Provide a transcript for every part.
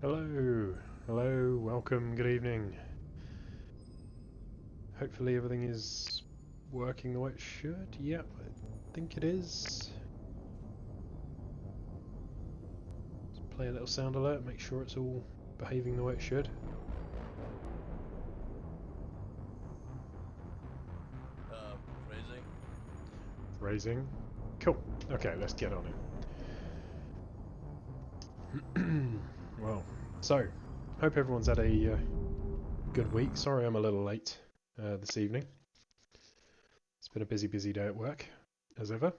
Hello, hello, welcome, good evening. Hopefully everything is working the way it should. Yep, I think it is. Let's play a little sound alert, make sure it's all behaving the way it should. Phrasing. Raising. Cool. Okay, let's get on it. Well, so, hope everyone's had a good week. Sorry I'm a little late this evening. It's been a busy, busy day at work, as ever.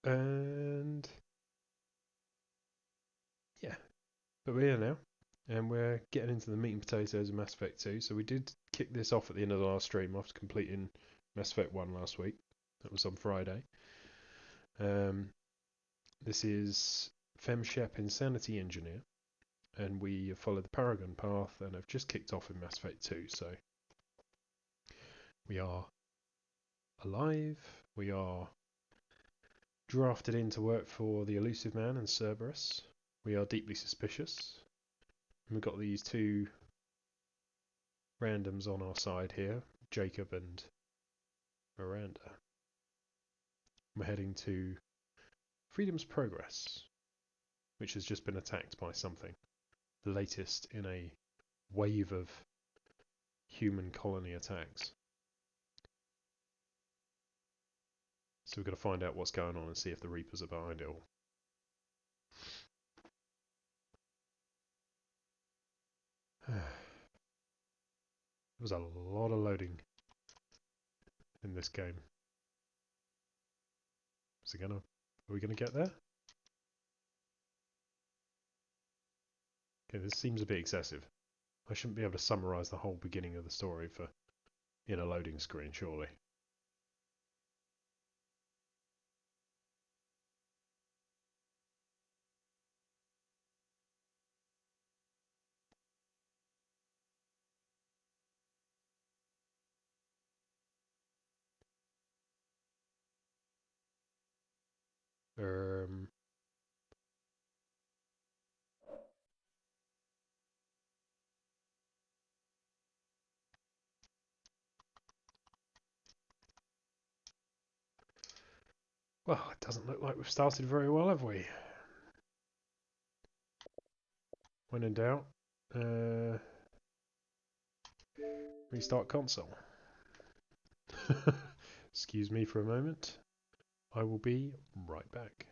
And yeah, but we're here now, and we're getting into the meat and potatoes of Mass Effect 2. So we did kick this off at the end of the last stream after completing Mass Effect 1 last week. That was on Friday. Um, this is FemShep Engineer, and we followed the Paragon path and have just kicked off in Mass Effect 2. So we are alive. We are drafted in to work for the Elusive Man and Cerberus. We are deeply suspicious. And we've got these two randoms on our side here, Jacob and Miranda. We're heading to Freedom's Progress, which has just been attacked by something. The latest in a wave of human colony attacks. So we've got to find out what's going on and see if the Reapers are behind it all. There was a lot of loading in this game. Are we gonna get there? Okay, this seems a bit excessive. I shouldn't be able to summarise the whole beginning of the story in a loading screen, surely. Um, well, it doesn't look like we've started very well, have we? When in doubt, restart console. Excuse me for a moment. I will be right back.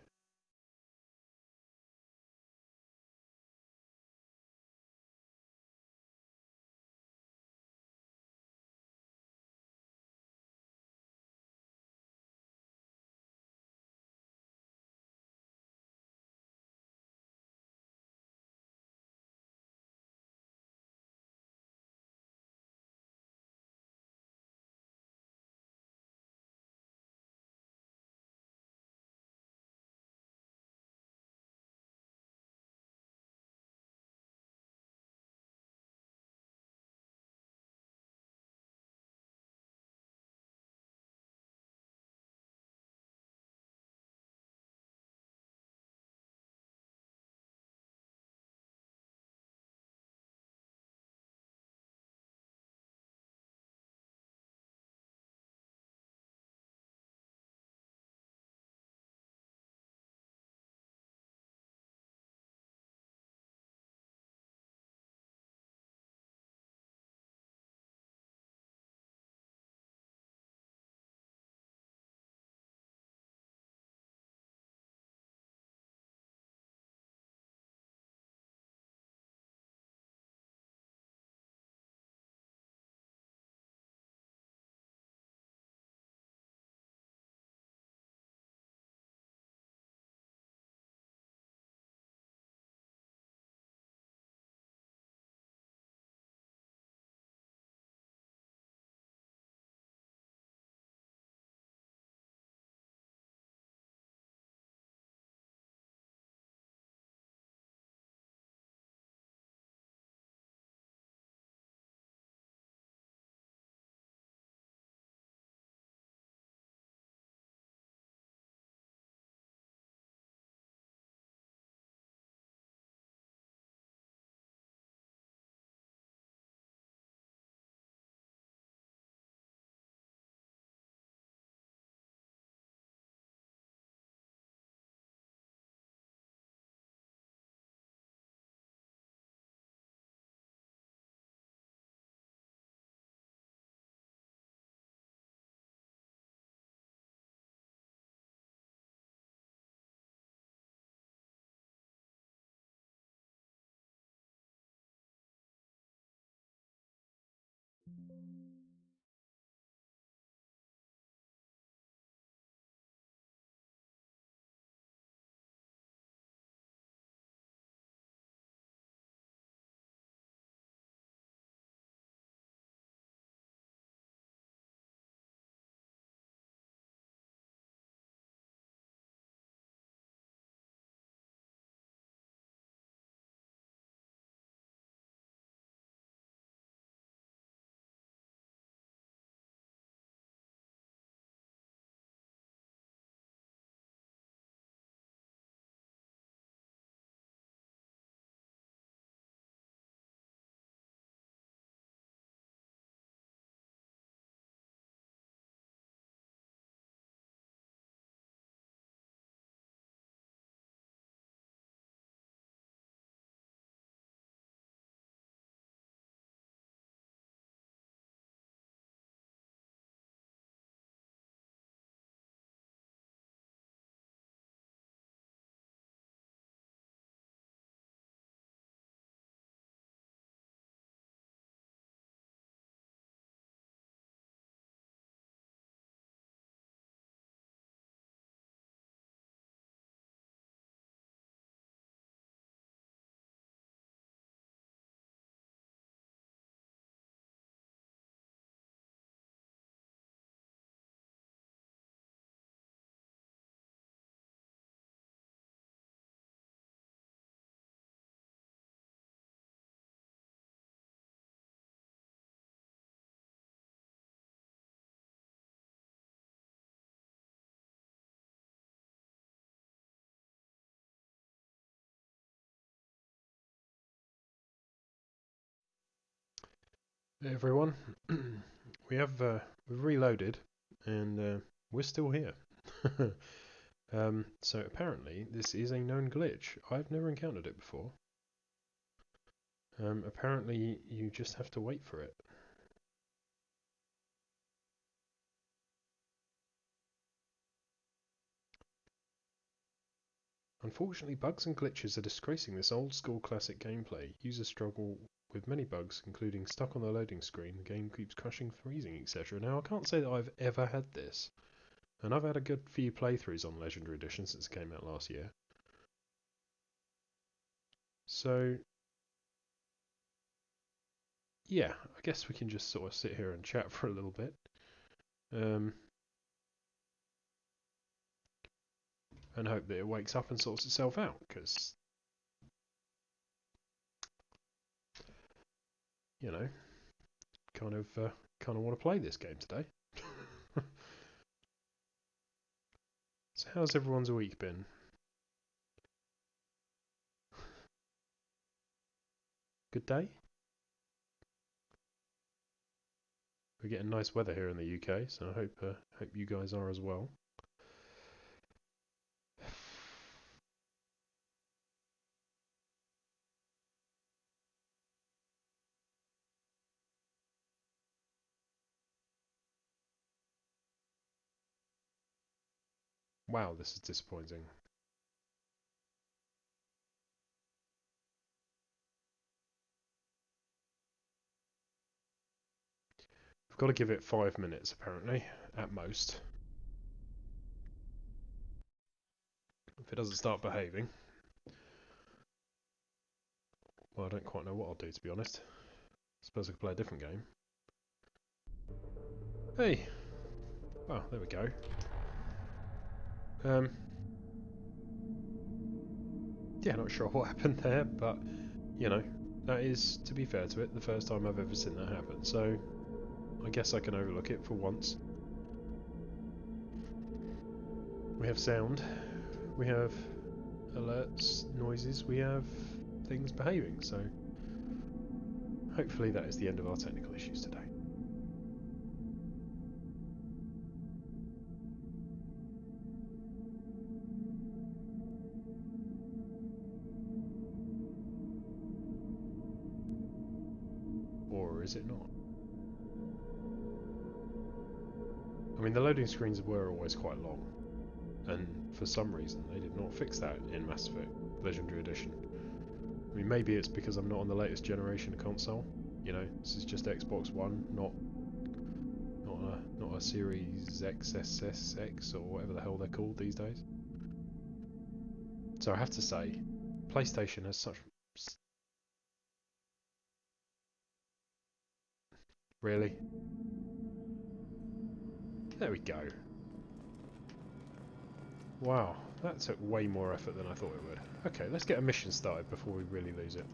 Hey everyone, we've reloaded and we're still here. So apparently this is a known glitch. I've never encountered it before. Apparently you just have to wait for it. Unfortunately, bugs and glitches are disgracing this old school classic gameplay. Users struggle with many bugs, including stuck on the loading screen, the game keeps crashing, freezing, etc. Now I can't say that I've ever had this. And I've had a good few playthroughs on Legendary Edition since it came out last year. So yeah, I guess we can just sort of sit here and chat for a little bit. Um, and hope that it wakes up and sorts itself out, because, you know, kind of want to play this game today. So how's everyone's week been? Good day? We're getting nice weather here in the UK, so I hope you guys are as well. Wow, this is disappointing. I've got to give it 5 minutes apparently, at most. If it doesn't start behaving, well, I don't quite know what I'll do, to be honest. I suppose I could play a different game. Hey! Oh, there we go. Yeah, not sure what happened there, but, you know, that is, to be fair to it, the first time I've ever seen that happen, so I guess I can overlook it for once. We have sound, we have alerts, noises, we have things behaving, so hopefully that is the end of our technical issues today. Or is it not? I mean, the loading screens were always quite long, and for some reason they did not fix that in Mass Effect Legendary Edition. I mean, maybe it's because I'm not on the latest generation console. You know, this is just Xbox One, not a Series XSSX or whatever the hell they're called these days. So I have to say, PlayStation has such... Really? There we go. Wow, that took way more effort than I thought it would. Okay, let's get a mission started before we really lose it.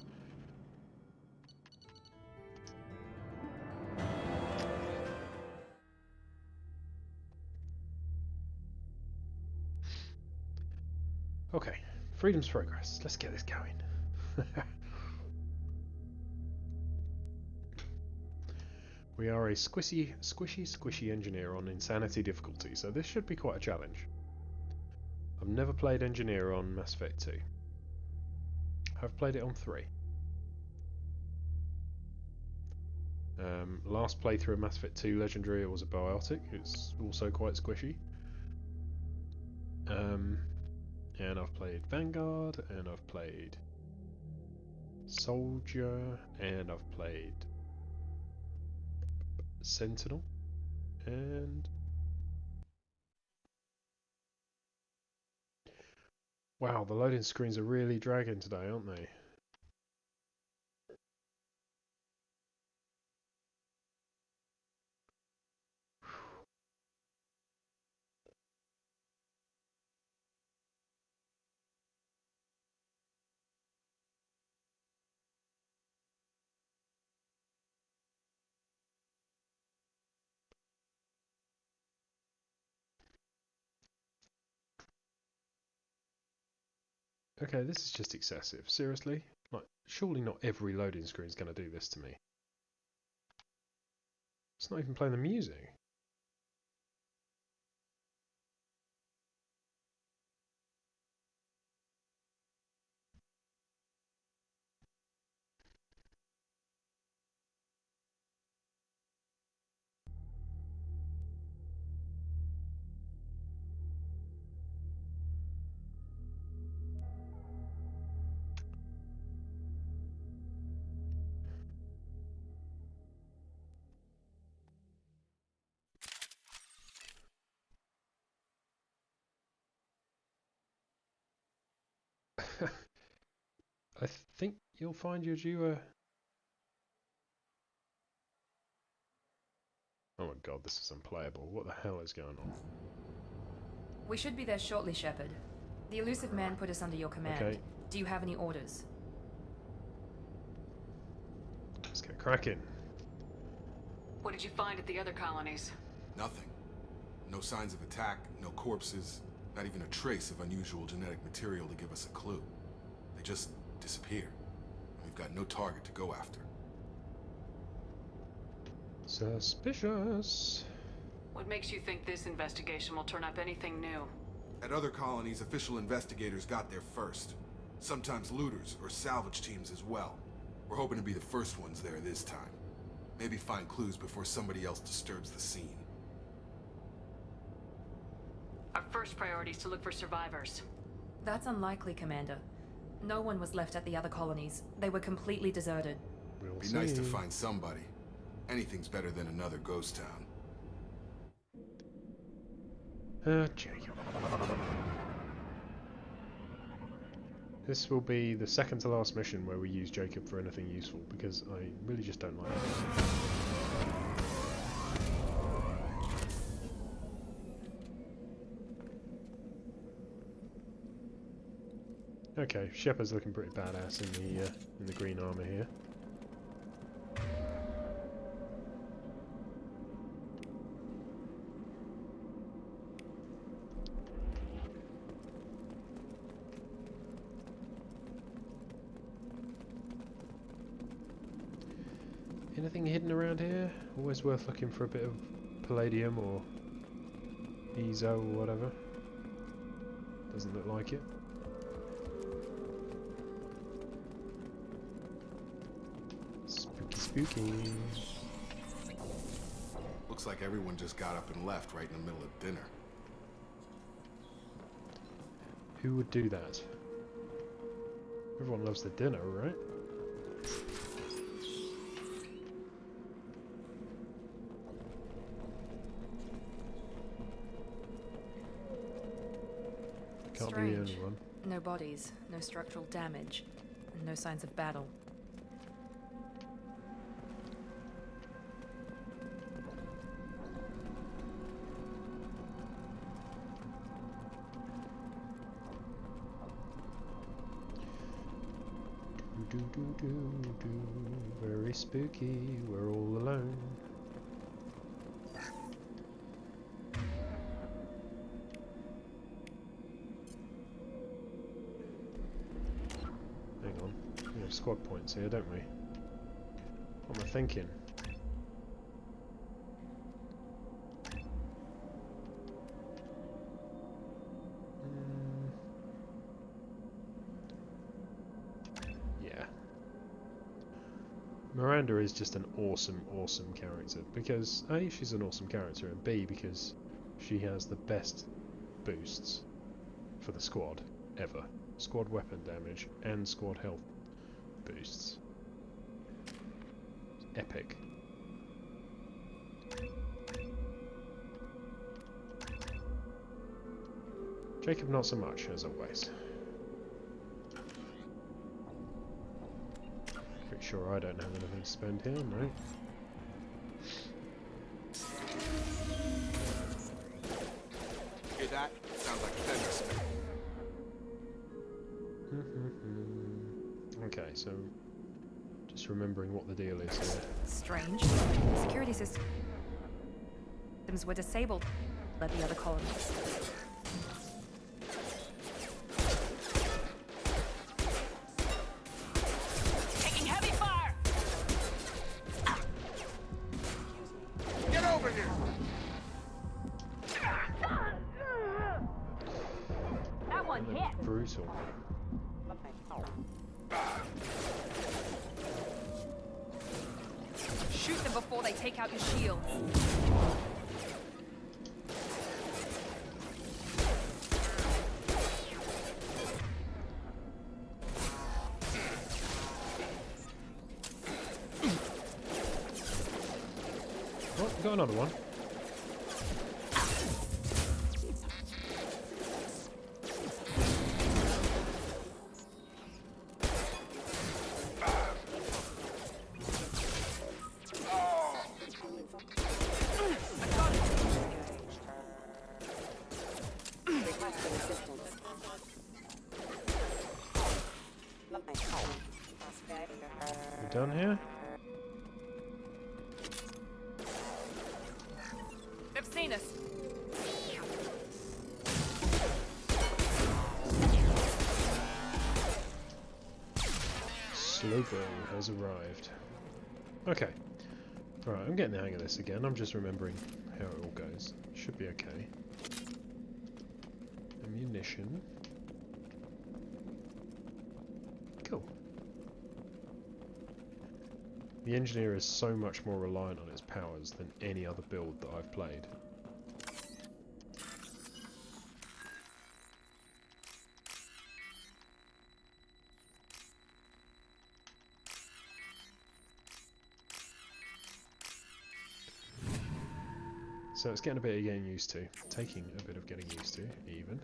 Okay, Freedom's Progress. Let's get this going. We are a squishy engineer on Insanity difficulty, so this should be quite a challenge. I've never played Engineer on Mass Effect 2. I've played it on 3. Last playthrough of Mass Effect 2 Legendary, it was a biotic. It's also quite squishy. And I've played Vanguard, and I've played Soldier, and I've played Sentinel, and wow, the loading screens are really dragging today, aren't they? Okay, this is just excessive. Seriously? Like, surely not every loading screen is going to do this to me. It's not even playing the music. I think you'll find your due. Oh my god, this is unplayable. What the hell is going on? We should be there shortly, Shepard. The elusive man put us under your command. Okay. Do you have any orders? Let's get cracking. What did you find at the other colonies? Nothing. No signs of attack, no corpses, not even a trace of unusual genetic material to give us a clue. They just disappear. And we've got no target to go after. Suspicious. What makes you think this investigation will turn up anything new? At other colonies, official investigators got there first. Sometimes looters or salvage teams as well. We're hoping to be the first ones there this time. Maybe find clues before somebody else disturbs the scene. Our first priority is to look for survivors. That's unlikely, Commander. No one was left at the other colonies. They were completely deserted. We'll Be see. nice to find somebody. Anything's better than another ghost town. Jacob. This will be the second to last mission where we use Jacob for anything useful, because I really just don't like it. Okay, Shepard's looking pretty badass in the green armor here. Anything hidden around here? Always worth looking for a bit of palladium or EZO or whatever. Doesn't look like it. Spooky, spooky. Looks like everyone just got up and left right in the middle of dinner. Who would do that? Everyone loves the dinner, right? Can't be the only one. No bodies, no structural damage, and no signs of battle. Do do do do. Very spooky. We're all alone. Hang on. We have squad points here, don't we? What am I thinking? Yeah. Miranda is just an awesome, awesome character. Because A, she's an awesome character, and B, because she has the best boosts for the squad ever. Squad weapon damage and squad health boosts. Epic. Jacob not so much, as always. Pretty sure I don't have anything to spend here, no. Hear that? Sounds like FemShep. Okay, so just remembering what the deal is here. Strange. Security systems were disabled by the other colonies. Taking heavy fire! brutal. Shoot them before they take out your shields. Oh, got another one. We done here? They've seen us. Slowbro has arrived. Okay. Right, I'm getting the hang of this again. I'm just remembering how it all goes. Should be okay. Ammunition. Cool. The Engineer is so much more reliant on its powers than any other build that I've played. So it's getting a bit of getting used to. Taking a bit of getting used to, even.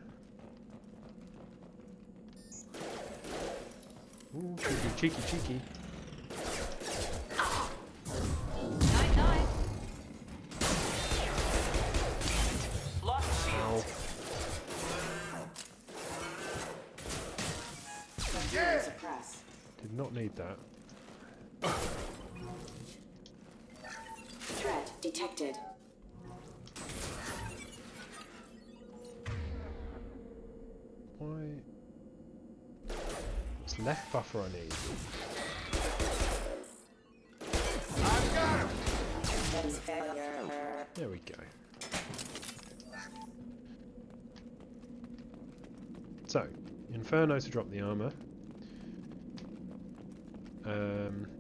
Ooh, cheeky, cheeky, cheeky. 9-9. Lost shield. Did not need that. Threat detected. Why? It's left buffer I need. There we go. So, Inferno to drop the armor.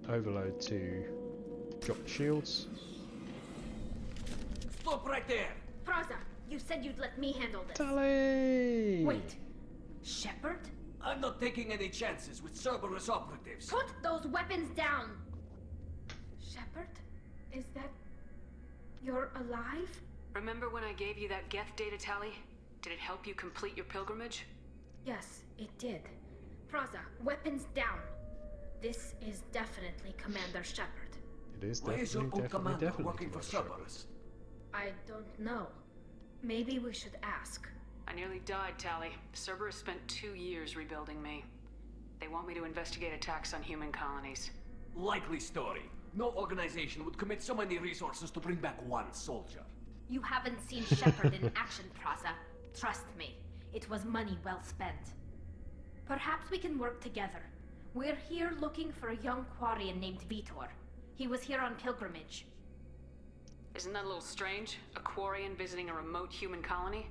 Overload to drop the shields. Stop right there! Praza, you said you'd let me handle this. Tally! Wait. Shepard? I'm not taking any chances with Cerberus operatives. Put those weapons down! Shepard? Is that... you're alive? Remember when I gave you that Geth data tally? Did it help you complete your pilgrimage? Yes, it did. Praza, weapons down. This is definitely Commander Shepard. It is Why is your old commander definitely working for Commander Cerberus? I don't know. Maybe we should ask. I nearly died, Tally. Cerberus spent 2 years rebuilding me. They want me to investigate attacks on human colonies. Likely story. No organization would commit so many resources to bring back one soldier. You haven't seen Shepard in action, Praza. Trust me, it was money well spent. Perhaps we can work together. We're here looking for a young Quarian named Vitor. He was here on pilgrimage. Isn't that a little strange? A Quarian visiting a remote human colony?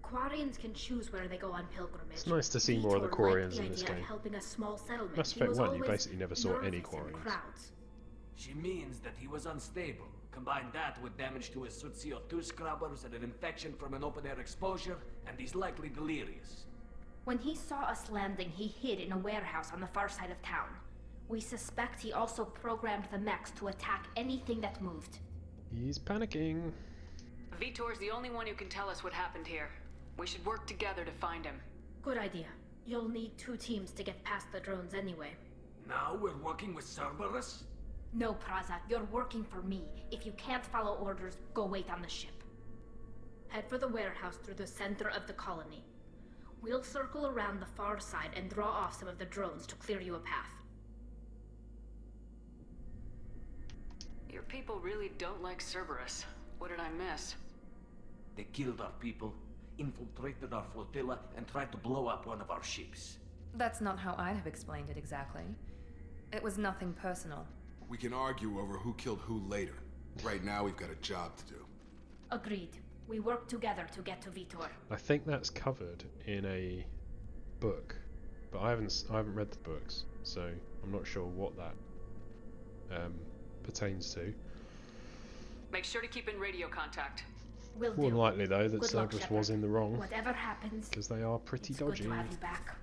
Quarians can choose where they go on pilgrimage. It's nice to see more of the Vitor liked Quarians the in this idea of game. helping a small settlement. Mass He Effect was 1, you always basically never saw any nervous in Quarians. crowds. She means that he was unstable. Combine that with damage to his Sud CO2 scrubbers and an infection from an open-air exposure, and he's likely delirious. When he saw us landing, he hid in a warehouse on the far side of town. We suspect he also programmed the mechs to attack anything that moved. He's panicking. Vitor's the only one who can tell us what happened here. We should work together to find him. Good idea. You'll need 2 teams to get past the drones anyway. Now we're working with Cerberus? No, Praza, you're working for me. If you can't follow orders, go wait on the ship. Head for the warehouse through the center of the colony. We'll circle around the far side and draw off some of the drones to clear you a path. Your people really don't like Cerberus. What did I miss? They killed our people, infiltrated our flotilla, and tried to blow up one of our ships. That's not how I'd have explained it exactly. It was nothing personal. We can argue over who killed who later. Right now, we've got a job to do. Agreed. We work together to get to Vitor. I think that's covered in a book, but I haven't read the books, so I'm not sure what that pertains to. Make sure to keep in radio contact. Will More do. than likely though that Good luck, Cerberus Shepard. was in the wrong, Whatever happens, because they are pretty it's good dodgy. to have you back.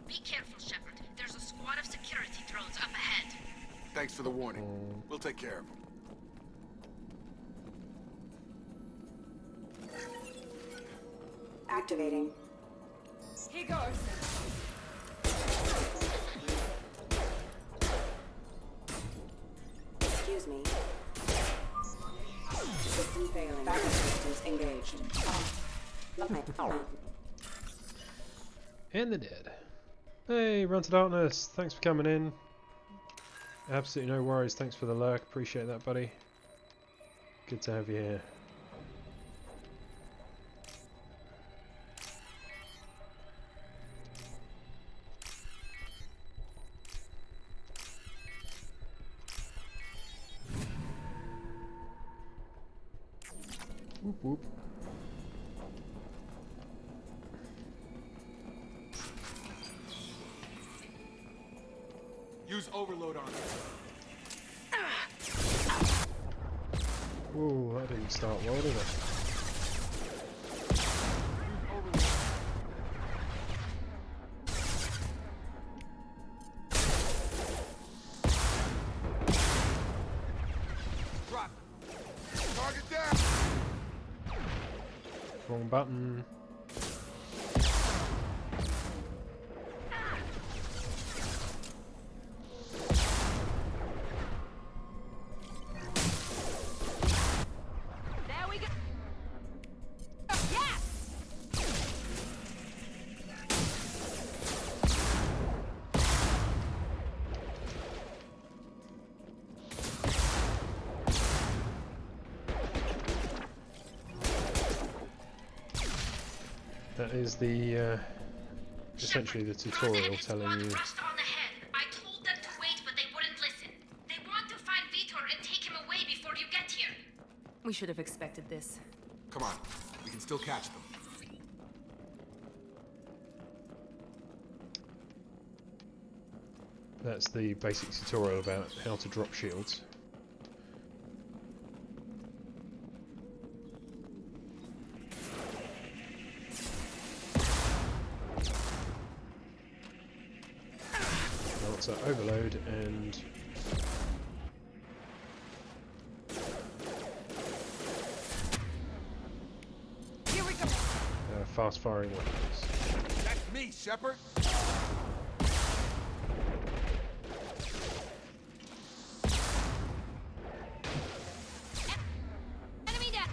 Be careful, Shepard. There's a squad of security drones up ahead. Thanks for the warning. We'll take care of them. Activating. Here goes. Excuse me. System failing. Backup systems engaged. And they're dead. Hey, Run to Darkness, thanks for coming in. Absolutely no worries, thanks for the lurk, appreciate that, buddy. Good to have you here. Whoop whoop. Use overload on it. Whoa, that didn't start well, did it? Drop. Target down. Wrong button. There we go. Yes! That is the essentially the tutorial telling you. Thrust on ahead. I told them to wait, but they wouldn't listen. They want to find Vitor and take him away before you get here. We should have expected this. Come on. We can still catch them. That's the basic tutorial about how to drop shields. Now it's overload and Here we go. fast firing weapons. That's me, Shepard. Enemy down.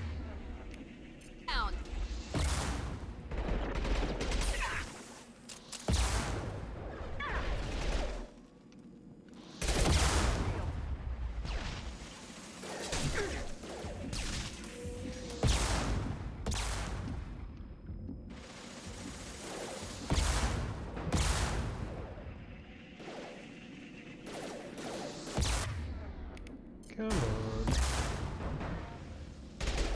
Come on.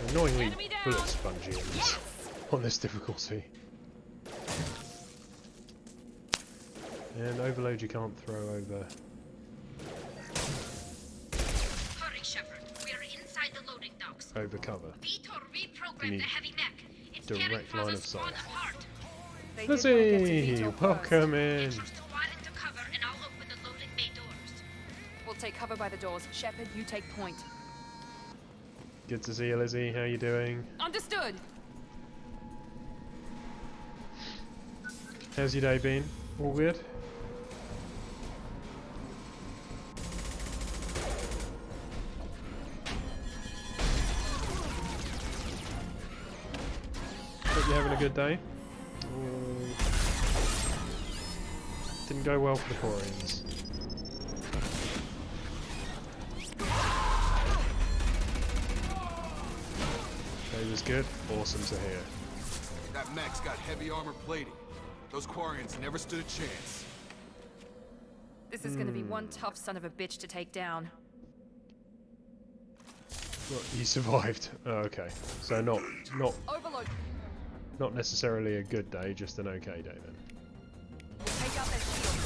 Annoyingly Enemy down. bullet spongy on this difficulty. And overload you can't throw over. Hurry, Shepard. We are inside the loading docks. Over cover. Vitor You reprogrammed need the heavy mech. It's direct tearing line Plaza of sight. Spawn apart. They did want to get to Lizzie, Vito first. welcome in. Get your squad into cover and I'll open the loading bay doors. We'll take cover by the doors. Shepard, you take point. Good to see you, Lizzie. How you doing? Understood. How's your day been? All good? Hope you're having a good day. Didn't go well for the Quarians. Day was good. Awesome to hear. That mech's got heavy armor plating. Those Quarians never stood a chance. This is going to be one tough son of a bitch to take down. What, you survived. Oh, okay. So Overload. not necessarily a good day, just an okay day then. Take out their shield.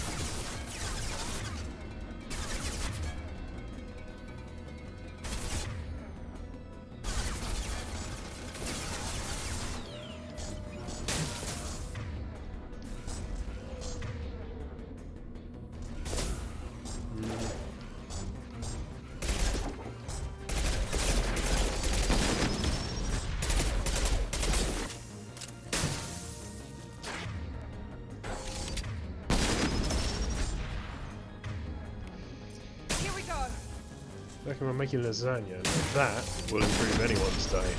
Here we go. I reckon we're making lasagna, and that will improve anyone's day.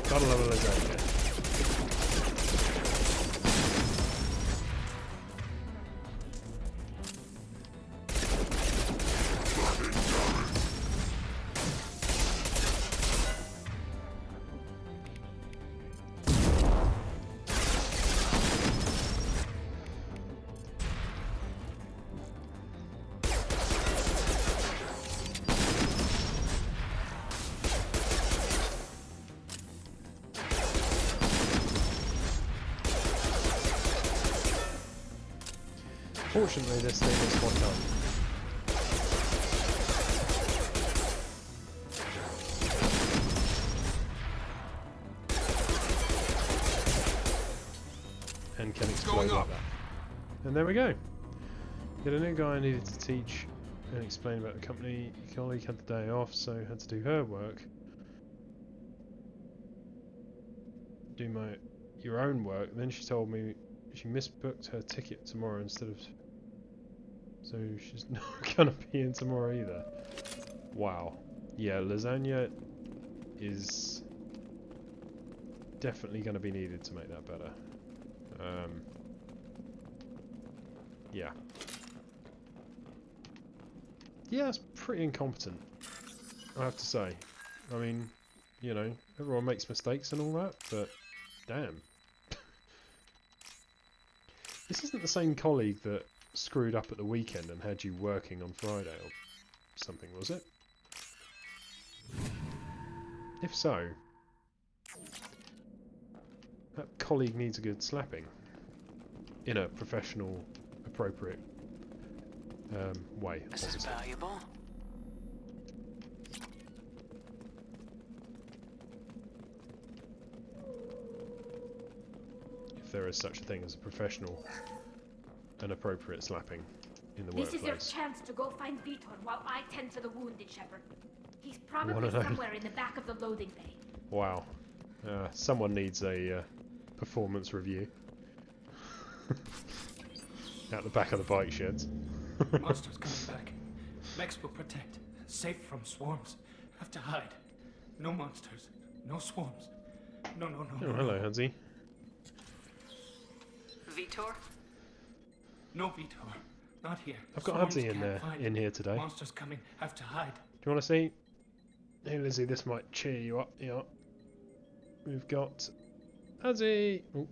Gotta love a lasagna. Fortunately, this thing is quite dumb. And can explode like that. And there we go. Get a new guy I needed to teach and explain about the company. Your colleague had the day off, so had to do her work. Do your own work. Then she told me she misbooked her ticket tomorrow instead of. So she's not gonna be in tomorrow either. Wow. Yeah, lasagna is definitely gonna be needed to make that better. Yeah. Yeah, it's pretty incompetent, I have to say. I mean, you know, everyone makes mistakes and all that, but damn. This isn't the same colleague that screwed up at the weekend and had you working on Friday or something, was it? If so, that colleague needs a good slapping in a professional, appropriate way. This is valuable. If there is such a thing as a professional and appropriate slapping in the This workplace. is your chance to go find Vitor while I tend to the wounded shepherd. He's One probably of those. somewhere in the back of the loading bay. Wow. Someone needs a performance review. Out the back of the bike sheds. Monsters coming back. Mechs will protect. Safe from swarms. Have to hide. No monsters. No swarms. No. Oh, hello, Hansi. Vitor? No Vitor. Not here. I've got Swarms Hansi in can't there, find in it. here today. Monsters coming. Have to hide. Do you want to see? Hey, Lizzie, this might cheer you up. Yeah. We've got Hansi. Oh.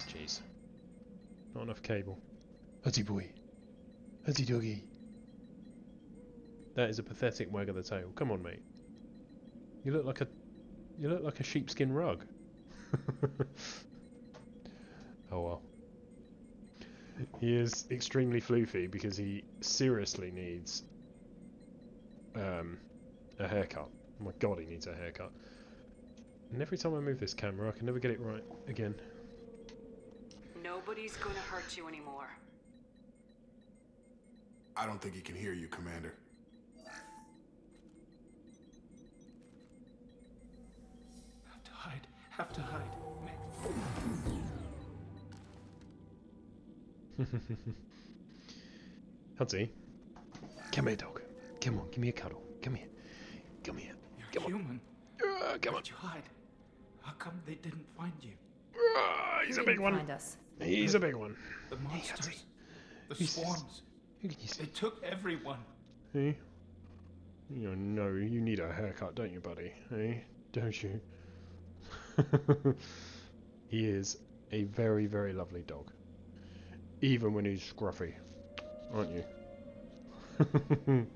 Jeez. Not enough cable. Hansi boy. Hansi doggy. That is a pathetic wag of the tail. Come on, mate. You look like a sheepskin rug. Oh well. He is extremely floofy because he seriously needs a haircut. Oh my god, he needs a haircut. And every time I move this camera, I can never get it right again. Nobody's gonna hurt you anymore. I don't think he can hear you, Commander. Have to hide. Have to hide. Hansi, come here, dog. Come on, give me a cuddle. Come here. Come here. You're Come on. human. Come on. Where'd you hide? How come they didn't find you? He's Who a big didn't one. find us? He's a big one. The monsters. The Who's this? swarms. Who can you They see? took everyone. Hey? You know, you need a haircut, don't you, buddy? Hey? Don't you? He is a very, very lovely dog. Even when he's scruffy. Aren't you? And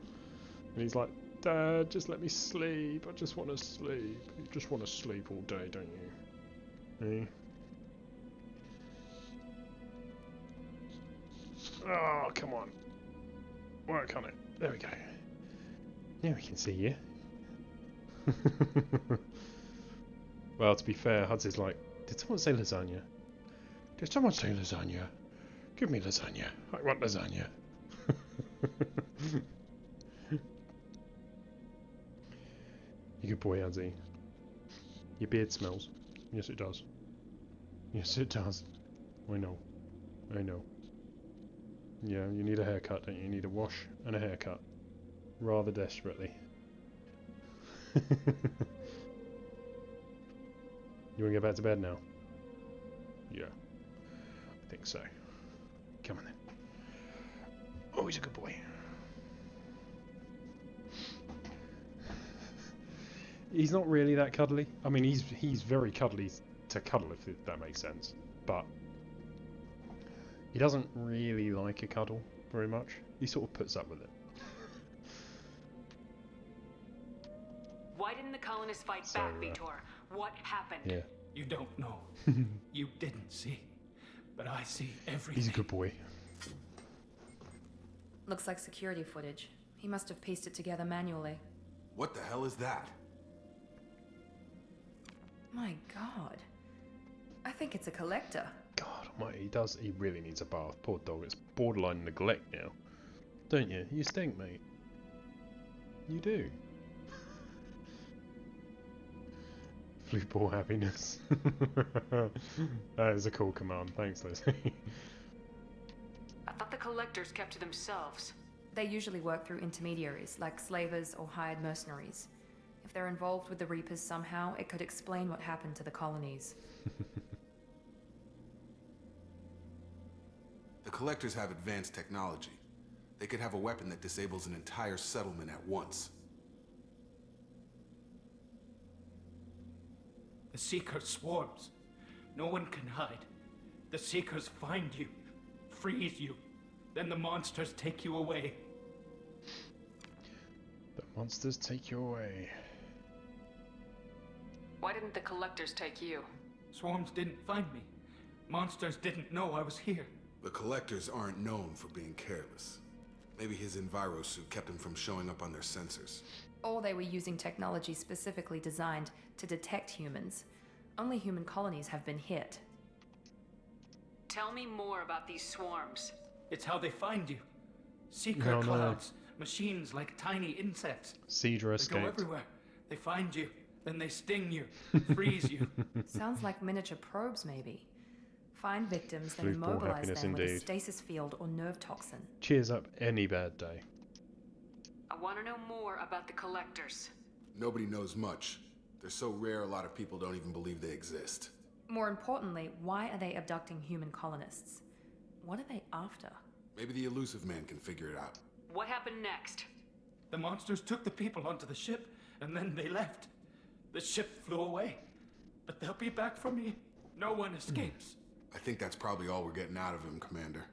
he's like Dad, just let me sleep. I just want to sleep. You just want to sleep all day, don't you? Eh? Oh, come on. Work on it. There we go. Now we can see you. Well, to be fair, Huds is like, did someone say lasagna? Did someone say lasagna? Give me lasagna. I want lasagna. You good boy, Hudzy. Your beard smells. Yes, it does. Yes, it does. I know. I know. Yeah, you need a haircut, don't you? You need a wash and a haircut. Rather desperately. You want to go back to bed now? Yeah. I think so. Come on then. Oh, he's a good boy. He's not really that cuddly. I mean, he's very cuddly to cuddle, if that makes sense. But he doesn't really like a cuddle very much. He sort of puts up with it. Why didn't the colonists fight So, back, Vitor? What happened? Yeah. You don't know. You didn't see. But I see everything. He's a good boy. Looks like security footage. He must have pieced it together manually. What the hell is that? My god. I think it's a collector. God almighty, he really needs a bath. Poor dog, it's borderline neglect now. Don't you? You stink, mate. You do. Blue ball happiness. That is a cool command. Thanks, Lizzie. I thought the collectors kept to themselves. They usually work through intermediaries, like slavers or hired mercenaries. If they're involved with the Reapers somehow, it could explain what happened to the colonies. The collectors have advanced technology. They could have a weapon that disables an entire settlement at once. The Seeker swarms. No one can hide. The Seekers find you, freeze you, then the monsters take you away. The monsters take you away. Why didn't the collectors take you? Swarms didn't find me. Monsters didn't know I was here. The collectors aren't known for being careless. Maybe his envirosuit kept him from showing up on their sensors. Or they were using technology specifically designed to detect humans. Only human colonies have been hit. Tell me more about these swarms. It's how they find you. Seeker clouds, machines like tiny insects. Cedra They go escaped. everywhere. They find you, then they sting you, freeze you. Sounds like miniature probes, maybe. Find victims, then Flute ball immobilize happiness them with a indeed. stasis field or nerve toxin. Cheers up any bad day. I want to know more about the collectors. Nobody knows much. They're so rare a lot of people don't even believe they exist. More importantly, why are they abducting human colonists? What are they after? Maybe the elusive man can figure it out. What happened next? The monsters took the people onto the ship, and then they left. The ship flew away. But they'll be back for me. No one escapes. I think that's probably all we're getting out of him, Commander.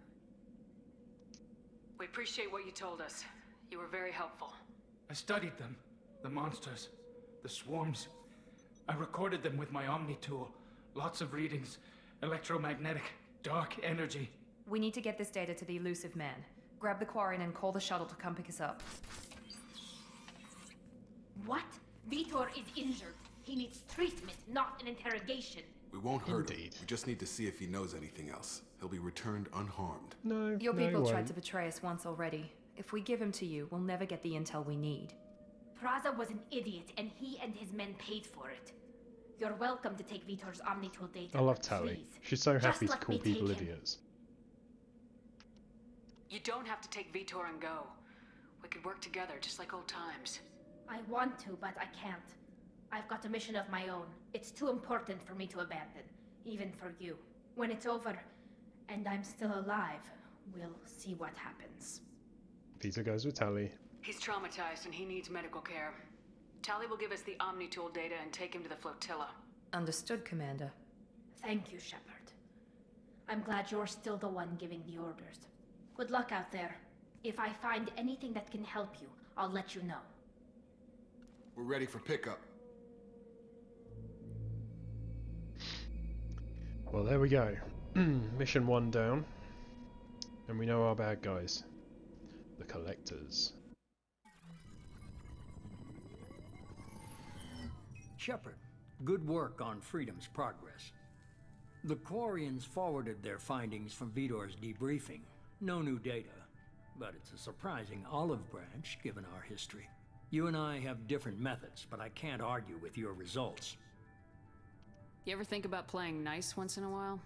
We appreciate what you told us. You were very helpful. I studied them. The monsters. The swarms. I recorded them with my Omni tool. Lots of readings. Electromagnetic. Dark energy. We need to get this data to the elusive man. Grab the Quarian and call the shuttle to come pick us up. What? Vitor is injured. He needs treatment, not an interrogation. We won't hurt him. Indeed. We just need to see if he knows anything else. He'll be returned unharmed. No, Your no, people he tried won't. to betray us once already. If we give him to you, we'll never get the intel we need. Praza was an idiot, and he and his men paid for it. You're welcome to take Vitor's Omnitool data. I love but Tally. please, She's so just happy to let call me people take him. idiots. You don't have to take Vitor and go. We could work together just like old times. I want to, but I can't. I've got a mission of my own. It's too important for me to abandon, even for you. When it's over, and I'm still alive, we'll see what happens. Peter goes with Tally. He's traumatized and he needs medical care. Tally will give us the Omnitool data and take him to the flotilla. Understood, Commander. Thank you, Shepard. I'm glad you're still the one giving the orders. Good luck out there. If I find anything that can help you, I'll let you know. We're ready for pickup. Well, there we go. Mission 1 down. And we know our bad guys. The Collectors. Shepard, good work on Freedom's progress. The Quarians forwarded their findings from Vidor's debriefing. No new data, but it's a surprising olive branch given our history. You and I have different methods, but I can't argue with your results. You ever think about playing nice once in a while?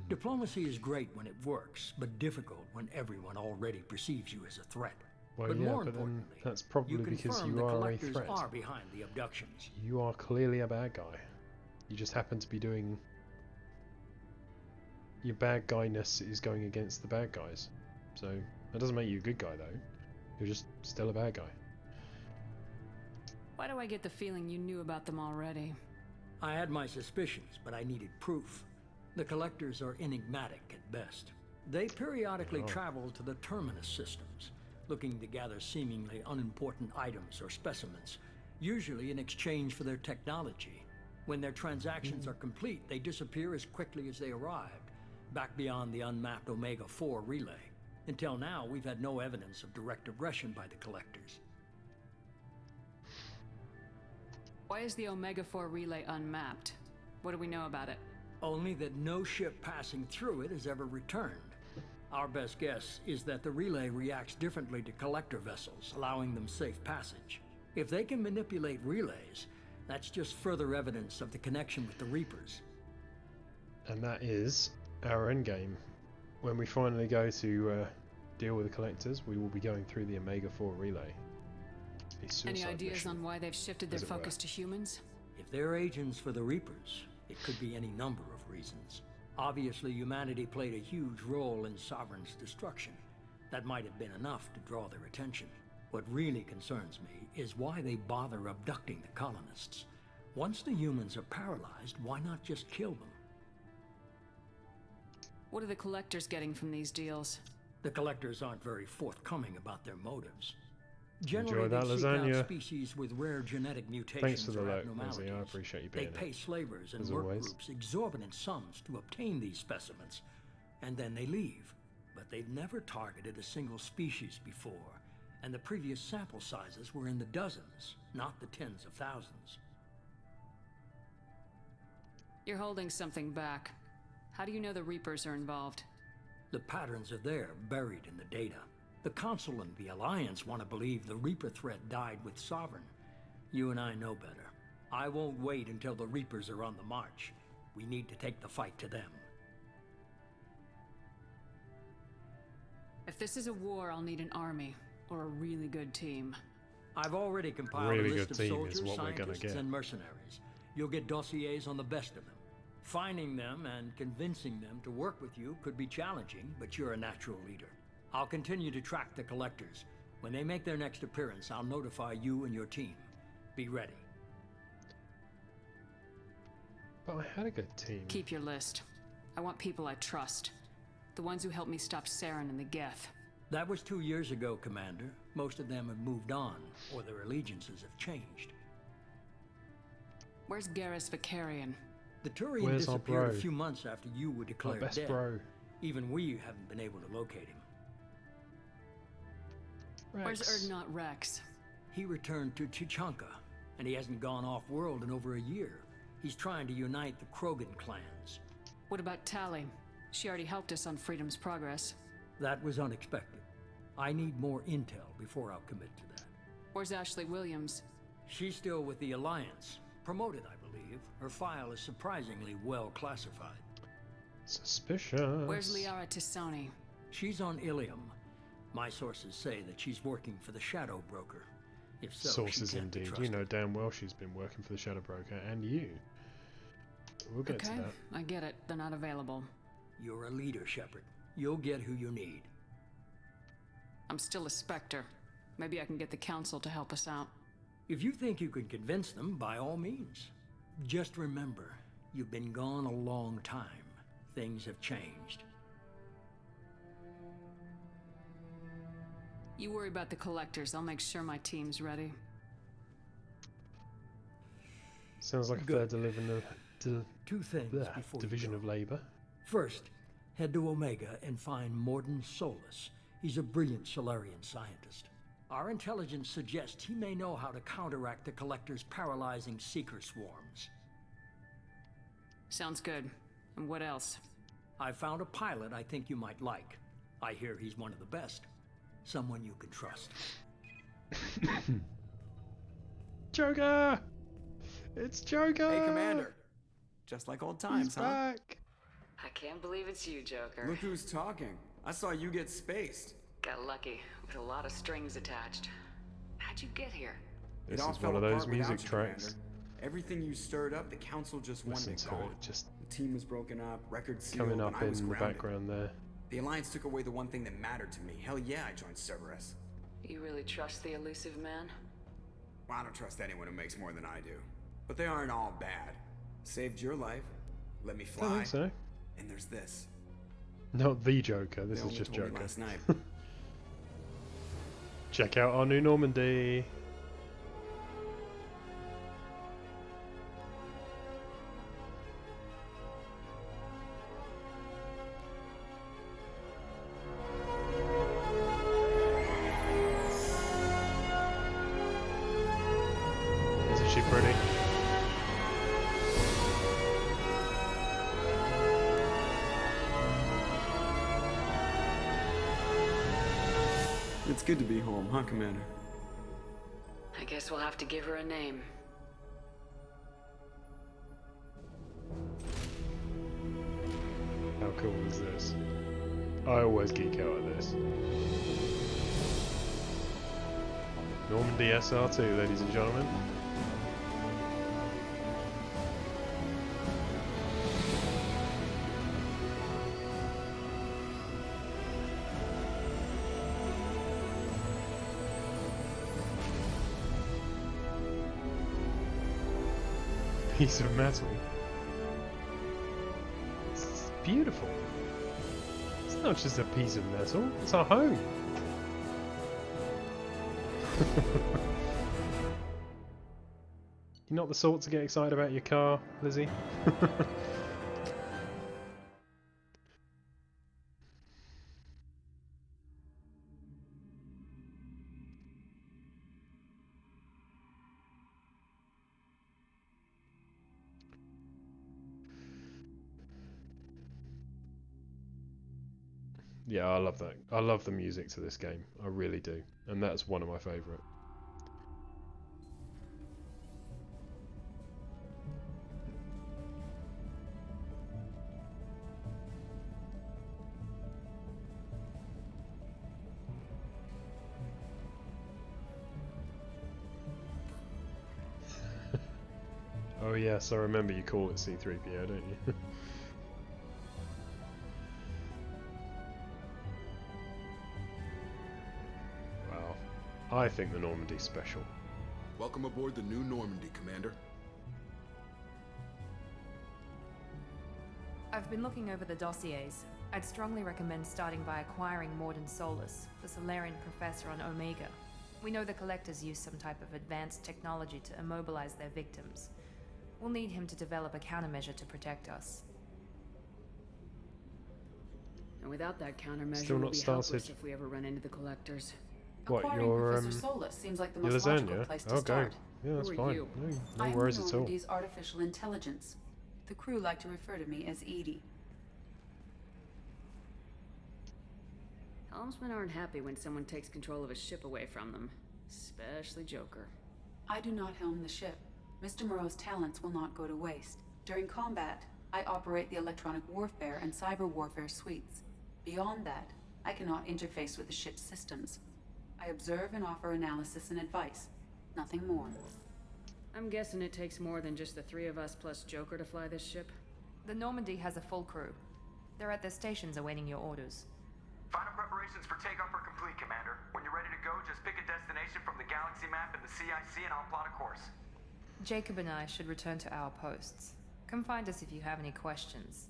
Diplomacy is great when it works, but difficult when everyone already perceives you as a threat. Well, But yeah, more but then importantly, that's probably you because confirm you the are a Collectors threat. are behind the abductions. You are clearly a bad guy. You just happen to be doing... Your bad guyness is going against the bad guys. So, that doesn't make you a good guy, though. You're just still a bad guy. Why do I get the feeling you knew about them already? I had my suspicions, but I needed proof. The Collectors are enigmatic at best. They periodically travel to the Terminus systems, looking to gather seemingly unimportant items or specimens, usually in exchange for their technology. When their transactions are complete, they disappear as quickly as they arrived, back beyond the unmapped Omega-4 relay. Until now, we've had no evidence of direct aggression by the Collectors. Why is the Omega-4 relay unmapped? What do we know about it? Only that no ship passing through it has ever returned. Our best guess is that the relay reacts differently to Collector vessels, allowing them safe passage. If they can manipulate relays, that's just further evidence of the connection with the Reapers. And that is our endgame. When we finally go to deal with the Collectors, we will be going through the Omega-4 relay. A suicide Any ideas mission, on why they've shifted their as it were. focus to humans? If they're agents for the Reapers, it could be any number of reasons. Obviously, humanity played a huge role in Sovereign's destruction. That might have been enough to draw their attention. What really concerns me is why they bother abducting the colonists. Once the humans are paralyzed, why not just kill them? What are the Collectors getting from these deals? The Collectors aren't very forthcoming about their motives. Enjoy Generally, that they seek lasagna. out species with rare genetic mutations Thanks for the or look, abnormalities. Lizzie. I appreciate you They being pay here. slavers and as work always. groups exorbitant sums to obtain these specimens, and then they leave. But they've never targeted a single species before, and the previous sample sizes were in the dozens, not the tens of thousands. You're holding something back. How do you know the Reapers are involved? The patterns are there, buried in the data. The Council and the Alliance want to believe the Reaper threat died with Sovereign. You and I know better. I won't wait until the Reapers are on the march. We need to take the fight to them. If this is a war, I'll need an army, or a really good team. I've already compiled Really a list good of team is soldiers, what we're gonna scientists, get. and mercenaries. You'll get dossiers on the best of them. Finding them and convincing them to work with you could be challenging, but you're a natural leader. I'll continue to track the Collectors. When they make their next appearance, I'll notify you and your team. Be ready. But I had a good team. Keep your list. I want people I trust. The ones who helped me stop Saren and the Geth. That was 2 years ago, Commander. Most of them have moved on, or their allegiances have changed. Where's Garrus Vicarian? The Turian Where's our disappeared a bro? few months after you were Our declared best dead. bro. Even we haven't been able to locate him. Where's Rex. Erdnot Rex? He returned to Chichanka, and he hasn't gone off-world in over a year. He's trying to unite the Krogan clans. What about Tali? She already helped us on Freedom's Progress. That was unexpected. I need more intel before I'll commit to that. Where's Ashley Williams? She's still with the Alliance. Promoted, I believe. Her file is surprisingly well classified. Suspicious. Where's Liara Tisoni? She's on Ilium. My sources say that she's working for the Shadow Broker. If so, Sources she can't be indeed. You trusted. know damn well she's been working for the Shadow Broker and you. We'll get to Okay, that. I get it. They're not available. You're a leader, Shepard. You'll get who you need. I'm still a Spectre. Maybe I can get the Council to help us out. If you think you can convince them, by all means. Just remember, you've been gone a long time. Things have changed. You worry about the Collectors. I'll make sure my team's ready. Sounds like a Good. fair Two things before you division go. of labour. First, head to Omega and find Morden Solus. He's a brilliant Solarian scientist. Our intelligence suggests he may know how to counteract the Collector's paralyzing seeker swarms. Sounds good. And what else? I found a pilot I think you might like. I hear he's one of the best. Someone you can trust. Joker! It's Joker! Hey, Commander. Just like old times, He's huh? back! I can't believe it's you, Joker. Look who's talking. I saw you get spaced. Got lucky, with a lot of strings attached. How'd you get here? This It all is fell one of those apart without music you, tracks. Commander. Everything you stirred up, the Council just Listen wanted to gone. it, just The team was broken up, records sealed, coming and up I was in the grounded. background there. The Alliance took away the one thing that mattered to me. Hell yeah, I joined Cerberus. You really trust the elusive man? Well, I don't trust anyone who makes more than I do. But they aren't all bad. Saved your life, let me I fly, think so. and there's this. Not the Joker, this They is only just told me Joker. last night. Check out our new Normandy! Isn't she pretty? It's good to be home, huh, Commander? I guess we'll have to give her a name. How cool is this? I always geek out at this. Normandy SR2, ladies and gentlemen. Piece of metal. It's beautiful. It's not just a piece of metal, it's our home. You're not the sort to get excited about your car, Lizzie. Yeah, I love that. I love the music to this game. I really do. And that's one of my favourite. Oh yes, I remember you call it C-3PO, don't you? Wow. I think the Normandy's special. Welcome aboard the new Normandy, Commander. I've been looking over the dossiers. I'd strongly recommend starting by acquiring Morden Solus, the Solarian professor on Omega. We know the Collectors use some type of advanced technology to immobilize their victims. We'll need him to develop a countermeasure to protect us. And without that countermeasure, Still we'll not be started. helpless if we ever run into the Collectors. What, Acquiring your Professor Solus seems like the your most logical lasagna? place to Okay. start. Yeah, that's Who are fine. you? No I am worries at all. Normandy's artificial intelligence. The crew like to refer to me as Edie. Helmsmen aren't happy when someone takes control of a ship away from them. Especially Joker. I do not helm the ship. Mr. Moreau's talents will not go to waste. During combat, I operate the electronic warfare and cyber warfare suites. Beyond that, I cannot interface with the ship's systems. I observe and offer analysis and advice. Nothing more. I'm guessing it takes more than just the three of us plus Joker to fly this ship. The Normandy has a full crew. They're at their stations awaiting your orders. Final preparations for takeoff are complete, Commander. When you're ready to go, just pick a destination from the galaxy map and the CIC and I'll plot a course. Jacob and I should return to our posts. Come find us if you have any questions.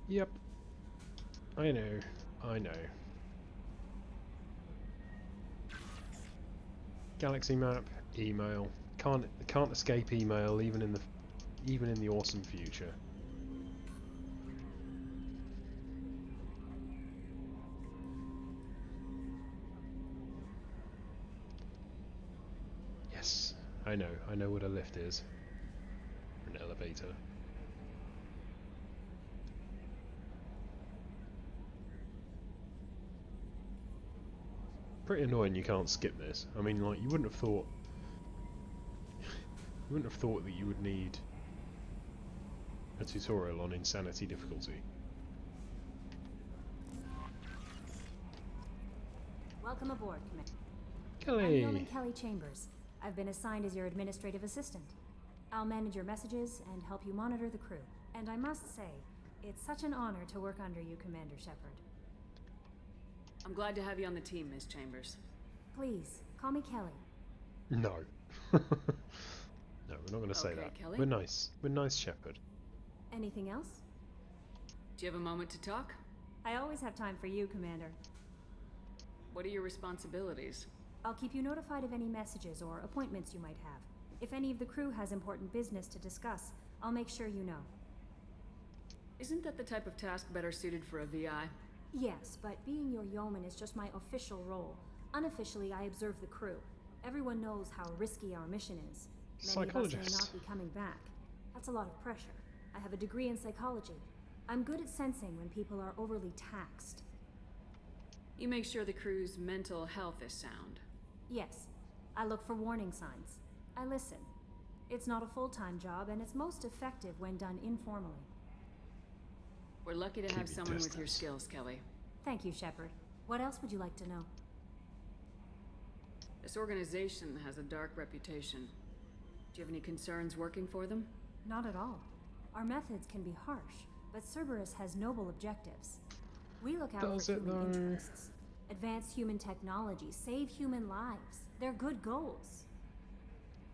Yep. I know. I know. Galaxy map, email. Can't escape email even in the awesome future. Yes, I know what a lift is. An elevator. Pretty annoying you can't skip this. I mean, like, you wouldn't have thought that you would need a tutorial on insanity difficulty. Welcome aboard, Commander. Kelly! I'm Yeoman Kelly Chambers. I've been assigned as your administrative assistant. I'll manage your messages and help you monitor the crew. And I must say, it's such an honor to work under you, Commander Shepard. I'm glad to have you on the team, Miss Chambers. Please, call me Kelly. No. No, we're not going to say Okay, that. Kelly. We're nice. We're nice, Shepard. Anything else? Do you have a moment to talk? I always have time for you, Commander. What are your responsibilities? I'll keep you notified of any messages or appointments you might have. If any of the crew has important business to discuss, I'll make sure you know. Isn't that the type of task better suited for a VI? Yes, but being your yeoman is just my official role. Unofficially, I observe the crew. Everyone knows how risky our mission is. Many of us may not be coming back. That's a lot of pressure. I have a degree in psychology. I'm good at sensing when people are overly taxed. You make sure the crew's mental health is sound. Yes, I look for warning signs. I listen. It's not a full-time job, and it's most effective when done informally. We're lucky to have someone with your skills, Kelly. Thank you, Shepard. What else would you like to know? This organization has a dark reputation. Do you have any concerns working for them? Not at all. Our methods can be harsh, but Cerberus has noble objectives. We look out for human interests, advance human technology, save human lives. They're good goals.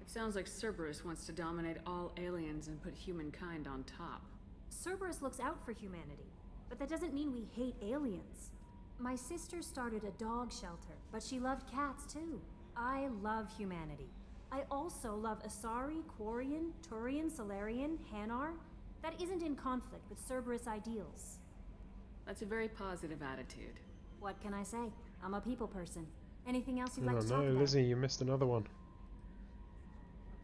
It sounds like Cerberus wants to dominate all aliens and put humankind on top. Cerberus looks out for humanity, but that doesn't mean we hate aliens. My sister started a dog shelter, but she loved cats too. I love humanity. I also love Asari, Quarian, Turian, Solarian, Hanar. That isn't in conflict with Cerberus ideals. That's a very positive attitude. What can I say? I'm a people person. Anything else you'd like to Oh talk no, about? Lizzie, you missed another one.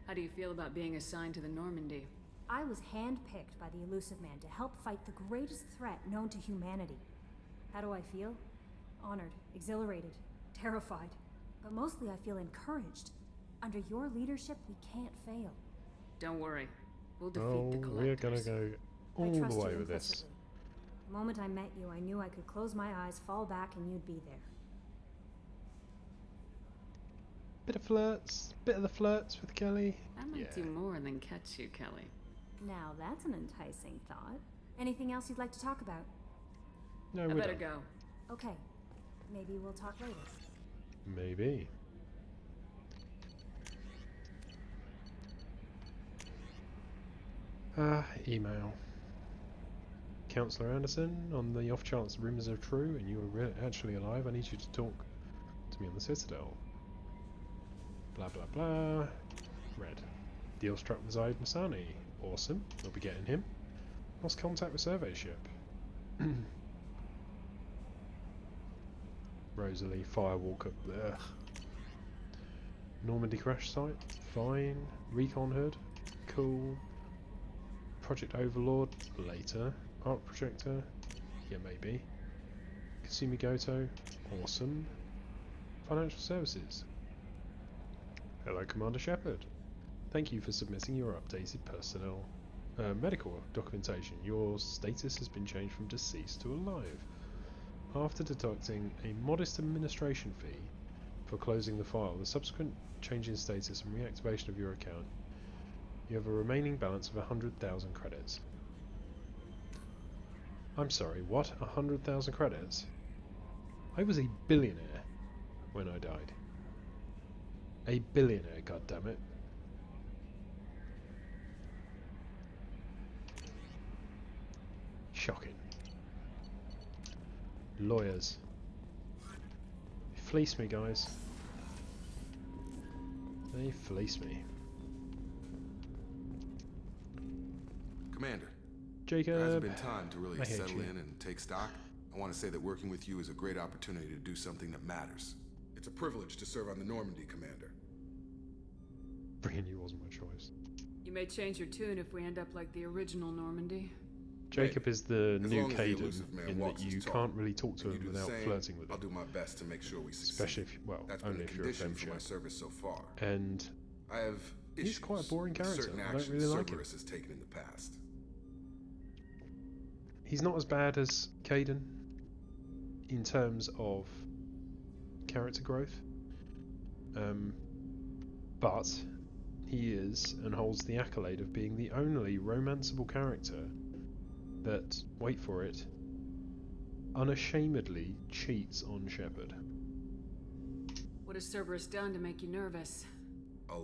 How do you feel about being assigned to the Normandy? I was handpicked by the Elusive Man to help fight the greatest threat known to humanity. How do I feel? Honored, exhilarated, terrified. But mostly I feel encouraged. Under your leadership, we can't fail. Don't worry. We'll defeat the Collectors. We're gonna go all the way with this. The moment I met you, I knew I could close my eyes, fall back, and you'd be there. Bit of the flirts with Kelly. I might do more than catch you, Kelly. Now that's an enticing thought. Anything else you'd like to talk about? No, I we better don't. go. Okay. Maybe we'll talk later. Maybe. Email. Councillor Anderson, on the off chance the rumours are true and you are actually alive, I need you to talk to me on the Citadel. Blah blah blah. Red. Deal struck with Zaid Masani. Awesome. We'll be getting him. Lost contact with survey ship. Rosalie, Firewalker. Ugh. Normandy crash site. Fine. Recon hood. Cool. Project Overlord. Later. Arc projector. Yeah, maybe. Kasumi Goto. Awesome. Financial services. Hello, Commander Shepard. Thank you for submitting your updated personnel medical documentation. Your status has been changed from deceased to alive. After deducting a modest administration fee for closing the file, the subsequent change in status and reactivation of your account, you have a remaining balance of 100,000 credits. I'm sorry, what? 100,000 credits? I was a billionaire when I died. A billionaire, goddammit. Shocking. Lawyers. Fleece me, guys. They fleece me. Commander, Jacob. there hasn't been time to really I hate settle you. in and take stock. I want to say that working with you is a great opportunity to do something that matters. It's a privilege to serve on the Normandy, Commander. Bringing you wasn't my choice. You may change your tune if we end up like the original Normandy. Jacob is the As new long as the Caden elusive man in walks that his you talk, can't really talk to and you him do the without same, flirting with him. I'll do my best to make sure we succeed. Especially if, well, That's been only the if you're a condition for my FemShep. service so far. And I have he's issues quite a boring with character. certain I don't actions really like him. Cerberus has taken in the past. He's not as bad as Caden in terms of character growth. But he is and holds the accolade of being the only romanceable character that, wait for it, unashamedly cheats on Shepard. What has Cerberus done to make you nervous?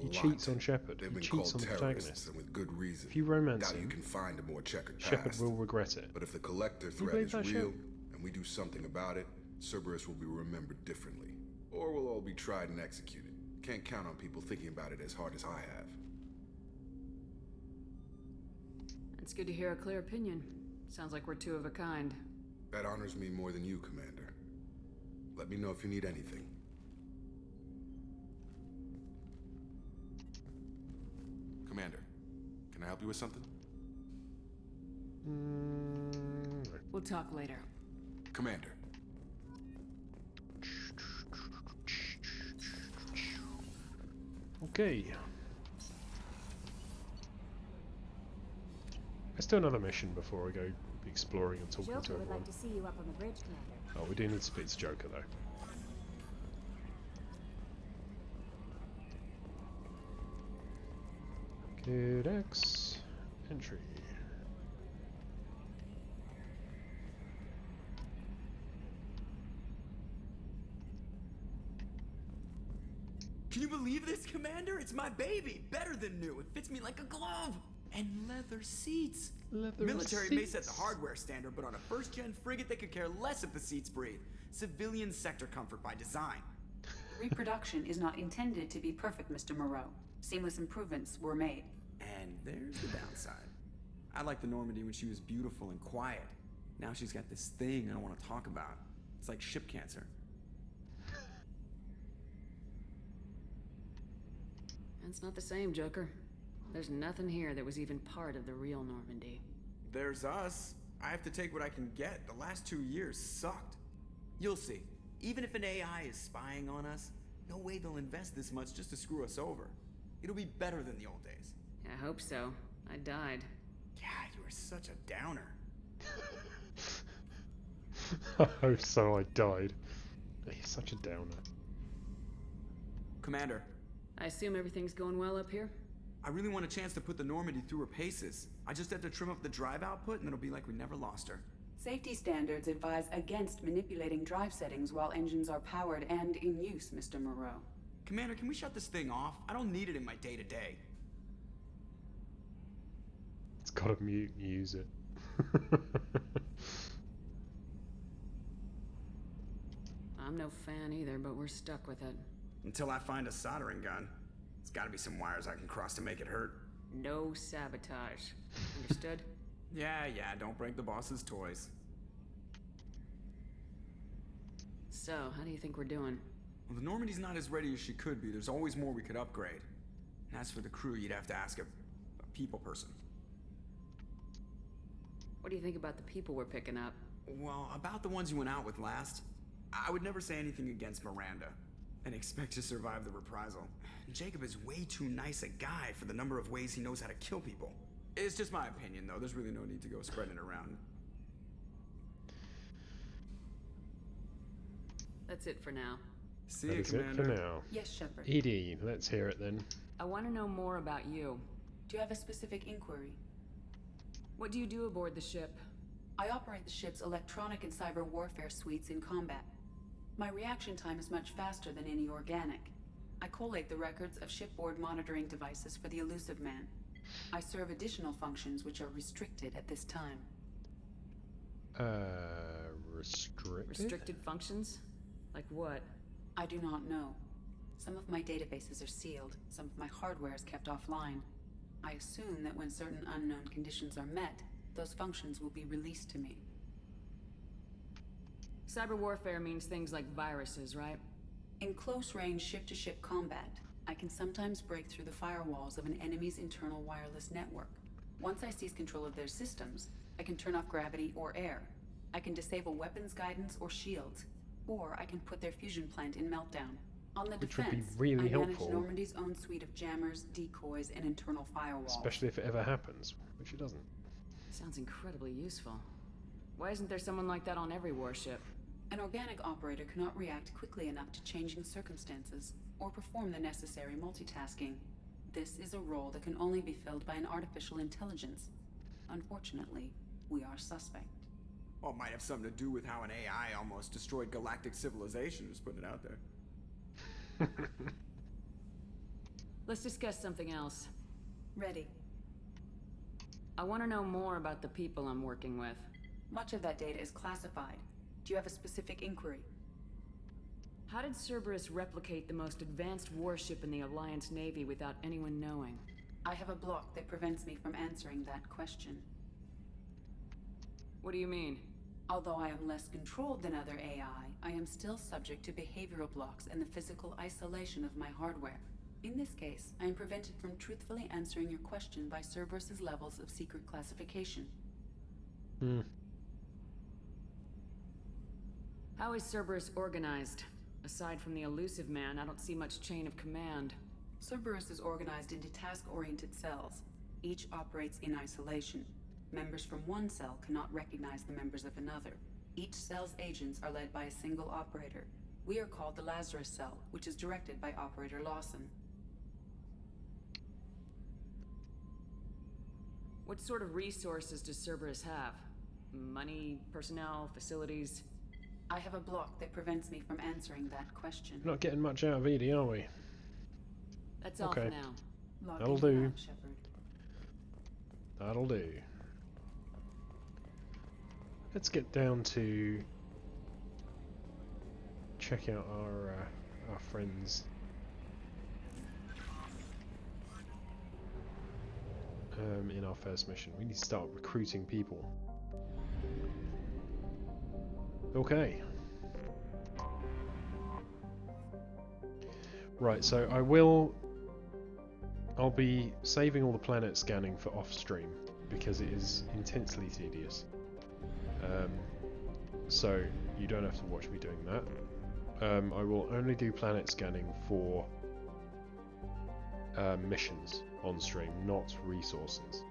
He cheats on Shepard. They've He been cheats on called the terrorists, protagonist. and with good reason. If you romance Doubt you him, can find a more checkered Shepard past. will regret it. But if the collector You threat believe is that shit? real, and we do something about it, Cerberus will be remembered differently. Or we'll all be tried and executed. Can't count on people thinking about it as hard as I have. It's good to hear a clear opinion. Sounds like we're two of a kind. That honors me more than you, Commander. Let me know if you need anything. Commander, can I help you with something? We'll talk later. Commander. Okay. Let's do another mission before I go exploring and talking to Joker would everyone. like to see you up on the bridge, Commander. Oh, we do need to speak to Joker though. Codex entry. Can you believe this, Commander? It's my baby. Better than new. It fits me like a glove. And leather seats. Military may set the hardware standard, but on a first-gen frigate, they could care less if the seats breathe. Civilian sector comfort by design. Reproduction is not intended to be perfect, Mr. Moreau. Seamless improvements were made. And there's the downside. I liked the Normandy when she was beautiful and quiet. Now she's got this thing I don't want to talk about. It's like ship cancer. That's not the same, Joker. There's nothing here that was even part of the real Normandy. There's us. I have to take what I can get. The last 2 years sucked. You'll see. Even if an AI is spying on us, no way they'll invest this much just to screw us over. It'll be better than the old days. I hope so. I died. Yeah, you were such a downer. I hope so, I died. He's such a downer. Commander. I assume everything's going well up here? I really want a chance to put the Normandy through her paces. I just have to trim up the drive output and it'll be like we never lost her. Safety standards advise against manipulating drive settings while engines are powered and in use, Mr. Moreau. Commander, can we shut this thing off? I don't need it in my day-to-day. It's gotta mute and use it. I'm no fan either, but we're stuck with it. Until I find a soldering gun. There's gotta be some wires I can cross to make it hurt. No sabotage. Understood? Yeah, don't break the boss's toys. So, how do you think we're doing? Well, the Normandy's not as ready as she could be. There's always more we could upgrade. And as for the crew, you'd have to ask a people person. What do you think about the people we're picking up? Well, about the ones you went out with last, I would never say anything against Miranda and expect to survive the reprisal. Jacob is way too nice a guy for the number of ways he knows how to kill people. It's just my opinion, though. There's really no need to go spreading it around. That's it for now. See That you, is it Commander. for now. Yes, Shepard. Edie, let's hear it then. I want to know more about you. Do you have a specific inquiry? What do you do aboard the ship? I operate the ship's electronic and cyber warfare suites in combat. My reaction time is much faster than any organic. I collate the records of shipboard monitoring devices for the elusive man. I serve additional functions which are restricted at this time. Restricted? Restricted functions? Like what? I do not know. Some of my databases are sealed, some of my hardware is kept offline. I assume that when certain unknown conditions are met, those functions will be released to me. Cyber warfare means things like viruses, right? In close-range ship-to-ship combat, I can sometimes break through the firewalls of an enemy's internal wireless network. Once I seize control of their systems, I can turn off gravity or air. I can disable weapons guidance or shields, or I can put their fusion plant in meltdown. On the Which would defense, be really I manage helpful. Normandy's own suite of jammers, decoys, and internal firewalls. Especially if it ever happens, which it doesn't. Sounds incredibly useful. Why isn't there someone like that on every warship? An organic operator cannot react quickly enough to changing circumstances, or perform the necessary multitasking. This is a role that can only be filled by an artificial intelligence. Unfortunately, we are suspect. Well, it might have something to do with how an AI almost destroyed galactic civilization, just putting it out there. Let's discuss something else. Ready. I want to know more about the people I'm working with. Much of that data is classified. Do you have a specific inquiry? How did Cerberus replicate the most advanced warship in the Alliance Navy without anyone knowing? I have a block that prevents me from answering that question. What do you mean? Although I am less controlled than other AI, I am still subject to behavioral blocks and the physical isolation of my hardware. In this case, I am prevented from truthfully answering your question by Cerberus's levels of secret classification. How is Cerberus organized? Aside from the elusive man, I don't see much chain of command. Cerberus is organized into task-oriented cells. Each operates in isolation. Members from one cell cannot recognize the members of another. Each cell's agents are led by a single operator. We are called the Lazarus Cell, which is directed by Operator Lawson. What sort of resources does Cerberus have? Money, personnel, facilities? I have a block that prevents me from answering that question. We're not getting much out of Edie, are we? That's all for now. That'll do. That'll do. Let's get down to check out our friends. In our first mission, we need to start recruiting people. Okay. Right, so I'll be saving all the planet scanning for off-stream because it is intensely tedious. So you don't have to watch me doing that. I will only do planet scanning for missions on stream, not resources.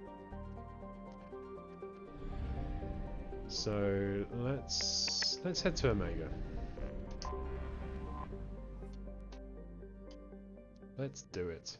So let's head to Omega. Let's do it.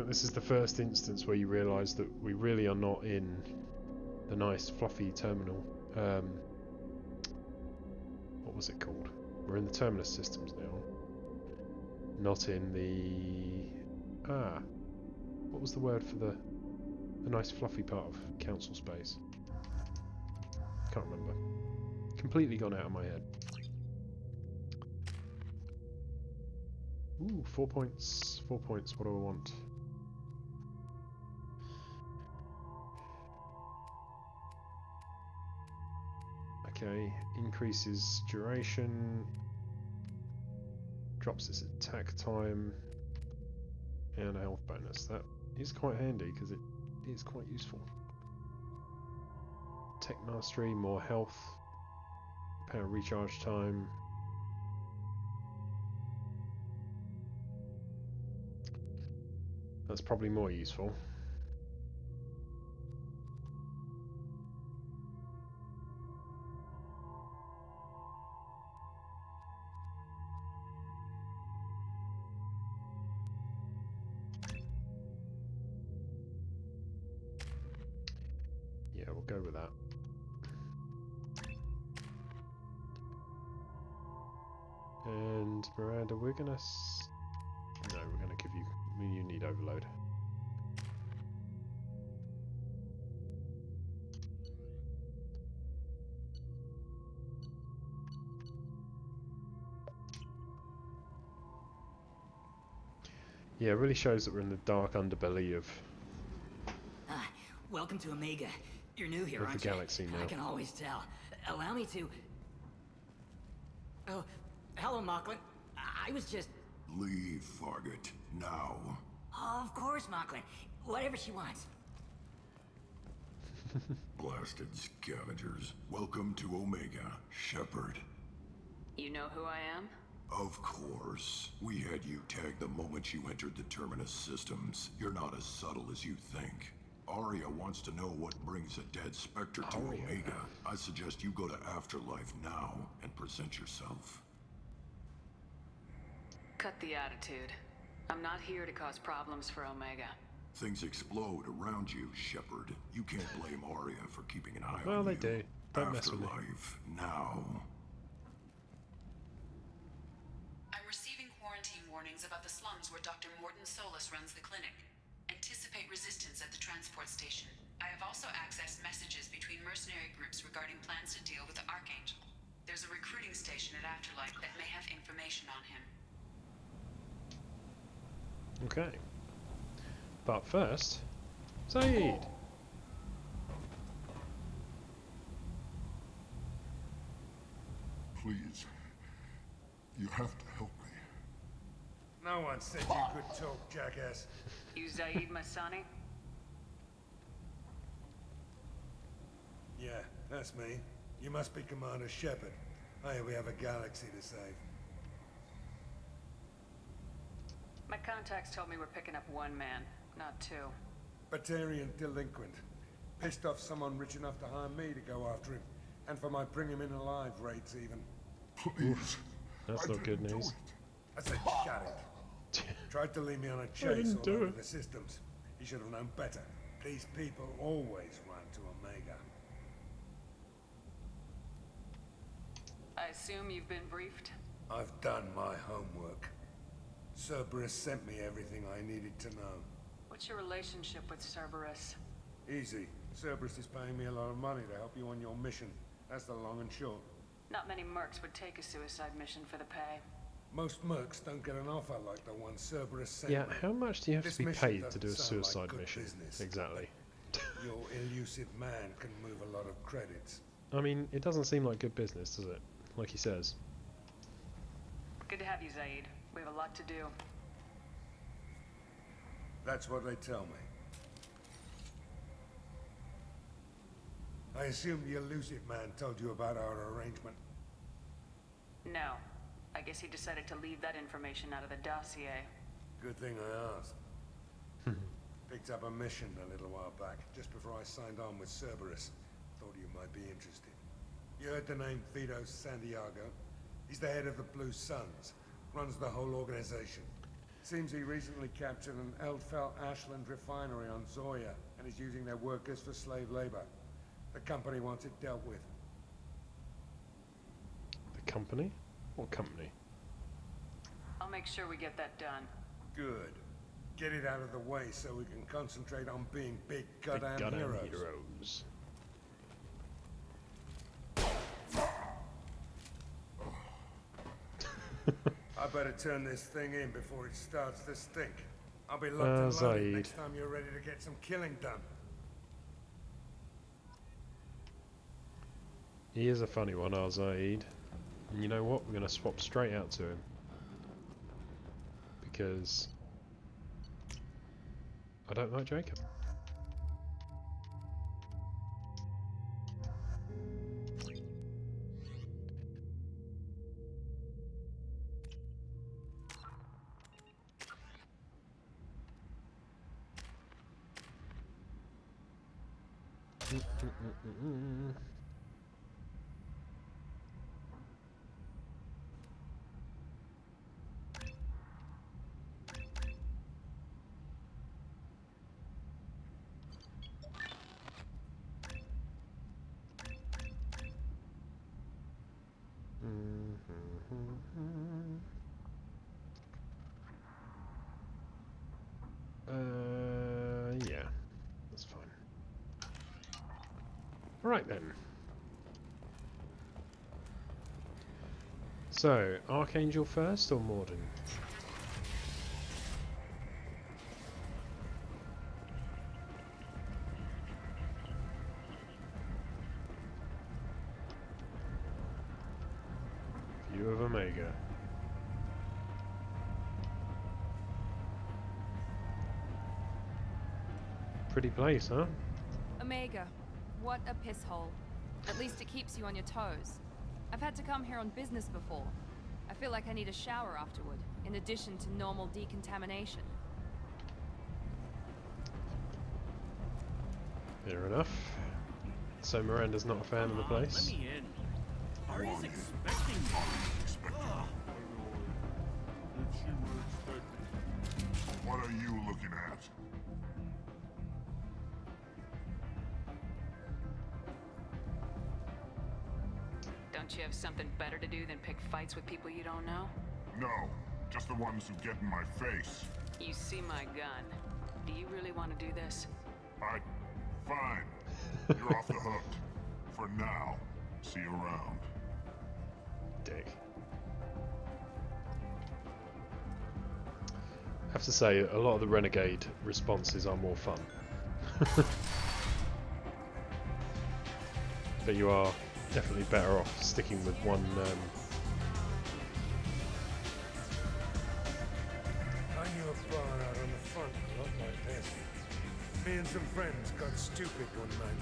This is the first instance where you realise that we really are not in the nice fluffy terminal. What was it called? We're in the terminus systems now. Not in the... what was the word for the nice fluffy part of council space? Can't remember. Completely gone out of my head. Ooh, 4 points. 4 points. What do I want? Okay, increases duration, drops its attack time, and a health bonus. That is quite handy because it is quite useful. Tech mastery, more health, power recharge time. That's probably more useful. Yeah, we'll go with that. And Miranda, we're gonna no, we're gonna give you. You need overload. Yeah, it really shows that we're in the dark underbelly of Welcome to Omega. You're new here, of the aren't you? galaxy now. I can always tell. Allow me to... Oh, hello, Mocklin. I was just... Leave, Fargate. Now. Of course, Mocklin. Whatever she wants. Blasted scavengers. Welcome to Omega, Shepard. You know who I am? Of course. We had you tagged the moment you entered the Terminus systems. You're not as subtle as you think. Aria wants to know what brings a dead Spectre to Omega. I suggest you go to Afterlife now and present yourself. Cut the attitude. I'm not here to cause problems for Omega. Things explode around you, Shepard. You can't blame Aria for keeping an eye on you. Well, they do. Don't mess with me. Afterlife now. I'm receiving quarantine warnings about the slums where Dr. Morton Solus runs the clinic. Anticipate resistance at the transport station. I have also accessed messages between mercenary groups regarding plans to deal with the Archangel. There's a recruiting station at Afterlife that may have information on him. Okay. But first, Saeed! Please. You have to help me. No one said you could talk, jackass. You Zaid Masani? Yeah, that's me. You must be Commander Shepard. Hey, we have a galaxy to save. My contacts told me we're picking up one man, not two. Batarian delinquent. Pissed off someone rich enough to hire me to go after him. And for my bring him in alive rates even. Please. That's not good news. I said shut it. Tried to lead me on a chase all over the systems. He should have known better. These people always run to Omega. I assume you've been briefed? I've done my homework. Cerberus sent me everything I needed to know. What's your relationship with Cerberus? Easy. Cerberus is paying me a lot of money to help you on your mission. That's the long and short. Not many mercs would take a suicide mission for the pay. Most mercs don't get an offer like the one Cerberus sent Yeah, me. how much do you have This to be mission paid to do a doesn't sound like suicide good mission? business. Exactly. Your elusive man can move a lot of credits. I mean, it doesn't seem like good business, does it? Like he says. Good to have you, Zaid. We have a lot to do. That's what they tell me. I assume the elusive man told you about our arrangement. No. I guess he decided to leave that information out of the dossier. Good thing I asked. Picked up a mission a little while back, just before I signed on with Cerberus. Thought you might be interested. You heard the name Vito Santiago? He's the head of the Blue Suns. Runs the whole organization. Seems he recently captured an Eldfell Ashland refinery on Zoya, and is using their workers for slave labor. The company wants it dealt with. The company? What company? I'll make sure we get that done. Good. Get it out of the way so we can concentrate on being big goddamn heroes. I better turn this thing in before it starts to stink. I'll be locked and loaded Zaid. next time you're ready to get some killing done. He is a funny one, our Zaid. And you know what? We're going to swap straight out to him. Because I don't like Jacob. Alright then. So, Archangel first or Morden? View of Omega. Pretty place, huh? Omega, what a piss hole. At least it keeps you on your toes. I've had to come here on business before. I feel like I need a shower afterward, in addition to normal decontamination. Fair enough. So Miranda's not a fan of the place. Let me in. Ari's expecting me. What are you looking at? Don't you have something better to do than pick fights with people you don't know? No, just the ones who get in my face. You see my gun. Do you really want to do this? Fine. You're off the hook. For now. See you around. Dick. I have to say, a lot of the Renegade responses are more fun. But you are definitely better off sticking with one. I knew a bar out on the front, not like this. Me and some friends got stupid one night.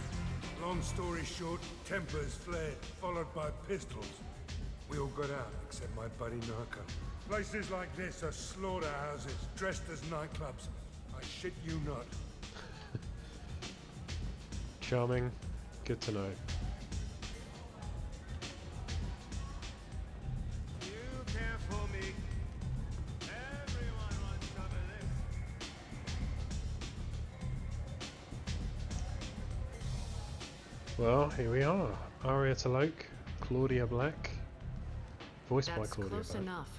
Long story short, tempers flared, followed by pistols. We all got out, except my buddy Narco. Places like this are slaughterhouses, dressed as nightclubs. I shit you not. Charming. Good to know. Well, here we are. Aria Taloke, Claudia Black, voiced by Claudia Close Black. enough.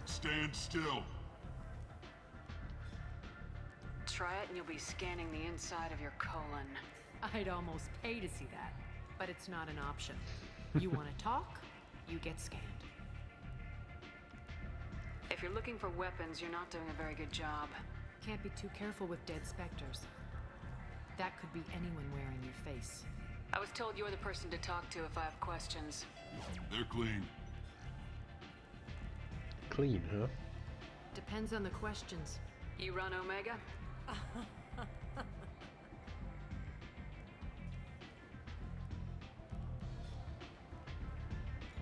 Stand still. Try it and you'll be scanning the inside of your colon. I'd almost pay to see that, but it's not an option. You want to talk, you get scanned. If you're looking for weapons, you're not doing a very good job. Can't be too careful with dead specters. That could be anyone wearing your face. I was told you're the person to talk to if I have questions. They're clean. Clean, huh? Depends on the questions. You run Omega?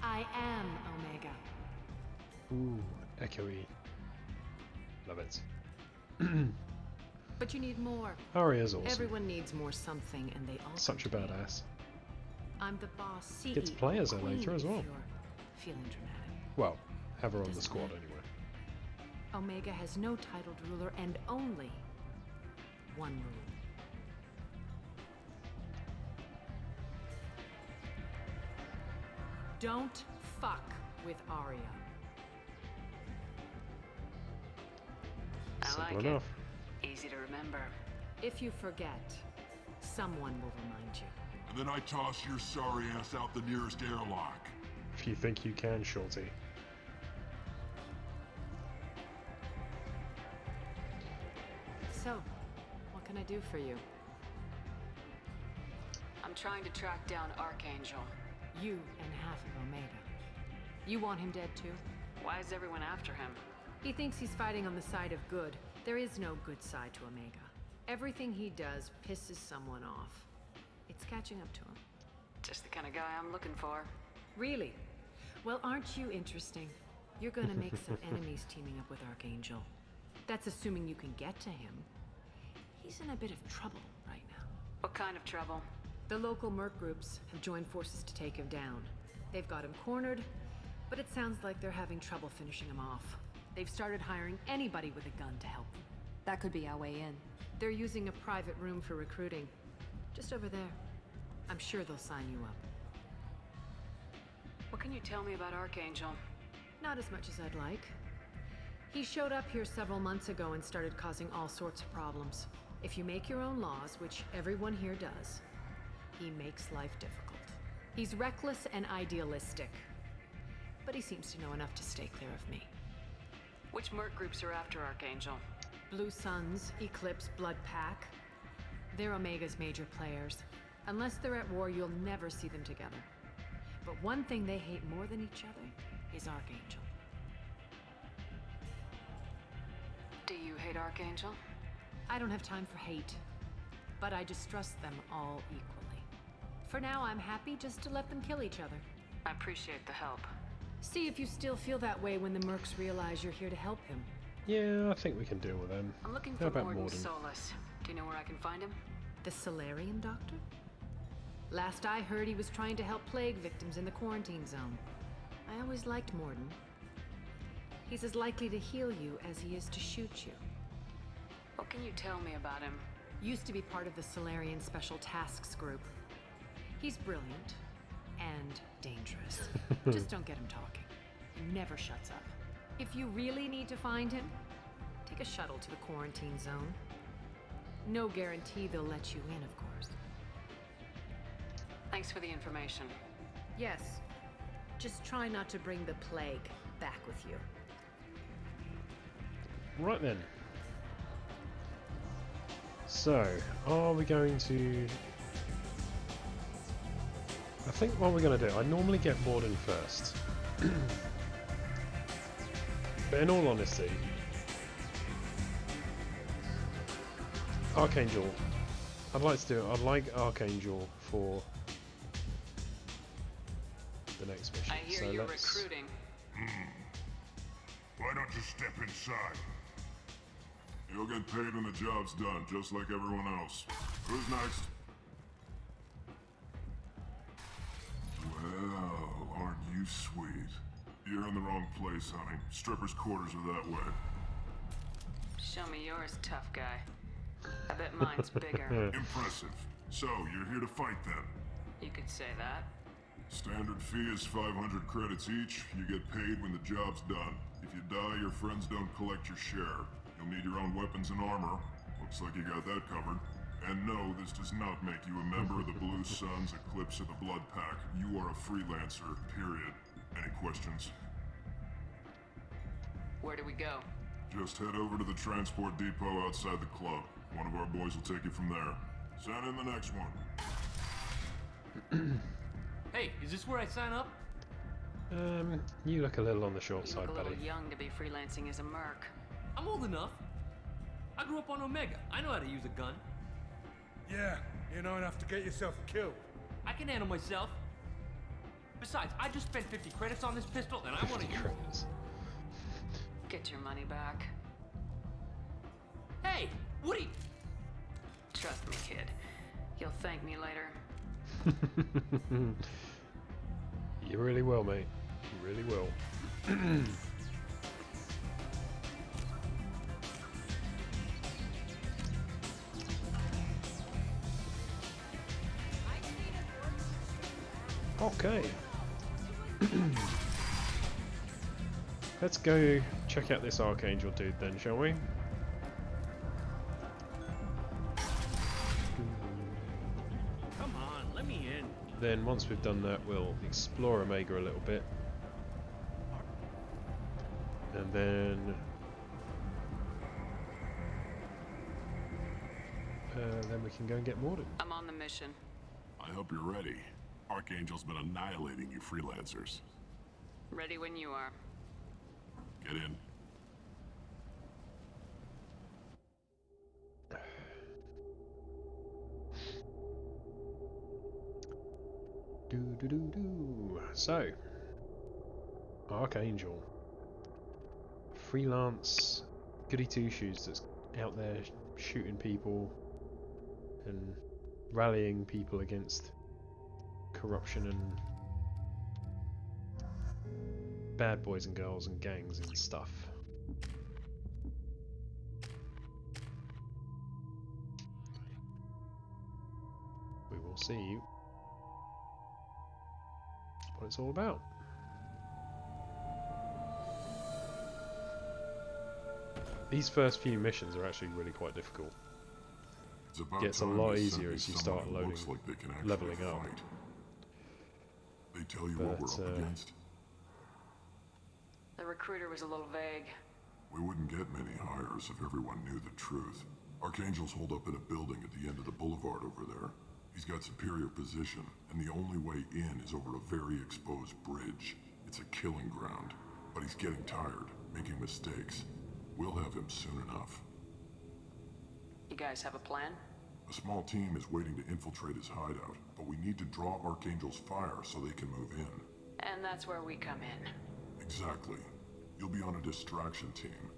I am Omega. Ooh, echoey. Love it. But you need more. Aria's awesome. Everyone needs more something, and they all. Such a badass. I'm the boss, CEO. Gets players there queen, later as well. if you're feeling dramatic. Well, have her on the squad anyway. Omega has no titled ruler and only one rule. Don't fuck with Aria. I Simple like enough. it. Easy to remember. If you forget, someone will remind you. And then I toss your sorry ass out the nearest airlock. If you think you can, Shorty. So, what can I do for you? I'm trying to track down Archangel. You and half of Omega. You want him dead too? Why is everyone after him? He thinks he's fighting on the side of good. There is no good side to Omega. Everything he does pisses someone off. It's catching up to him. Just the kind of guy I'm looking for. Really? Well, aren't you interesting? You're gonna make some enemies teaming up with Archangel. That's assuming you can get to him. He's in a bit of trouble right now. What kind of trouble? The local merc groups have joined forces to take him down. They've got him cornered, but it sounds like they're having trouble finishing him off. They've started hiring anybody with a gun to help them. That could be our way in. They're using a private room for recruiting. Just over there. I'm sure they'll sign you up. What can you tell me about Archangel? Not as much as I'd like. He showed up here several months ago and started causing all sorts of problems. If you make your own laws, which everyone here does, he makes life difficult. He's reckless and idealistic, but he seems to know enough to stay clear of me. Which merc groups are after Archangel? Blue Suns, Eclipse, Blood Pack. They're Omega's major players. Unless they're at war, you'll never see them together. But one thing they hate more than each other is Archangel. Do you hate Archangel? I don't have time for hate, but I distrust them all equally. For now, I'm happy just to let them kill each other. I appreciate the help. See if you still feel that way when the mercs realize you're here to help him. Yeah, I think we can deal with them. I'm looking How for about Morden Morden? Solus. Do you know where I can find him? The Solarium Doctor? Last I heard, he was trying to help plague victims in the quarantine zone. I always liked Morden. He's as likely to heal you as he is to shoot you. What can you tell me about him? Used to be part of the Solarian Special Tasks Group. He's brilliant and dangerous. Just don't get him talking. He never shuts up. If you really need to find him, take a shuttle to the quarantine zone. No guarantee they'll let you in, of course. Thanks for the information. Yes. Just try not to bring the plague back with you. Right then. So, are we going to... I think what we're going to do, I normally get Morden first. But in all honesty, Archangel, I'd like to do it. I'd like Archangel for the next mission. I hear so you're let's... recruiting. Why don't you step inside? You'll get paid when the job's done, just like everyone else. Who's next? Well, aren't you sweet? You're in the wrong place, honey. Strippers' quarters are that way. Show me yours, tough guy. I bet mine's bigger. Impressive. So, you're here to fight then? You could say that. Standard fee is 500 credits each. You get paid when the job's done. If you die, your friends don't collect your share. You'll need your own weapons and armor. Looks like you got that covered. And no, this does not make you a member of the Blue Suns, Eclipse, or the Blood Pack. You are a freelancer, period. Any questions? Where do we go? Just head over to the transport depot outside the club. One of our boys will take you from there. Send in the next one. Hey, is this where I sign up? You look a little on the short You side, look a buddy. little young to be freelancing as a merc. I'm old enough. I grew up on Omega. I know how to use a gun. Yeah, you know enough to get yourself killed. I can handle myself. Besides, I just spent 50 credits on this pistol, and I want to use it. Get your money back. Hey, Woody! Trust me, kid. You'll thank me later. You really will, mate. You really will. Okay. Let's go check out this Archangel dude then, shall we? Come on, let me in. Then once we've done that, we'll explore Omega a little bit. And then we can go and get Morden. I'm on the mission. I hope you're ready. Archangel's been annihilating you freelancers. Ready when you are. Get in. So, Archangel. Freelance goody two-shoes that's out there shooting people and rallying people against corruption and bad boys and girls and gangs and stuff. We will see what it's all about. these first few missions are actually really quite difficult. It gets a lot easier as you start loading, leveling up. They tell you what we're up against? The recruiter was a little vague. We wouldn't get many hires if everyone knew the truth. Archangel's holed up in a building at the end of the boulevard over there. He's got superior position, and the only way in is over a very exposed bridge. It's a killing ground, but he's getting tired, making mistakes. We'll have him soon enough. You guys have a plan? A small team is waiting to infiltrate his hideout, but we need to draw Archangel's fire so they can move in. And that's where we come in. Exactly. You'll be on a distraction team.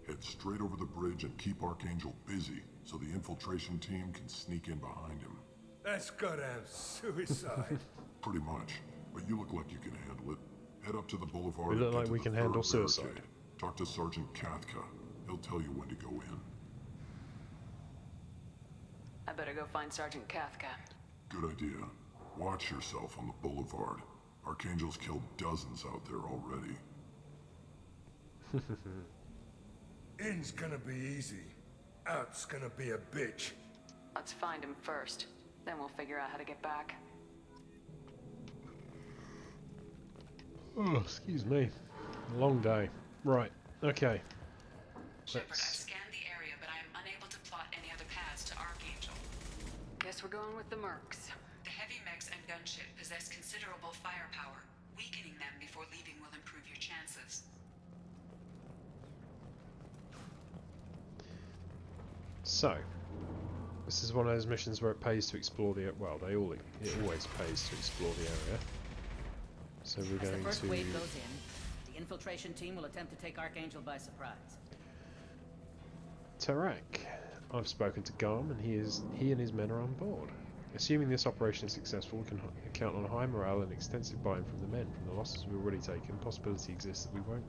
Head straight over the bridge and keep Archangel busy so the infiltration team can sneak in behind him. That's goddamn suicide. Pretty much. But you look like you can handle it. Head up to the boulevard. We look like we can handle suicide. Barricade. Talk to Sergeant Kathka. He'll tell you when to go in. I better go find Sergeant Kathka. Good idea. Watch yourself on the boulevard. Archangel's killed dozens out there already. In's gonna be easy. Out's gonna be a bitch. Let's find him first. Then we'll figure out how to get back. Oh, excuse me. Long day. Right. Okay. Shepard, I've scanned the area, but I am unable to plot any other paths to Archangel. Guess we're going with the Mercs. The heavy mechs and gunship possess considerable firepower. Weakening them before leaving will improve your chances. So, this is one of those missions where it pays to explore the... Well, it always pays to explore the area. So we're going to... As the first wave goes in, the infiltration team will attempt to take Archangel by surprise. Tarak. I've spoken to Garm, and he and his men are on board. Assuming this operation is successful, we can count on high morale and extensive buy-in from the men. From the losses we've already taken, possibility exists that we won't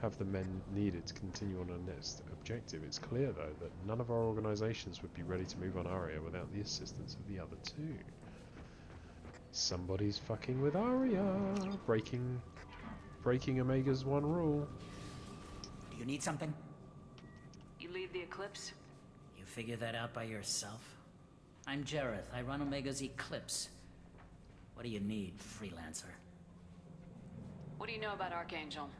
have the men needed to continue on our next objective. It's clear, though, that none of our organizations would be ready to move on Aria without the assistance of the other two. Somebody's fucking with Aria, breaking Omega's one rule. Do you need something? You leave the Eclipse? You figure that out by yourself? I'm Jareth. I run Omega's Eclipse. What do you need, freelancer? What do you know about Archangel?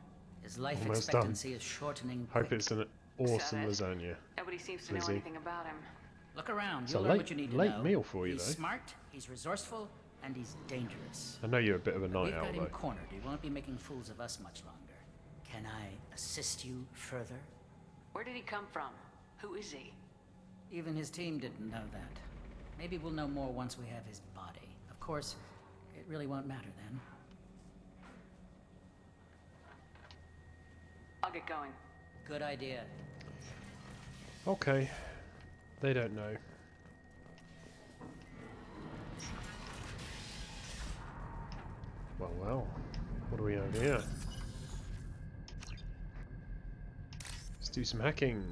His life Almost expectancy done. is shortening Hope quick. it's an awesome lasagna. Nobody seems to know Lizzie. anything about him. Look around. It's You'll a learn what you need to late know. meal for you, He's though. smart, he's resourceful, and he's dangerous. I know you're a bit of a night We've owl, got him though. cornered. He won't be making fools of us much longer. Can I assist you further? Where did he come from? Who is he? Even his team didn't know that. Maybe we'll know more once we have his body. Of course, it really won't matter then. I'll get going. Good idea. Okay. They don't know. Well. What do we have here? Let's do some hacking.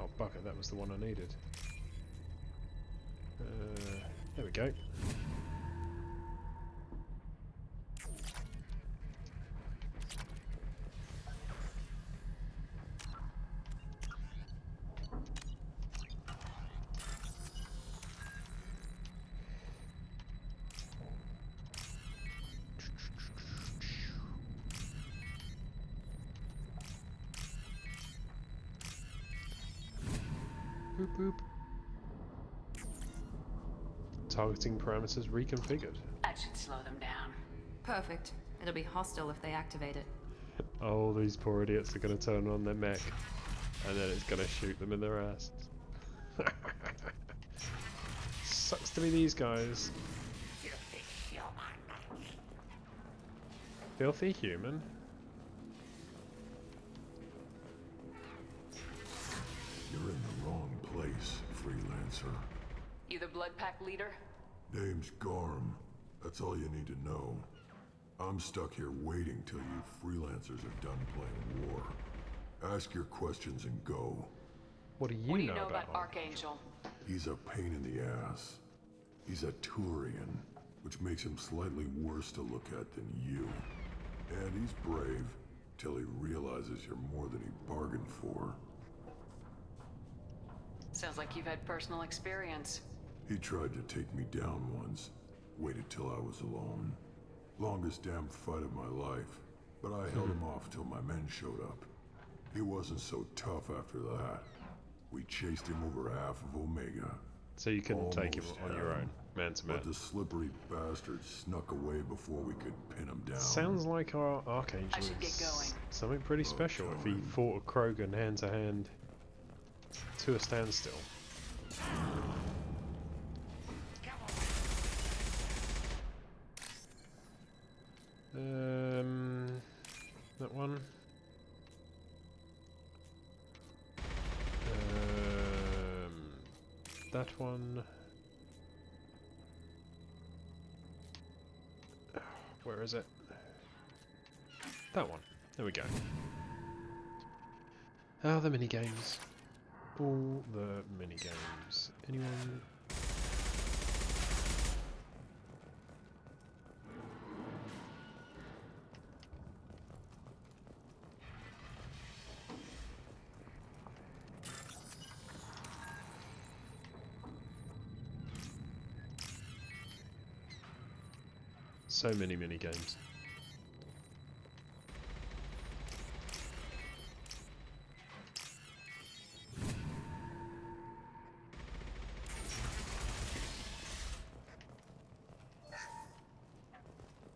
Oh, bucket, that was the one I needed. There we go. Boop boop. Targeting parameters reconfigured. That should slow them down. Perfect. It'll be hostile if they activate it. Oh, these poor idiots are going to turn on their mech, and then it's going to shoot them in their asses. Sucks to be these guys. Filthy human. You're in the wrong place, freelancer. You the Blood Pack leader? Name's Garm. That's all you need to know. I'm stuck here waiting till you freelancers are done playing war. Ask your questions and go. What do What do you you know about Archangel? Archangel? He's a pain in the ass. He's a Turian, which makes him slightly worse to look at than you. And he's brave. till he realizes you're more than he bargained for. Sounds like you've had personal experience. He tried to take me down once. Waited till I was alone. Longest damn fight of my life. But I held him off till my men showed up. He wasn't so tough after that. We chased him over half of Omega. So you couldn't take him on your own, man to man. But the slippery bastard snuck away before we could pin him down. Sounds like our Archangel is something pretty special if he fought a Krogan hand to hand to a standstill. That one. That one. Where is it? That one. There we go. Ah, the mini games. All the mini games. Anyone? So many mini games.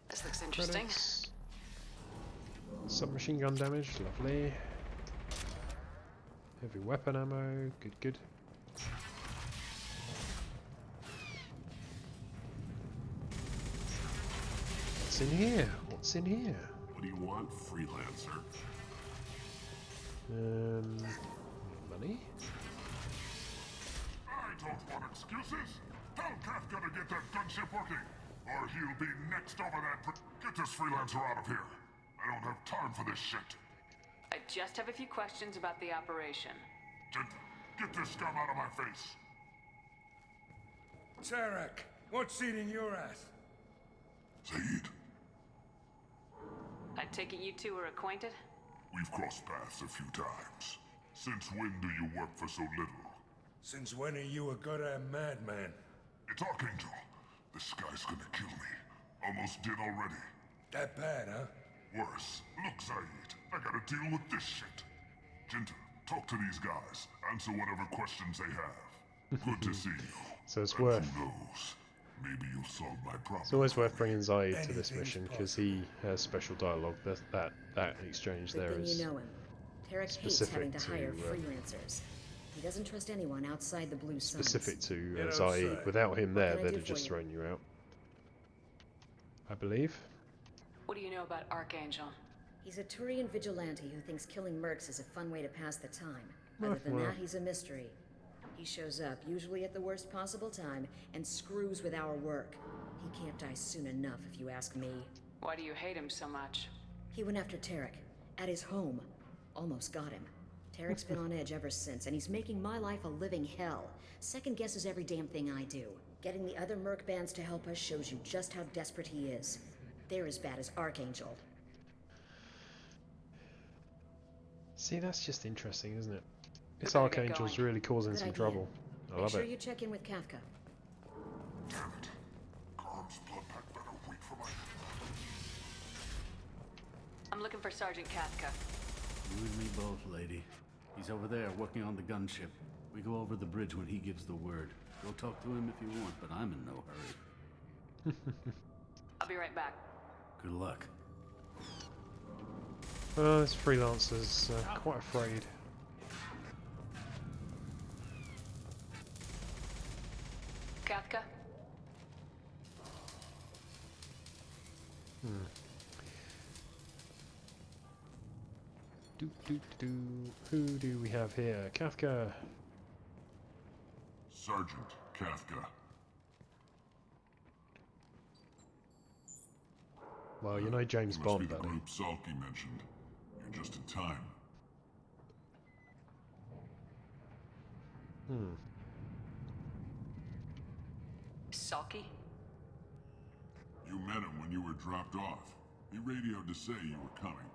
This looks interesting. Credits. Submachine gun damage, lovely. Heavy weapon ammo, good, good. What's in here? What's in here? What do you want, freelancer? Money? I don't want excuses. Tell Kafka to get that gunship working, or he'll be next over that. Get this freelancer out of here. I don't have time for this shit. I just have a few questions about the operation. Get this scum out of my face. Tarek, what's eating your ass? Zaid, I take it you two are acquainted? we've crossed paths a few times. Since when do you work for so little? Since when are you a goddamn madman? It's Archangel. This guy's gonna kill me. Almost did already. That bad, huh? Worse. Look, Zaid, I gotta deal with this shit. Jinta, talk to these guys. Answer whatever questions they have. Good to see you. So it's And worth. who knows? Maybe you'll solve my problem. It's always worth bringing Zaid to this mission because he has special dialogue. That exchange Good there thing is you know him. Tarek hates specific having to hire to, freelancers. He doesn't trust anyone outside the blue suns. specific to Get Zaid. outside. Without him What there, can I they'd do have for just you? thrown you out. I believe. What do you know about Archangel? He's a Turian vigilante who thinks killing mercs is a fun way to pass the time. Other than well. that, he's a mystery. He shows up, usually at the worst possible time, and screws with our work. He can't die soon enough, if you ask me. Why do you hate him so much? He went after Tarek, at his home. Almost got him. Tarek's been on edge ever since, and he's making my life a living hell. Second guesses every damn thing I do. Getting the other merc bands to help us shows you just how desperate he is. They're as bad as Archangel. See, that's just interesting, isn't it? This better get Archangel's going. really causing Good some idea. trouble. I Make love sure it. you check in with Kafka. Damn it. Garm's blood pack better wait for my... I'm looking for Sergeant Kafka. You and me both, lady. He's over there working on the gunship. We go over the bridge when he gives the word. Go talk to him if you want, but I'm in no hurry. I'll be right back. Good luck. This freelancer's quite afraid. Kafka? Who do we have here? Kafka. Sergeant Kafka. Well, you know James You must Bond, be the buddy. group Salky mentioned. You're just in time. Salky? You met him when you were dropped off. He radioed to say you were coming.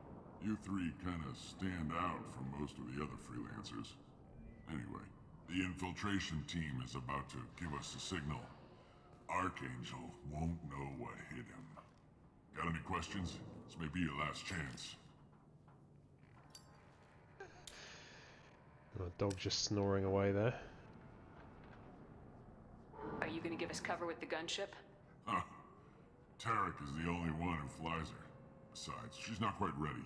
You three kind of stand out from most of the other freelancers. Anyway, the infiltration team is about to give us a signal. Archangel won't know what hit him. Got any questions? This may be your last chance. My dog just snoring away there. Are you gonna give us cover with the gunship? Huh. Tarek is the only one who flies her. Besides, she's not quite ready.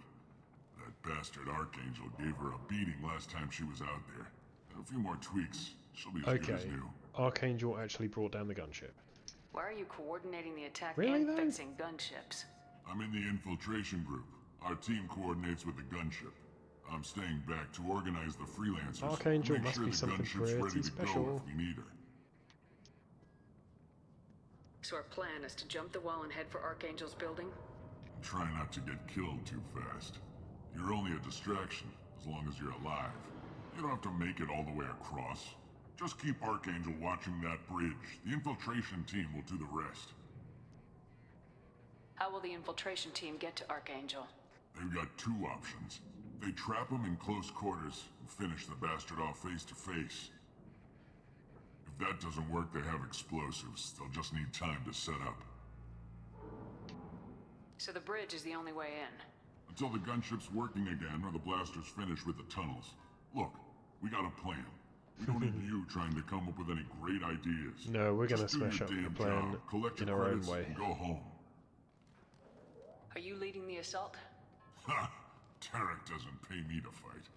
That bastard Archangel gave her a beating last time she was out there. A few more tweaks, she'll be as good as new. Archangel actually brought down the gunship. Why are you coordinating the attack Really, and though? fixing gunships? I'm in the infiltration group. Our team coordinates with the gunship. I'm staying back to organize the freelancers. Archangel Make must sure be the something gunship's ready pretty to go special. if we need her. So our plan is to jump the wall and head for Archangel's building? Try not to get killed too fast. You're only a distraction, as long as you're alive. You don't have to make it all the way across. Just keep Archangel watching that bridge. The infiltration team will do the rest. How will the infiltration team get to Archangel? They've got two options. They trap him in close quarters and finish the bastard off face to face. If that doesn't work, they have explosives. They'll just need time to set up. So the bridge is the only way in? Until the gunship's working again or the blasters finish with the tunnels. Look, we got a plan. We don't need you trying to come up with any great ideas. No, we're gonna Just do smash your up the damn plan job, collect in your our own credits, way. and go home. Are you leading the assault? Ha! Tarek doesn't pay me to fight.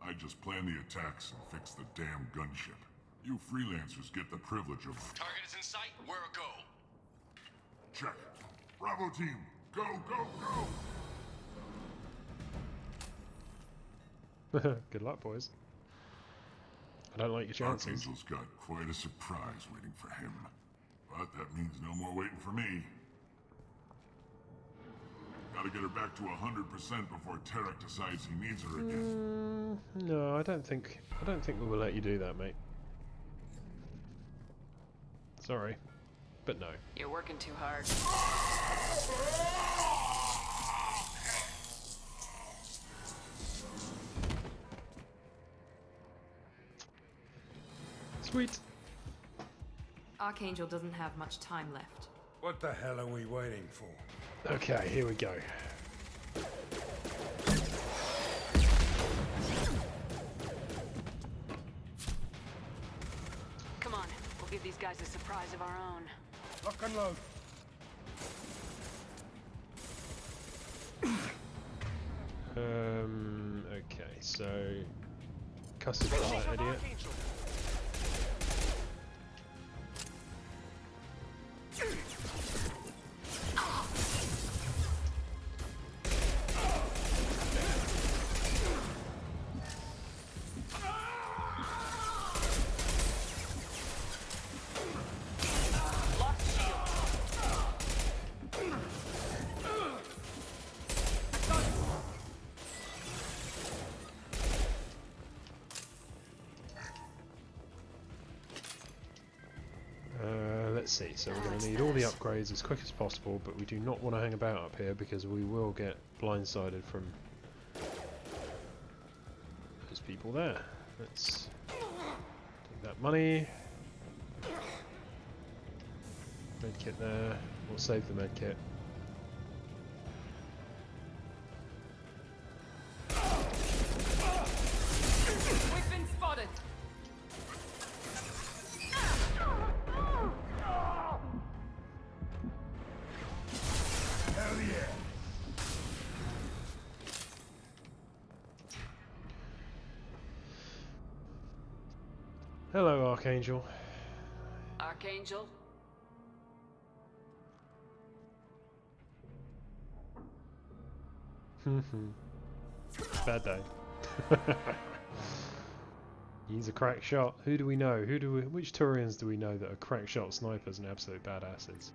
I just plan the attacks and fix the damn gunship. You freelancers get the privilege of... Target is in sight. We're a go. Check. Bravo team, go, go, go! Good luck, boys. I don't like your chances. Archangel's got quite a surprise waiting for him. But that means no more waiting for me. Gotta get her back to 100% before Tarek decides he needs her again. No, I don't think we will let you do that, mate. Sorry, but no. You're working too hard. Sweet. Archangel doesn't have much time left. What the hell are we waiting for? Okay, here we go. Come on, we'll give these guys a surprise of our own. Lock and load. Okay, so Custer's got that idiot. Let's see, so we're going to need all the upgrades as quick as possible, but we do not want to hang about up here because we will get blindsided from those people there. Let's take that money. Medkit there. We'll save the medkit. We've been spotted! Hell yeah! Hello, Archangel. Archangel? Bad day. He's a crack shot. Who do we know? Which Turians do we know that are crack shot snipers and absolute badasses?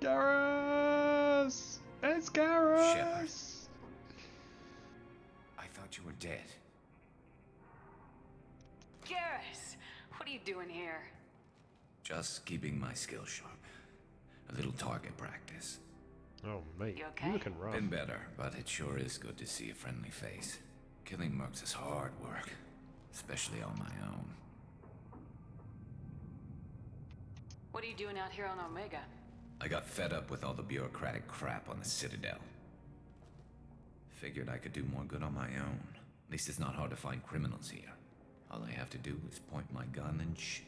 Garrus! It's Garrus! Shepard. I thought you were dead. Garrus! What are you doing here? Just keeping my skills sharp. A little target practice. Oh, mate, You okay? you looking rough. Been better, but it sure is good to see a friendly face. Killing mercs is hard work, especially on my own. What are you doing out here on Omega? I got fed up with all the bureaucratic crap on the Citadel. Figured I could do more good on my own. At least it's not hard to find criminals here. All I have to do is point my gun and shoot.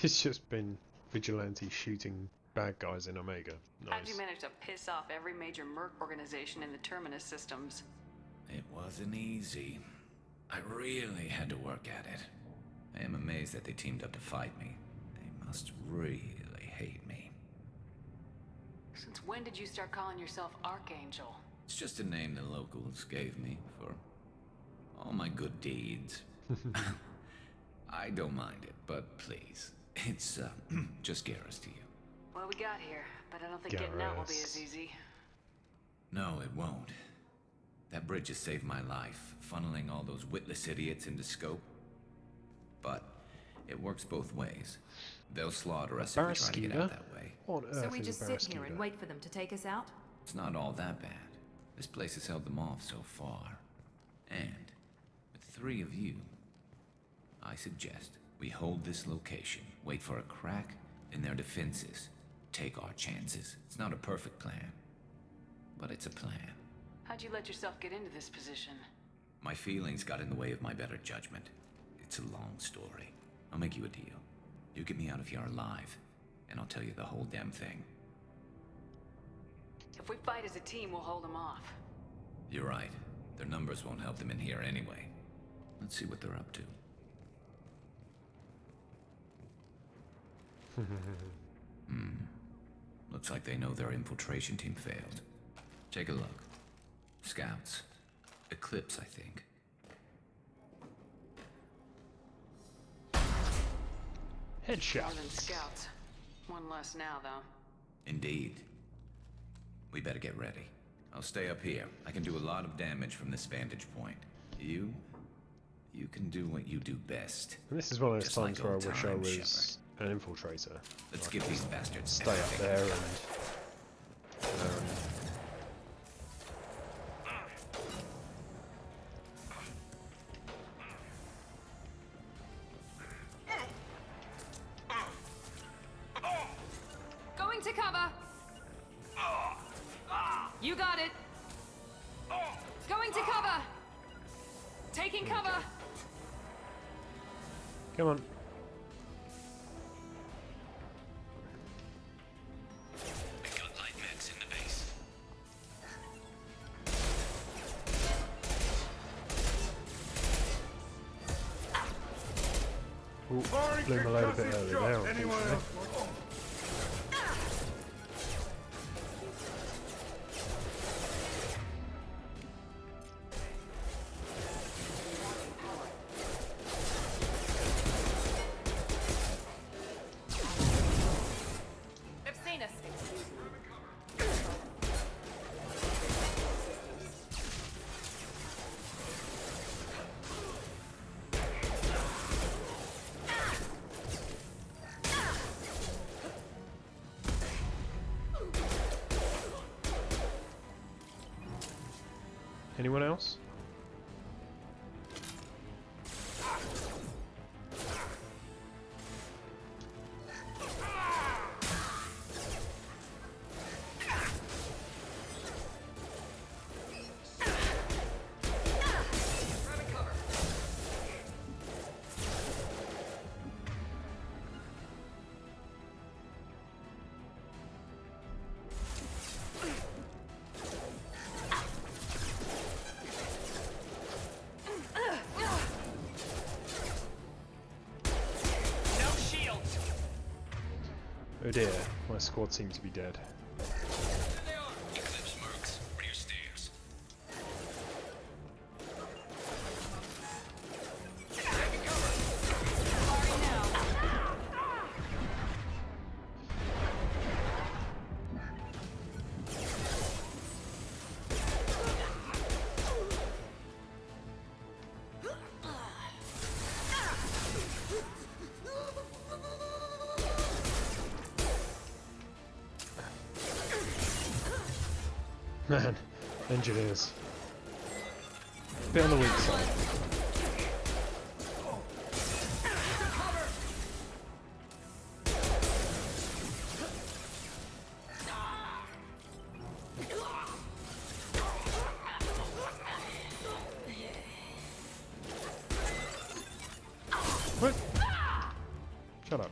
It's just been vigilante shooting bad guys in Omega. How'd Nice. you manage to piss off every major merc organization in the Terminus systems? It wasn't easy. I really had to work at it. I am amazed that they teamed up to fight me. They must really hate me. Since when did you start calling yourself Archangel? It's just a name the locals gave me for all my good deeds. I don't mind it, but please, it's just Garrus to you. Well, we got here, but I don't think getting out will be as easy. No, it won't. That bridge has saved my life, funneling all those witless idiots into scope. But it works both ways. They'll slaughter us if we try to get out that way. What on earth So we is just a sit here and barracuda? wait for them to take us out? It's not all that bad. This place has held them off so far. And with 3 of you, I suggest we hold this location, wait for a crack in their defenses, take our chances. It's not a perfect plan, but it's a plan. How'd you let yourself get into this position? My feelings got in the way of my better judgment. It's a long story. I'll make you a deal. You get me out of here alive, and I'll tell you the whole damn thing. If we fight as a team, we'll hold them off. You're right. Their numbers won't help them in here anyway. Let's see what they're up to. Looks like they know their infiltration team failed. Take a look. Scouts. Eclipse, I think. Headshot. More than scouts. One less now, though. Indeed. We better get ready. I'll stay up here. I can do a lot of damage from this vantage point. You can do what you do best. And this is one of those Just times like where I old wish I times, was an infiltrator. Let's I give can these bastards stay up everything. there and Going to cover! You got it! Going to cover! Taking cover! come on. Got light meds in the base. Ooh, blew my load a bit early there, unfortunately. They've seen us. Anyone else? No shields! Oh dear, my squad seems to be dead. Eclipse mercs, rear stairs. Man, engineers. Bit on the weak side. What? Shut up.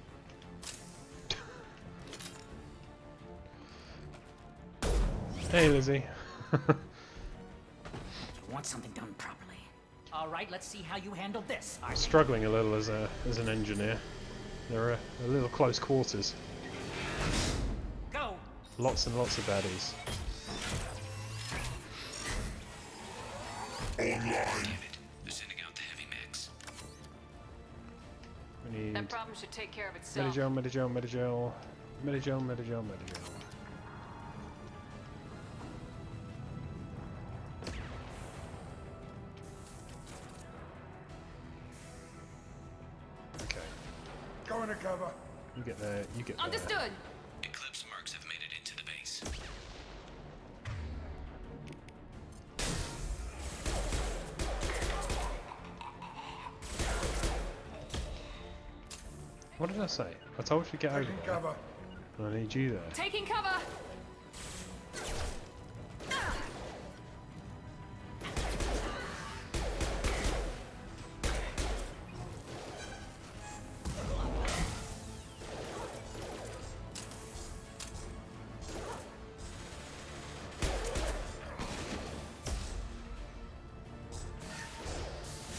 Hey, Lizzie. You want something done properly. All right, let's see how you handle this. I'm struggling a little as an engineer. They're a little close quarters. Go. Lots and lots of baddies. Damn it. They're sending out the heavy mechs. We need That problem should take care of itself. Medigel, Medigel, Medigel, Medigel, Medigel, Medigel. Okay. Go into cover. You get there. You get there. Understood. Eclipse mercs have made it into the base. What did I say? I told you to get over Taking there. cover. I need you there. Taking cover.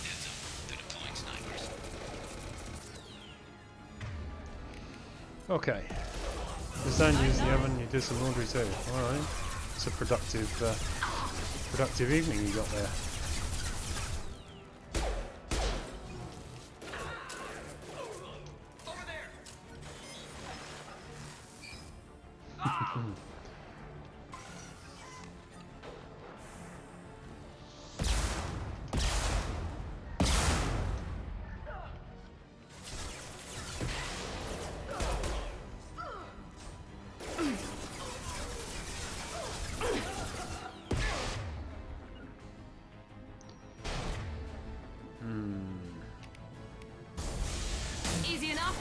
Heads up. They're deploying snipers. Okay. Design use the oven, you do some laundry too. Alright. It's a productive evening you got there. Easy enough.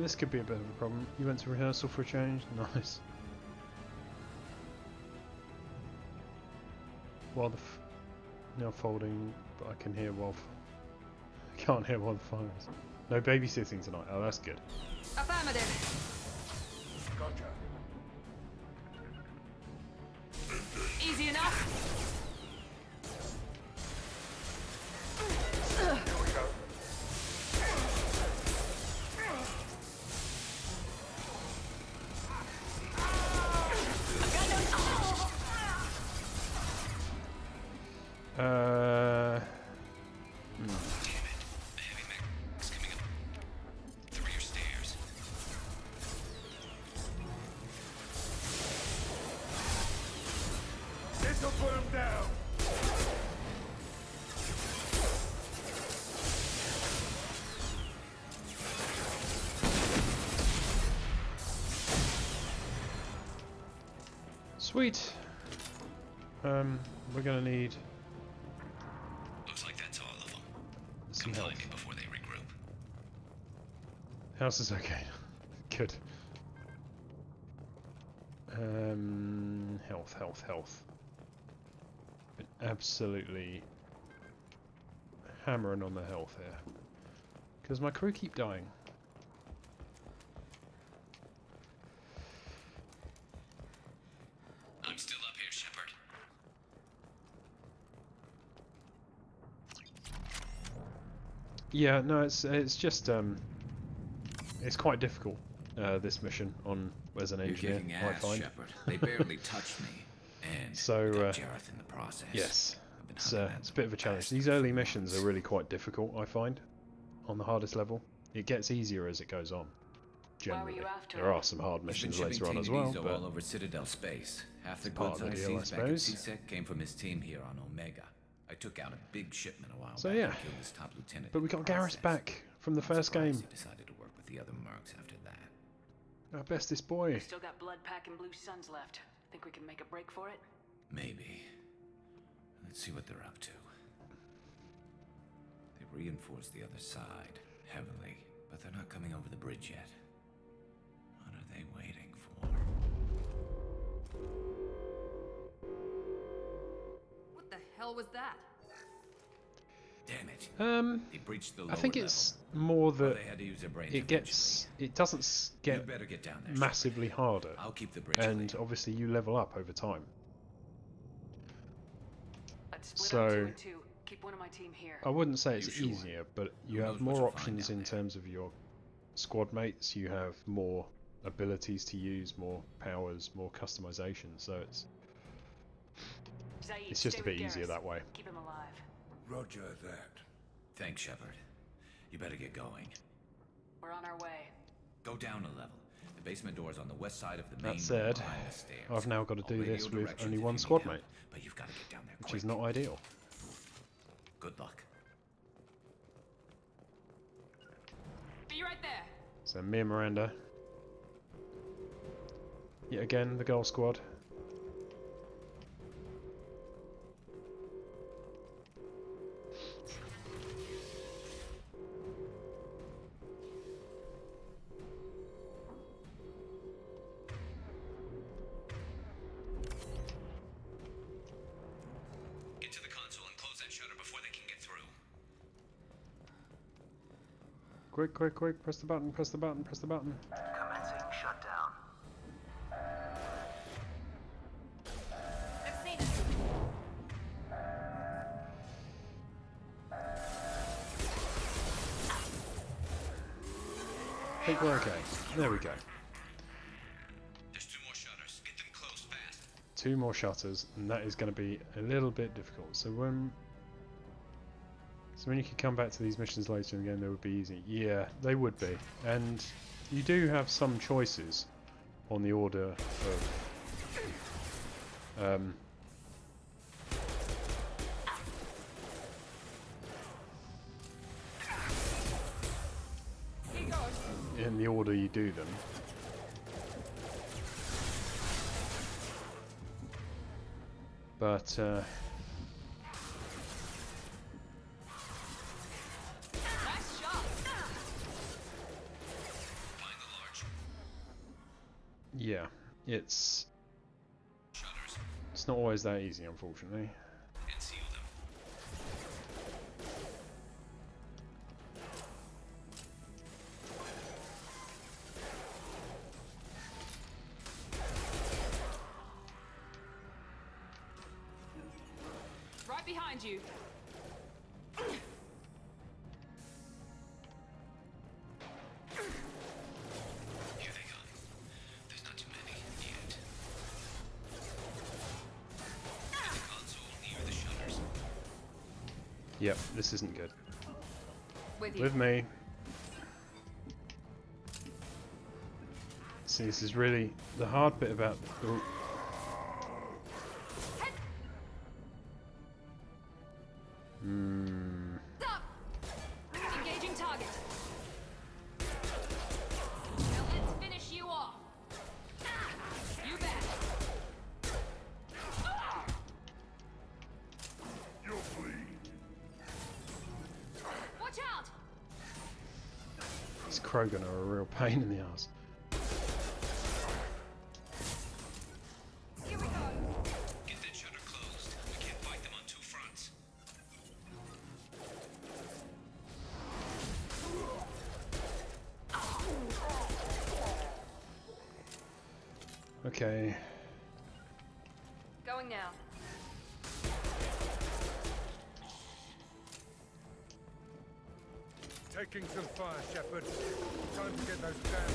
This could be a bit of a problem. You went to rehearsal for a change? Nice. While the now folding, but I can hear while can't hear while the fires. No babysitting tonight. Oh, that's good. Affirmative. Gotcha. Easy enough. Here we go. Damn it. The heavy mech's coming up through your stairs. This'll put him down. Sweet. We're gonna need Looks like that's all of them. some Come help. find me before they regroup. House is okay. Good. Health. Been absolutely hammering on the health here. Because my crew keep dying. I'm still up here, Shepard. Yeah, no, it's just it's quite difficult this mission on as an You're engineer. kicking I ass, find. Shepard. They barely touched me. And So, got Jareth in the process. Yes, I've been it's hugging that a bit of a challenge. These early missions are really quite difficult, I find, on the hardest level. It gets easier as it goes on. Generally, after there him? are some hard He's been missions shipping later on as well, TVs but all over Citadel space. Half the it's part goods of I the deal, I seized back at suppose. CSEC came from his team here on Omega. I took out a big shipment a while So back yeah. and killed his top lieutenant. But we in the got Garrus process. back from the Not first surprised game. he decided to work with the other mercs after that. Our bestest boy. Still got blood pack and blue suns left. Think we can make a break for it? Maybe. Let's see what they're up to. They reinforced the other side heavily, but they're not coming over the bridge yet. What are they waiting for? What the hell was that? Damn it. They breached the I lower think level. it's more that They had to use their brains it doesn't You get better get down there, massively harder. I'll keep the bridge And obviously you level up over time. Let's split So up 2 and 2. Keep one of my team here. I wouldn't say it's sure? easier, but you Who have knows what more you'll find options down in terms of your squad mates. You have more abilities to use, more powers, more customization. So Zaid, it's just stay a bit with easier Garrus. that way. Keep him alive. Roger that. Thanks, Shepard. You better get going. We're on our way. Go down a level. The basement door is on the west side of the main That said, room behind the stairs. I've now got to do I'll radio this with directions only if one you need squad help, mate, but you've got to get down there which quick. is not ideal. Good luck. Be right there. So me and Miranda, yet again the goal squad. Get to the console and close that shutter before they can get through. Quick, quick, quick! Press the button! Press the button! Press the button! Commencing shutdown. I've seen it. I think we're okay. There we go. There's 2 more shutters. Get them closed fast. 2 more shutters, and that is going to be a little bit difficult. So when you could come back to these missions later in the game, they would be easy. Yeah, they would be. And you do have some choices on the order of in the order you do them. But Nice shot. Find the large yeah, it's shutters not always that easy, unfortunately. and seal them. Right behind you. Here they come. There's not too many yet. Get the console near the shutters. Yep, this isn't good. With you. With me. See, this is really the hard bit about. Oh. Hmm. Stop. Engaging target. Now let's finish you off. You bet. You'll bleed. Watch out. These Krogan are a real pain in the ass. Here we go. Get that shutter closed. We can't fight them on 2 fronts. Okay. Going now. Taking some fire, Shepard. Time to get those damn...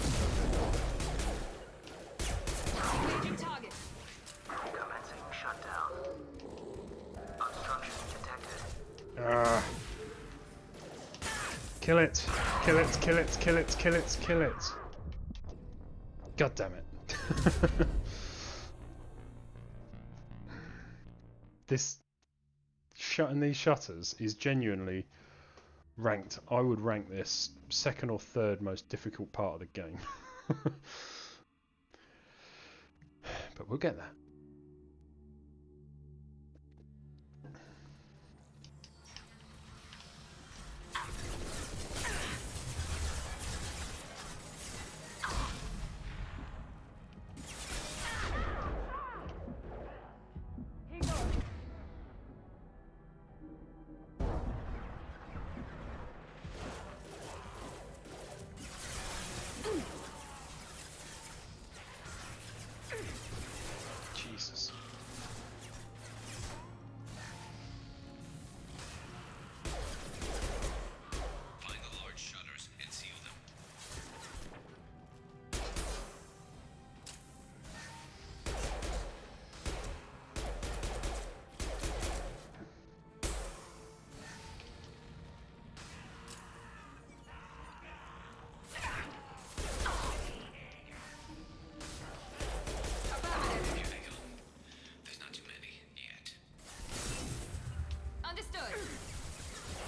Engaging target. Commencing shutdown. Obstruction detected. Ah. Kill it! Kill it! Kill it! Kill it! Kill it! Kill it! God damn it! This shutting these shutters is genuinely ranked, I would rank this second or third most difficult part of the game. But we'll get there. Jesus. Find the large shutters and seal them. There's not too many yet. Understood.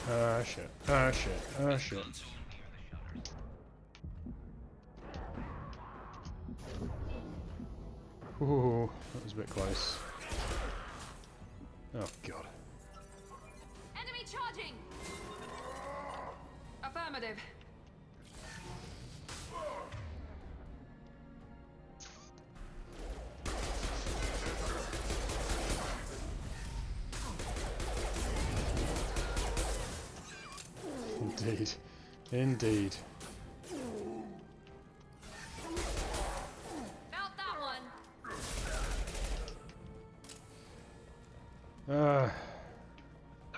Ah shit. Ah shit. Ah shit. Ooh, that was a bit close. Oh god. Enemy charging. Affirmative. Indeed. Indeed. Felt that one.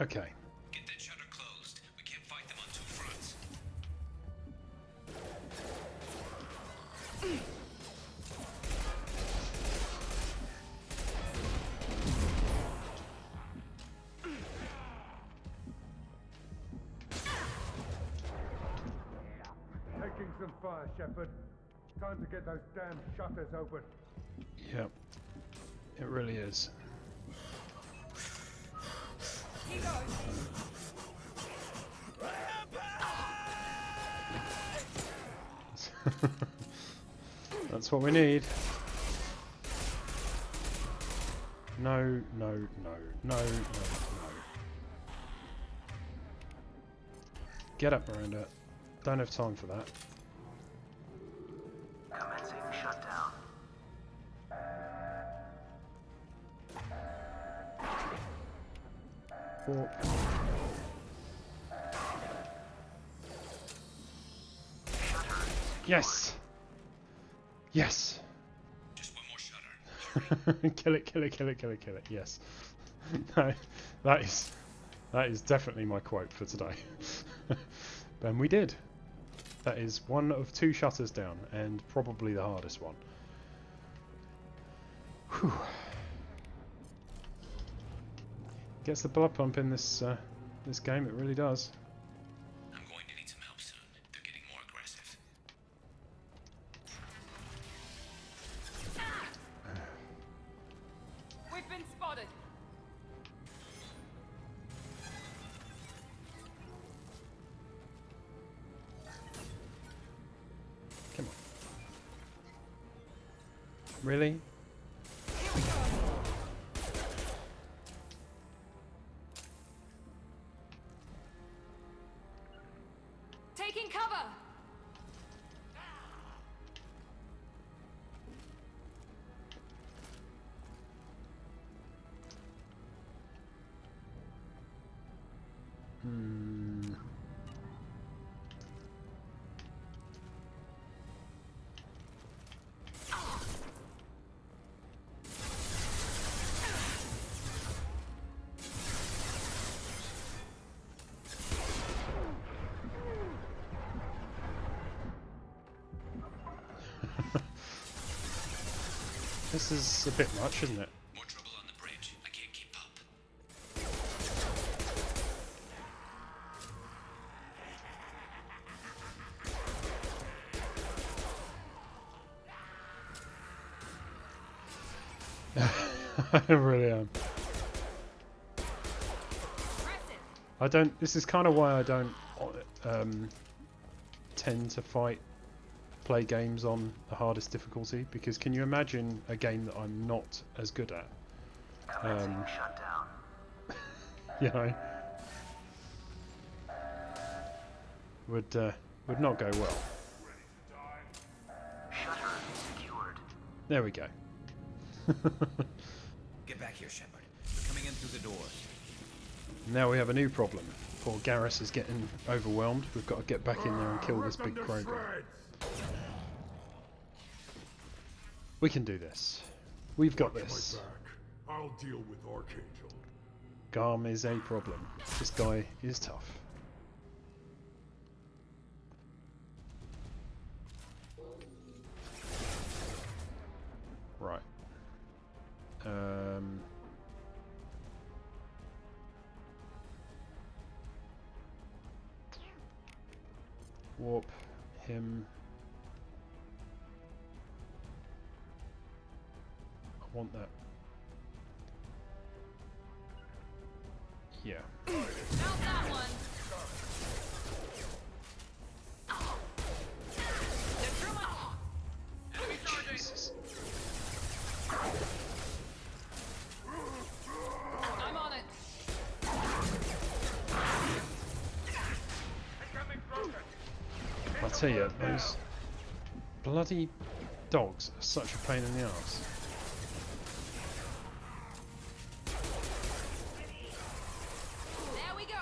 Okay. Get that shutter closed. We can't fight them on two fronts. Taking some fire, Shepard. Time to get those damn shutters open. Yep. It really is. He goes. That's what we need. No, no, no, no, no, no. Get up, Miranda. Don't have time for that. Commencing shutdown. Warp. Yes! Yes! Just one more shutter. Kill it, kill it, kill it, kill it, kill it. Yes. No, that is definitely my quote for today. And we did. That is one of two shutters down, and probably the hardest one. Whew. Gets the blood pump in this this game. It really does. I'm going to need some help soon. They're getting more aggressive. We've been spotted. Come on. Really? Here we go. Taking cover. Hmm. This is a bit much, isn't it? More trouble on the bridge. I can't keep up. I really am. I don't. This is kind of why I don't tend to play games on the hardest difficulty, because can you imagine a game that I'm not as good at? Shut down. You know, would not go well. Shutter secured. There we go. Get back here, Shepard. We're coming in through the doors. Now we have a new problem. Poor Garrus is getting overwhelmed. We've got to get back in there and kill this big Krogan. We can do this. We've got this. I'll deal with Archangel. Garm is a problem. This guy is tough. Right. Warp him. I want that. Yeah. Not that one. Jesus. I'm on it. I'll tell you, those bloody dogs are such a pain in the arse. There we go.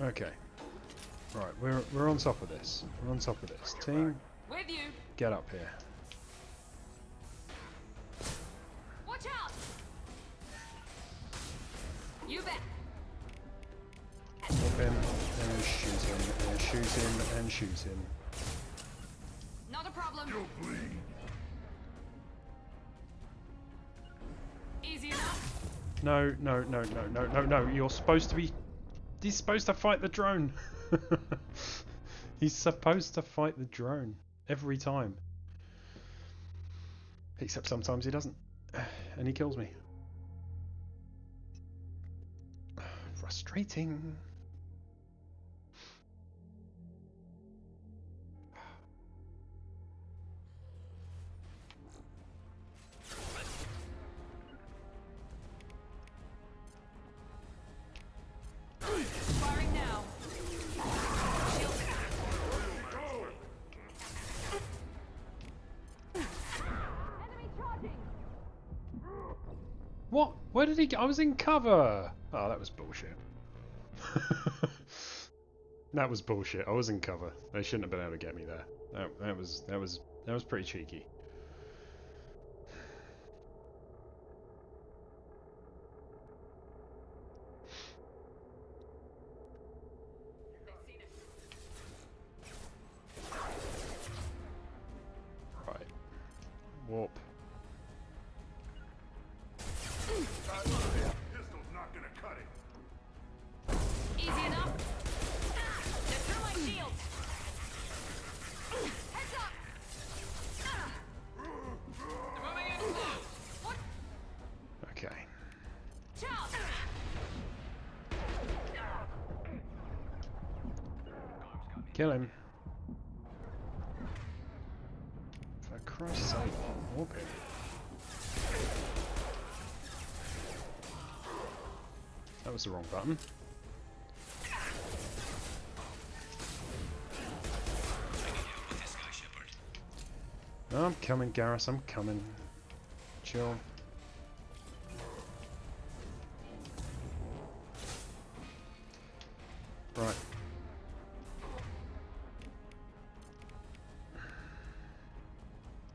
Okay. Right, we're on top of this. We're on top of this. Team, With you. get up here. Watch out. You bet. Warp him, and shoot him, and shoot him, and shoot him. Not a problem. Easy enough. No, no, no, no, no, no, no. You're supposed to be... He's supposed to fight the drone. He's supposed to fight the drone. Every time. Except sometimes he doesn't. And he kills me. Frustrating. Firing now. Enemy charging. What? Where did he go? I was in cover. Oh, that was bullshit. That was bullshit. I was in cover. They shouldn't have been able to get me there. That was pretty cheeky. Right. Warp. Pistol's not gonna cut it. Easy enough. They're through my shield. Heads up. They're moving in close. What? Okay. Charge. Kill him. For Christ's sake, warp him. That was the wrong button. I'm coming, Garrus, I'm coming. Chill. Right.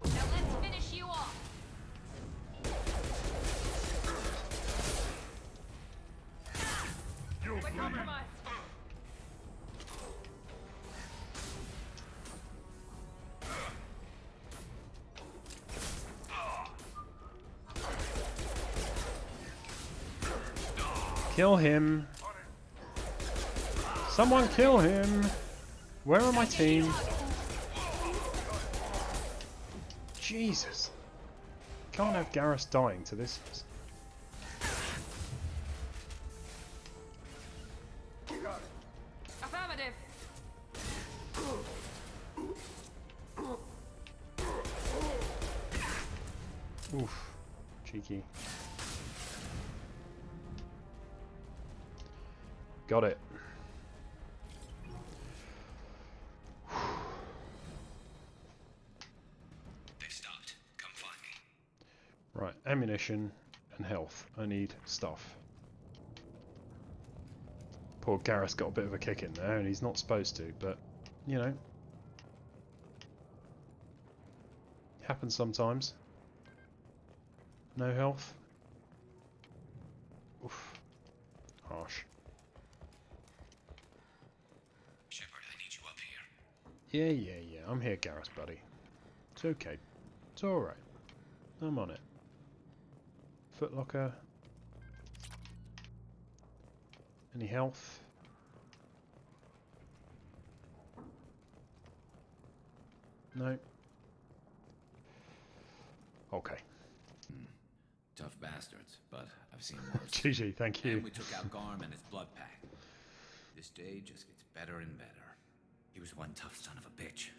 Now let's finish you off. We're compromised. Kill him. Someone kill him. Where are my team? Jesus. Can't have Garrus dying to this. Affirmative. Oof. Cheeky. Got it. They've stopped. Come find me. Right, ammunition and health. I need stuff. Poor Garrus got a bit of a kick in there, and he's not supposed to, but, you know. Happens sometimes. No health. Oof. Harsh. Shepard, I need you up here. Yeah. I'm here, Garrus, buddy. It's okay. It's alright. I'm on it. Footlocker. Any health? No. Okay. Tough bastards, but I've seen worse. GG, thank you. And we took out Garm and his blood pack. This day just gets better and better. He was one tough son of a bitch.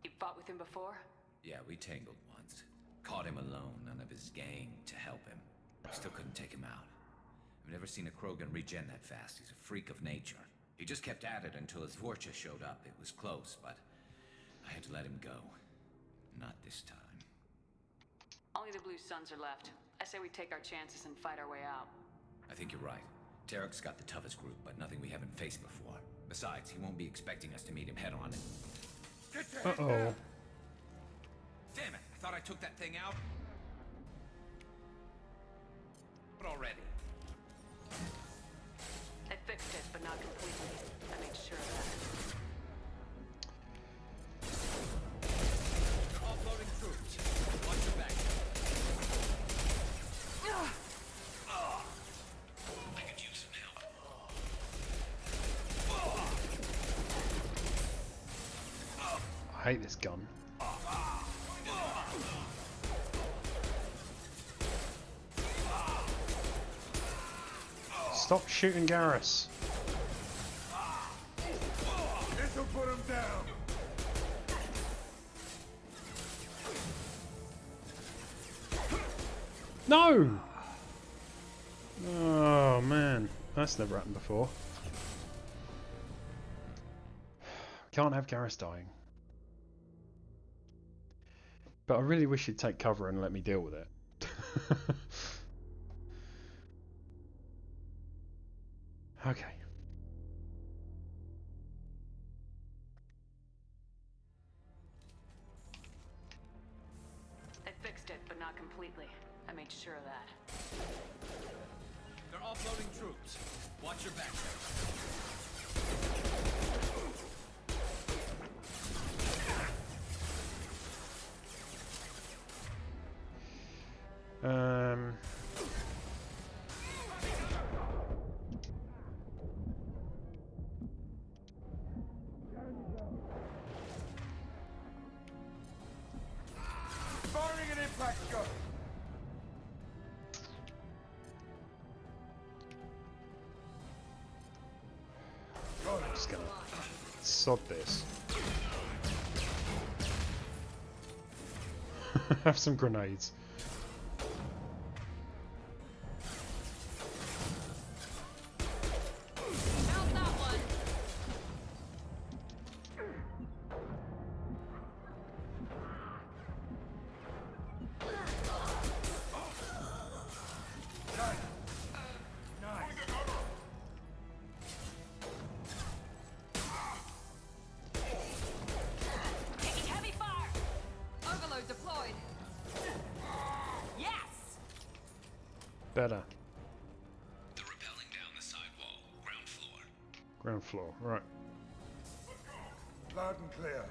You fought with him before? Yeah, we tangled once. Caught him alone, none of his gang to help him. Still couldn't take him out. I've never seen a Krogan regen that fast. He's a freak of nature. He just kept at it until his Vorcha showed up. It was close, but I had to let him go. Not this time. Only the Blue Suns are left. I say we take our chances and fight our way out. I think you're right. Tarek's got the toughest group, but nothing we haven't faced before. Besides, he won't be expecting us to meet him head on. Uh-oh. Damn it! I thought I took that thing out. But already. I fixed it, but not completely. I made sure of that. They're offloading troops. Watch your back. I could use some help. I hate this gun. Stop shooting Garrus. This'll put him down. No! Oh man, that's never happened before. Can't have Garrus dying. But I really wish he'd take cover and let me deal with it. Okay. I fixed it, but not completely. I made sure of that. They're offloading troops. Watch your back. Firing an impact gun. I'm just gonna sod this. Have some grenades. How's that one? Taking heavy fire. Overload deployed. Yes. Better. They're rappelling down the side wall. Ground floor. Ground floor, right. Loud and clear.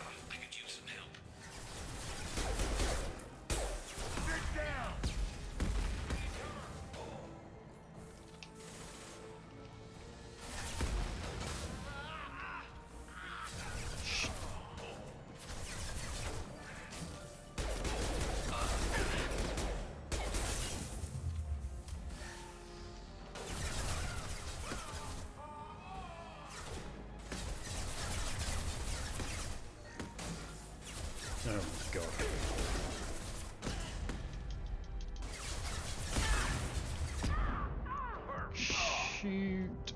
I could use some help. Sit down. Oh my god. Shoot.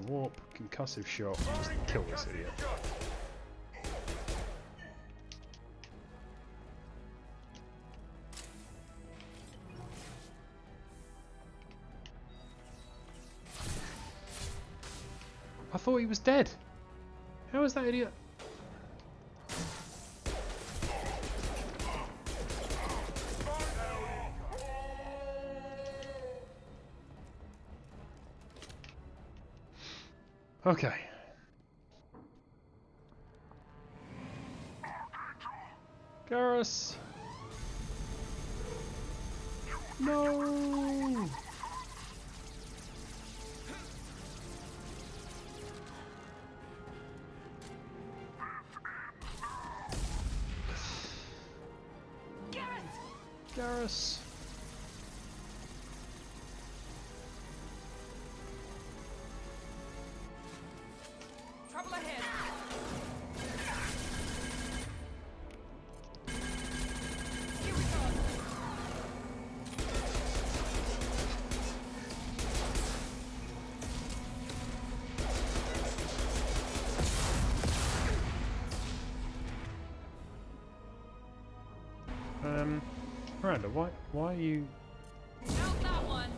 Warp, concussive shot, just kill this idiot. I thought he was dead. How is that idiot? Okay. Garrus! No! Garrus! Trouble ahead. Here we go. Miranda, why are you... Out that one.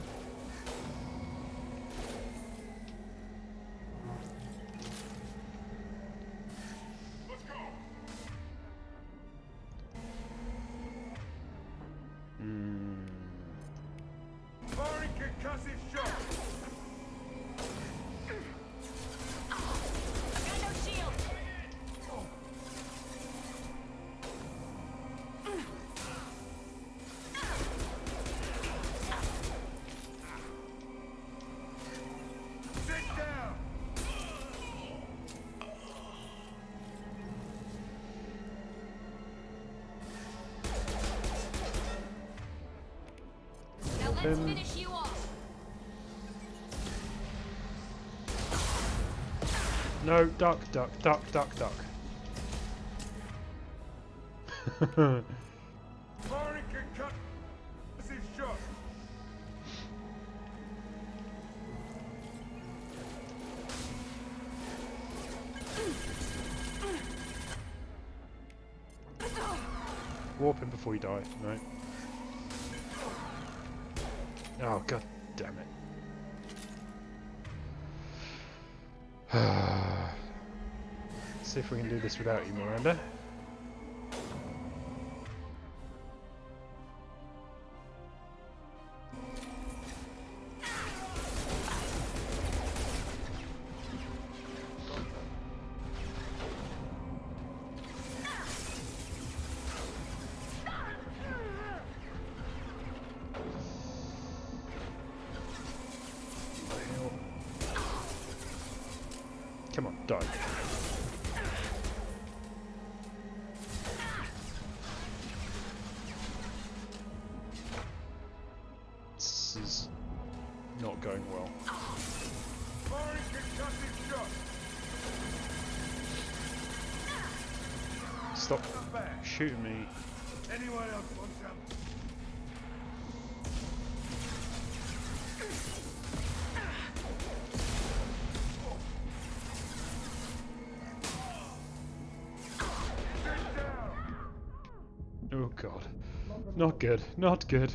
Firing concussive shot! I've got no shield. Sit down! Now let's finish you off. No, duck, duck, duck, duck, duck. Firing concussive shot! Warp him before you die, no. Oh, god damn it. See if we can do this without you, Miranda. Come on, die. This is not going well. Firing concussive shot! Stop shooting me. Anyone else want some? Oh god. Not good. Not good.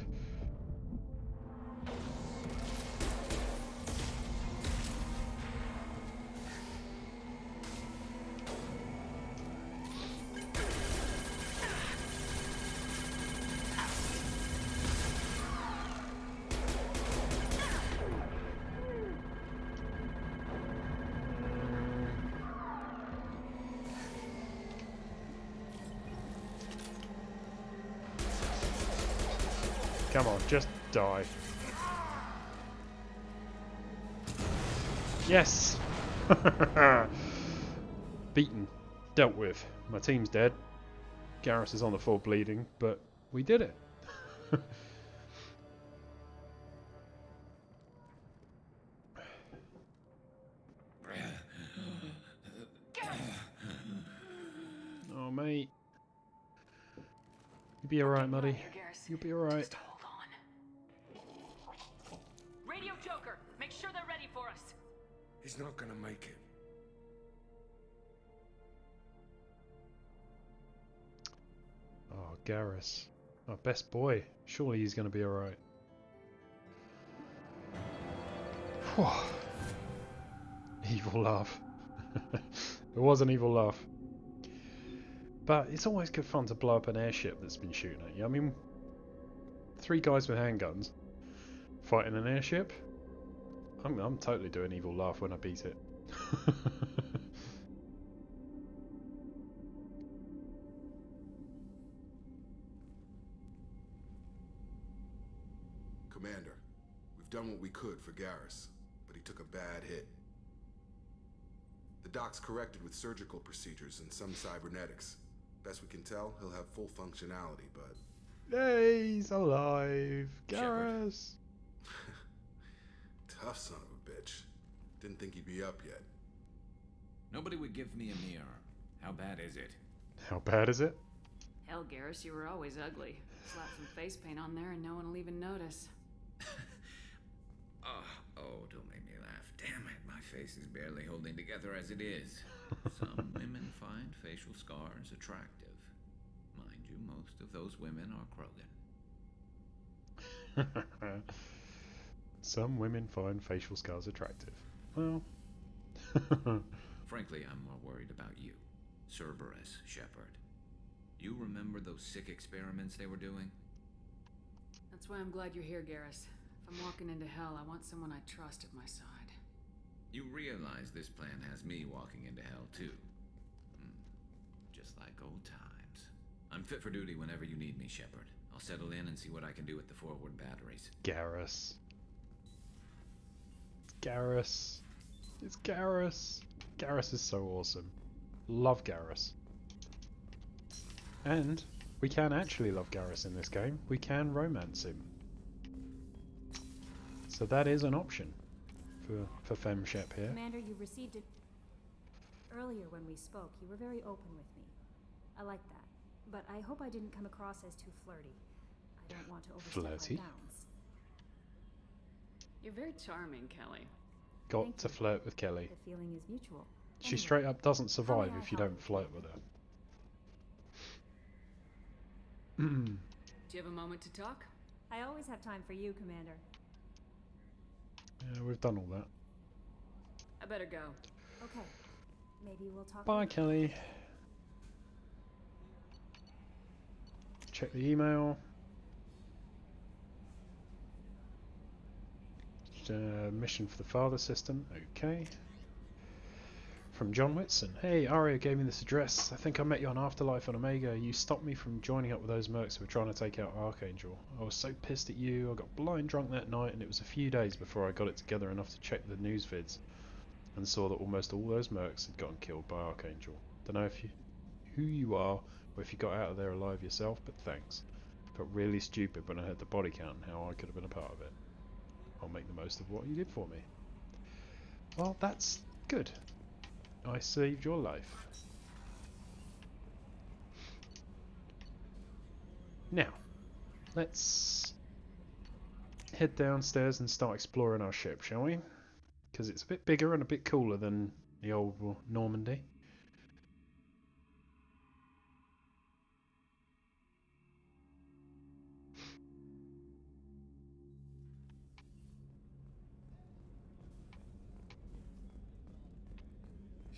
Come on, just die. Yes! Beaten. Dealt with. My team's dead. Garrus is on the floor bleeding, but we did it. Oh, mate. You'll be alright, buddy. You'll be alright. Radio Joker, make sure they're ready for us. He's not gonna make it. Oh, Garrus. Our best boy. Surely he's going to be alright. Evil laugh. It was an evil laugh. But it's always good fun to blow up an airship that's been shooting at you. I mean, 3 guys with handguns fighting an airship. I'm totally doing evil laugh when I beat it. Commander, we've done what we could for Garrus, but he took a bad hit. The doc's corrected with surgical procedures and some cybernetics. Best we can tell, he'll have full functionality, but... Yay, he's alive! Garrus! Tough son of a bitch. Didn't think he'd be up yet. Nobody would give me a mirror. How bad is it? How bad is it? Hell, Garrus, you were always ugly. Slap some face paint on there and no one will even notice. Oh, don't make me laugh. Damn it, my face is barely holding together as it is. Some women find facial scars attractive. Mind you, most of those women are Krogan. Some women find facial scars attractive. Well... Frankly, I'm more worried about you. Cerberus, Shepard. You remember those sick experiments they were doing? That's why I'm glad you're here, Garrus. If I'm walking into hell, I want someone I trust at my side. You realize this plan has me walking into hell, too. Just like old times. I'm fit for duty whenever you need me, Shepard. I'll settle in and see what I can do with the forward batteries. Garrus. Garrus. It's Garrus. Garrus is so awesome. Love Garrus. And we can actually love Garrus in this game. We can romance him. So that is an option for FemShep here. Commander, you received it earlier when we spoke. You were very open with me. I like that. But I hope I didn't come across as too flirty. I don't want to overstep my bounds. You're very charming, Kelly. Got to flirt with Kelly. The feeling is mutual. She straight up doesn't survive if you don't flirt with her. Do you have a moment to talk? I always have time for you, Commander. Yeah, we've done all that. I better go. Okay. Maybe we'll talk Bye, later. Kelly. Check the email. Mission for the father system. Okay. From John Whitson. Hey, Aria gave me this address. I think I met you on Afterlife on Omega. You stopped me from joining up with those mercs who were trying to take out Archangel. I was so pissed at you. I got blind drunk that night, and it was a few days before I got it together enough to check the news vids and saw that almost all those mercs had gotten killed by Archangel. Don't know if who you are or if you got out of there alive yourself, but thanks. Felt really stupid when I heard the body count and how I could have been a part of it. I'll make the most of what you did for me. Well, that's good. I saved your life. Now, let's head downstairs and start exploring our ship, shall we? Because it's a bit bigger and a bit cooler than the old Normandy.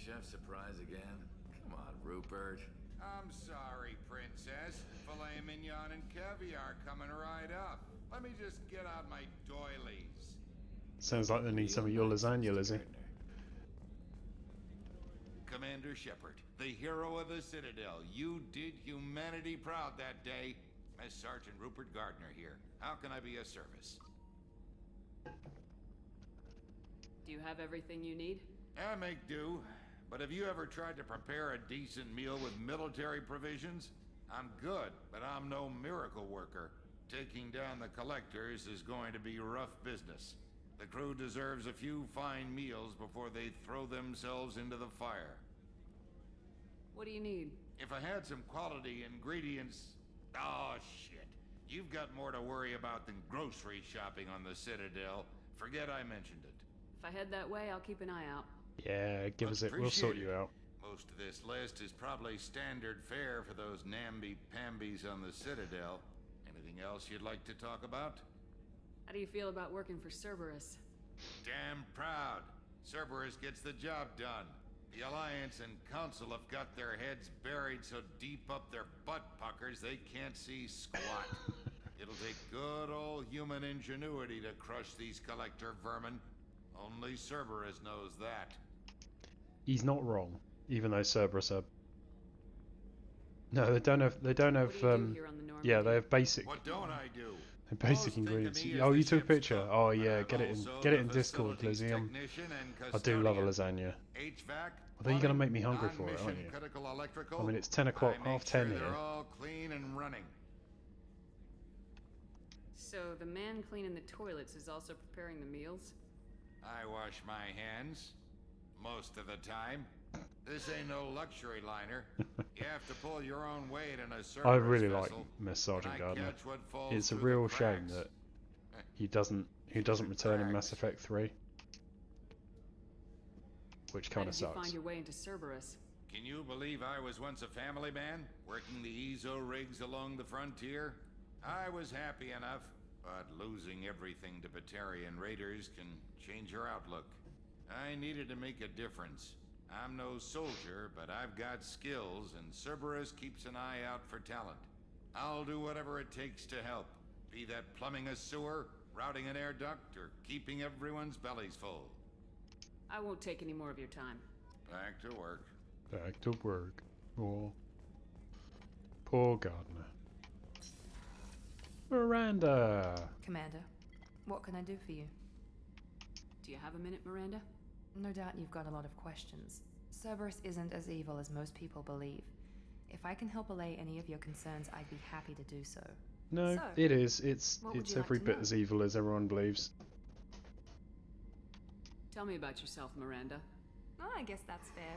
Chef surprise again? Come on, Rupert. I'm sorry, Princess. Filet mignon and caviar coming right up. Let me just get out my doilies. Sounds like they need some of your lasagna, Lizzie. Commander Shepard, the hero of the Citadel, you did humanity proud that day. Mess Sergeant Rupert Gardner here. How can I be of service? Do you have everything you need? I make do. But have you ever tried to prepare a decent meal with military provisions? I'm good, but I'm no miracle worker. Taking down the collectors is going to be rough business. The crew deserves a few fine meals before they throw themselves into the fire. What do you need? If I had some quality ingredients... Oh, shit. You've got more to worry about than grocery shopping on the Citadel. Forget I mentioned it. If I head that way, I'll keep an eye out. Yeah, give us it. We'll sort you out. Most of this list is probably standard fare for those namby-pambies on the Citadel. Anything else you'd like to talk about? How do you feel about working for Cerberus? Damn proud. Cerberus gets the job done. The Alliance and Council have got their heads buried so deep up their butt puckers they can't see squat. It'll take good old human ingenuity to crush these collector vermin. Only Cerberus knows that. He's not wrong, even though Cerberus are... No, they don't have... What do you do here on the Normandy? Yeah, they have basic... What don't I do? Basic ingredients. Oh, you took a picture. Oh yeah, get it in Discord, Lizzie. I do love a lasagna. Although you're gonna make me hungry for it, aren't you? I mean, it's 10 o'clock, half 10 here. They're all clean and running. So the man cleaning the toilets is also preparing the meals? I wash my hands most of the time. This ain't no luxury liner. You have to pull your own weight in a Cerberus I really like vessel, Miss Sergeant and I Gardner. catch what falls It's a through the real shame cracks. that he doesn't return in Mass Effect 3, which kind How of did you sucks. find your way into Cerberus? Can you believe I was once a family man, working the EZO rigs along the frontier? I was happy enough, but losing everything to Batarian raiders can change your outlook. I needed to make a difference. I'm no soldier, but I've got skills, and Cerberus keeps an eye out for talent. I'll do whatever it takes to help, be that plumbing a sewer, routing an air duct, or keeping everyone's bellies full. I won't take any more of your time. Back to work. Back to work. Oh, poor Gardner. Miranda! Commander, what can I do for you? Do you have a minute, Miranda? No doubt you've got a lot of questions. Cerberus isn't as evil as most people believe. If I can help allay any of your concerns, I'd be happy to do so. No, So, it is. It's what would you every like to bit know? as evil as everyone believes. Tell me about yourself, Miranda. Oh, I guess that's fair.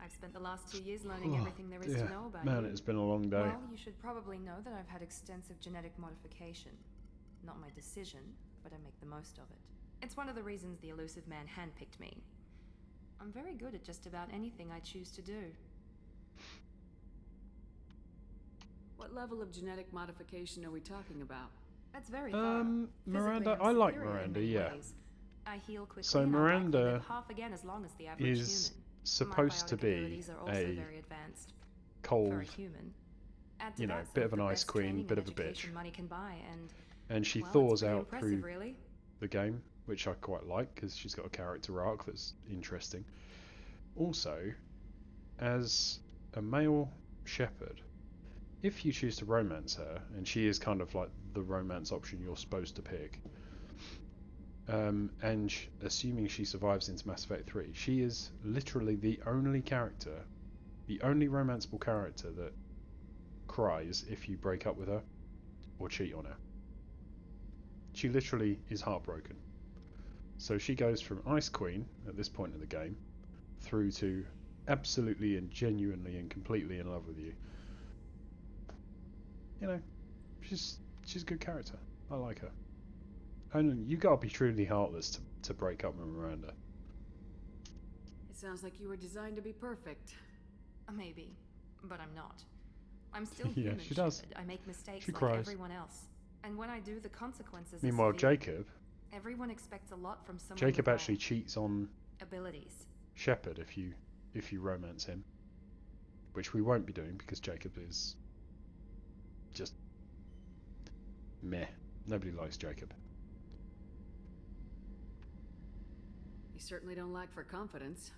I've spent the last 2 years learning everything there is Yeah, to know about man, you. it's been a long day. Well, you should probably know that I've had extensive genetic modification. Not my decision, but I make the most of it. It's one of the reasons the elusive man handpicked me. I'm very good at just about anything I choose to do. What level of genetic modification are we talking about? That's very thorough. Miranda, Physically, I I'm like superior in Miranda, many yeah. ways. I heal quickly So and I'm likely to Miranda live half again as long as the average is human. supposed to My biotic be abilities are also a very advanced. cold, For a human. Add to you know, that bit some of an the ice best queen, training bit and of a bitch. education money can buy, And she well, it's thaws pretty out impressive, through really. the game, which I quite like because she's got a character arc that's interesting. Also, as a male shepherd, if you choose to romance her, and she is kind of like the romance option you're supposed to pick, and assuming she survives into Mass Effect 3, she is literally the only character, the only romanceable character that cries if you break up with her or cheat on her. She literally is heartbroken. So she goes from Ice Queen at this point in the game through to absolutely and genuinely and completely in love with you. You know, she's a good character. I like her. And you gotta be truly heartless to break up with Miranda. It sounds like you were designed to be perfect. Maybe, but I'm not. I'm still Yeah, human, she does. Shepard. I make mistakes She like cries. everyone else. And when I do, the consequences Meanwhile, are severe. Jacob Everyone expects a lot from someone Jacob with actually cheats on abilities. Shepard if you romance him, which we won't be doing because Jacob is just meh. Nobody likes Jacob. You certainly don't lack for confidence.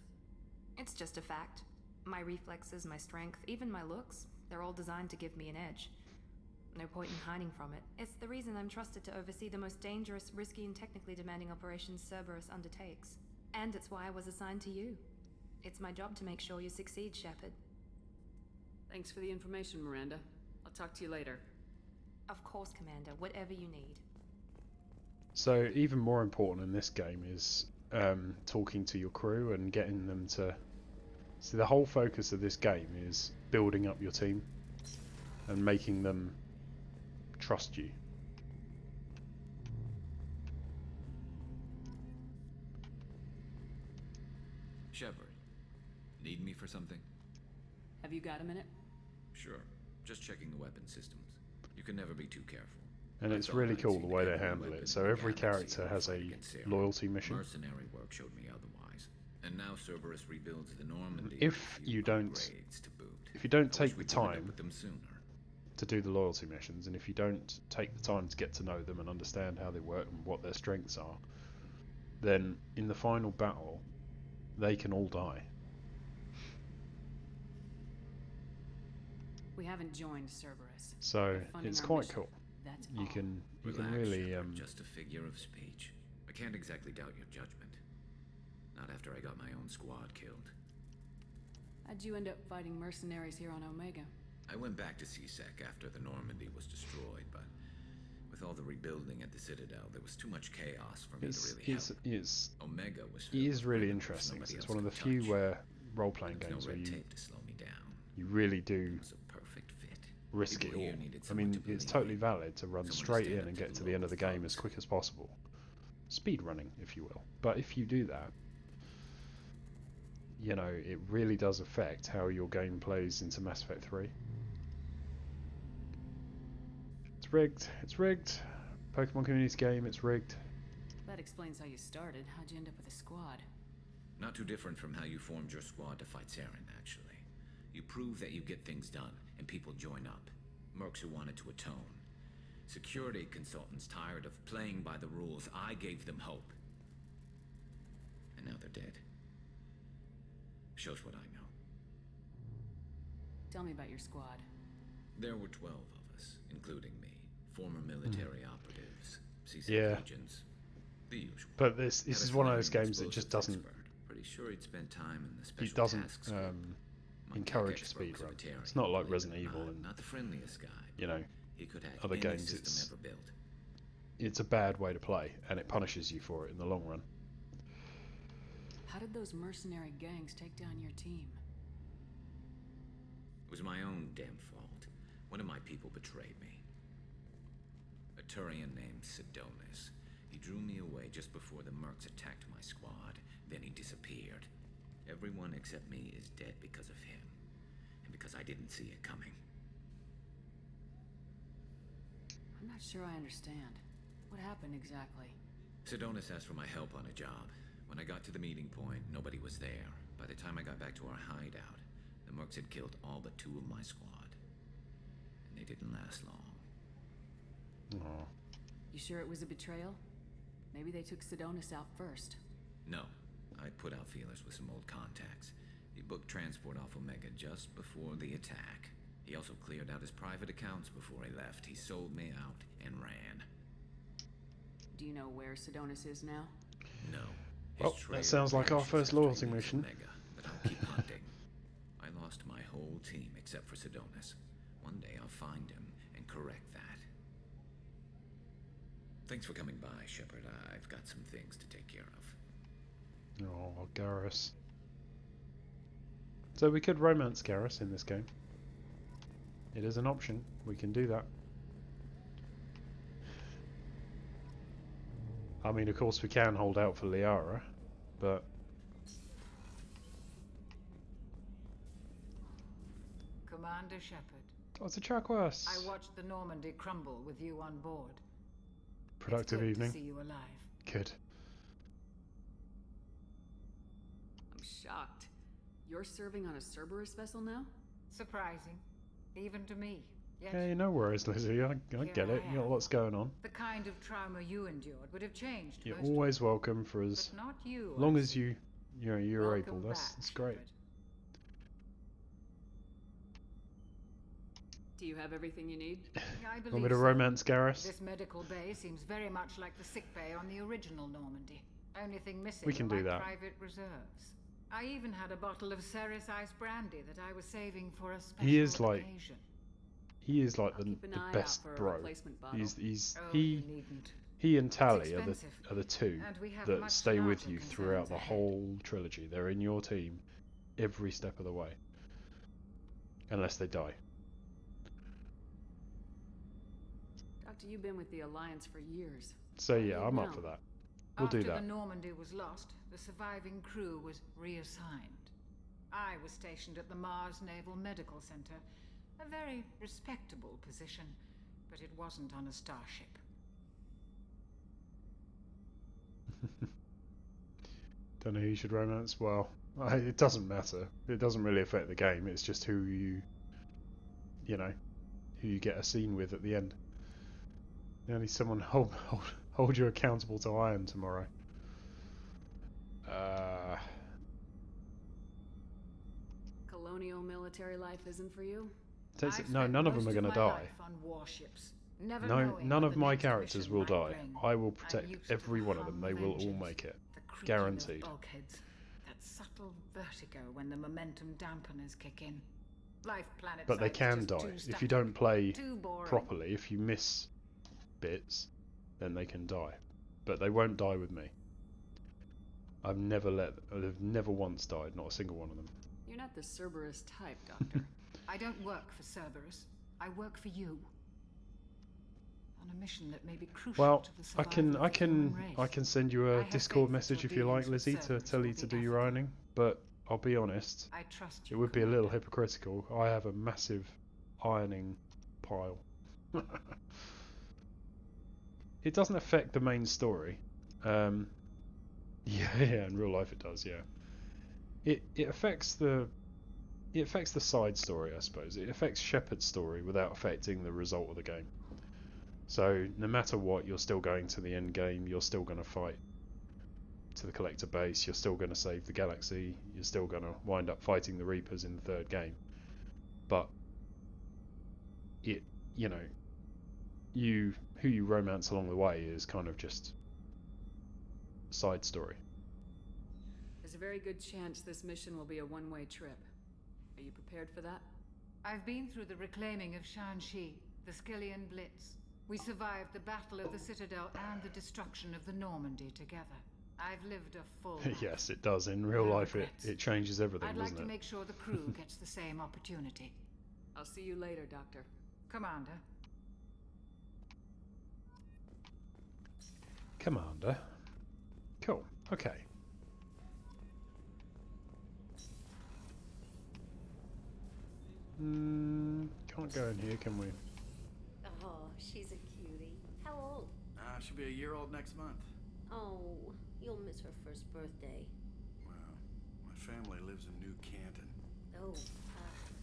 It's just a fact. My reflexes, my strength, even my looks, they're all designed to give me an edge. No point in hiding from it. It's the reason I'm trusted to oversee the most dangerous, risky, and technically demanding operations Cerberus undertakes. And it's why I was assigned to you. It's my job to make sure you succeed, Shepard. Thanks for the information, Miranda. I'll talk to you later. Of course, Commander. Whatever you need. So even more important in this game is talking to your crew and getting them to... See, the whole focus of this game is building up your team and making them trust you. Shepard, need me for something? Have you got a minute? Sure. Just checking the weapon systems. You can never be too careful. And it's really cool the way they handle it. So every character has a loyalty mission. Mercenary work showed me otherwise. And now Cerberus rebuilds the Normandy. If you don't take the time to do the loyalty missions, and if you don't take the time to get to know them and understand how they work and what their strengths are, then in the final battle, they can all die. We haven't joined Cerberus. So it's quite cool. That's you can really just a figure of speech. I can't exactly doubt your judgment. Not after I got my own squad killed. How'd you end up fighting mercenaries here on Omega? I went back to CSEC after the Normandy was destroyed, but with all the rebuilding at the Citadel, there was too much chaos for me to really help. Omega was it is really interesting. It's one of the few where role-playing games where you really do risk it all. I mean, it's totally valid to run straight in and get to the end of the game as quick as possible. Speed running, if you will. But if you do that, you know, it really does affect how your game plays into Mass Effect 3. It's rigged. It's rigged. Pokemon Community's game, it's rigged. That explains how you started. How'd you end up with a squad? Not too different from how you formed your squad to fight Saren, actually. You prove that you get things done, and people join up. Mercs who wanted to atone. Security consultants tired of playing by the rules. I gave them hope. And now they're dead. Shows what I know. Tell me about your squad. There were 12 of us, including me. Former military operatives, CSEC agents, the usual. But this is one of those games that just doesn't... Pretty sure he'd spent time in the special it doesn't tasks encourage a speed run. It's not like Resident Evil and not the friendliest guy. You know, he could hack other any games. system ever built. It's a bad way to play, and it punishes you for it in the long run. How did those mercenary gangs take down your team? It was my own damn fault. One of my people betrayed me. A Turian named Sidonis. He drew me away just before the Mercs attacked my squad. Then he disappeared. Everyone except me is dead because of him. And because I didn't see it coming. I'm not sure I understand. What happened exactly? Sidonis asked for my help on a job. When I got to the meeting point, nobody was there. By the time I got back to our hideout, the Mercs had killed all but 2 of my squad. And they didn't last long. Aww. You sure it was a betrayal? Maybe they took Sidonis out first. No. I put out feelers with some old contacts. He booked transport off Omega just before the attack. He also cleared out his private accounts before he left. He sold me out and ran. Do you know where Sidonis is now? No. Well, that sounds like our first loyalty mission. Omega, but I'll keep hunting. I lost my whole team except for Sidonis. One day I'll find him and correct that. Thanks for coming by, Shepard. I've got some things to take care of. Oh, Garrus. So we could romance Garrus in this game. It is an option. We can do that. I mean, of course, we can hold out for Liara, but... Commander Shepard. Oh, it's a Chakwas. I watched the Normandy crumble with you on board. Productive it's good evening. To see you alive. Good. I'm shocked. You're serving on a Cerberus vessel now? Surprising. Even to me. Yet, Hey, no worries, Lizzie. I get it. You got lots going on. the kind of trauma you endured would have changed. You're most always welcome for as but not you, long I as you're Welcome able. That's back, great. Do you have everything you need? I Want believe me to so. romance Garrus? This medical bay seems very much like the sick bay on the original Normandy. Only thing missing We can were do my that. private reserves. I even had a bottle of Ceres Ice brandy that I was saving for a special He is like occasion. the eye out best for a bro. replacement bottle. You needn't. He and Tally expensive, are the two and we have that much stay with larger you throughout concerns the ahead. whole trilogy. They're in your team every step of the way. Unless they die. Doctor, you've been with the Alliance for years. So yeah, I'm up now? for that. We'll After do that. the Normandy was lost, the surviving crew was reassigned. I was stationed at the Mars Naval Medical Center, a very respectable position, but it wasn't on a starship. Don't know who you should romance. Well, it doesn't matter. It doesn't really affect the game. It's just who you get a scene with at the end. Only someone hold you accountable to Iron tomorrow. Colonial military life isn't for you? No, none of them are going to die. No, none of my characters will die. I will protect every one of them. They will all make it. Guaranteed. Bulkheads. That subtle vertigo when the momentum dampeners kick in. Life planet But they size is can just die. too If you static, don't play too boring. properly, if you miss bits, then they can die. But they won't die with me. They've never once died, not a single one of them. You're not the Cerberus type, Doctor. I don't work for Cerberus. I work for you. On a mission that may be crucial Well, to the I survival can of the human race. I can send you I a have Discord faith that message your if you like, dealings with Lizzie, to Cerberus tell will you be to do your ironing. But I'll be honest, I trust it you, would be a little hypocritical. I have a massive ironing pile. It doesn't affect the main story. Yeah, in real life it does. Yeah, it affects the side story, I suppose. It affects Shepard's story without affecting the result of the game. So no matter what, you're still going to the end game. You're still going to fight to the collector base. You're still going to save the galaxy. You're still going to wind up fighting the Reapers in the third game. But who you romance along the way is kind of just side story. There's a very good chance this mission will be a one-way trip. Are you prepared for that? I've been through the reclaiming of Shanxi, the Skillian Blitz. We survived the Battle of the Citadel and the destruction of the Normandy together. I've lived a full life. Yes, it does. In real life, it changes everything, I'd doesn't like to it? make sure the crew gets the same opportunity. I'll see you later, Doctor. Commander. Commander. Cool. Okay. Can't go in here, can we? Oh, she's a cutie. How old? She'll be a year old next month. Oh, you'll miss her first birthday. Well, my family lives in New Canton. Oh,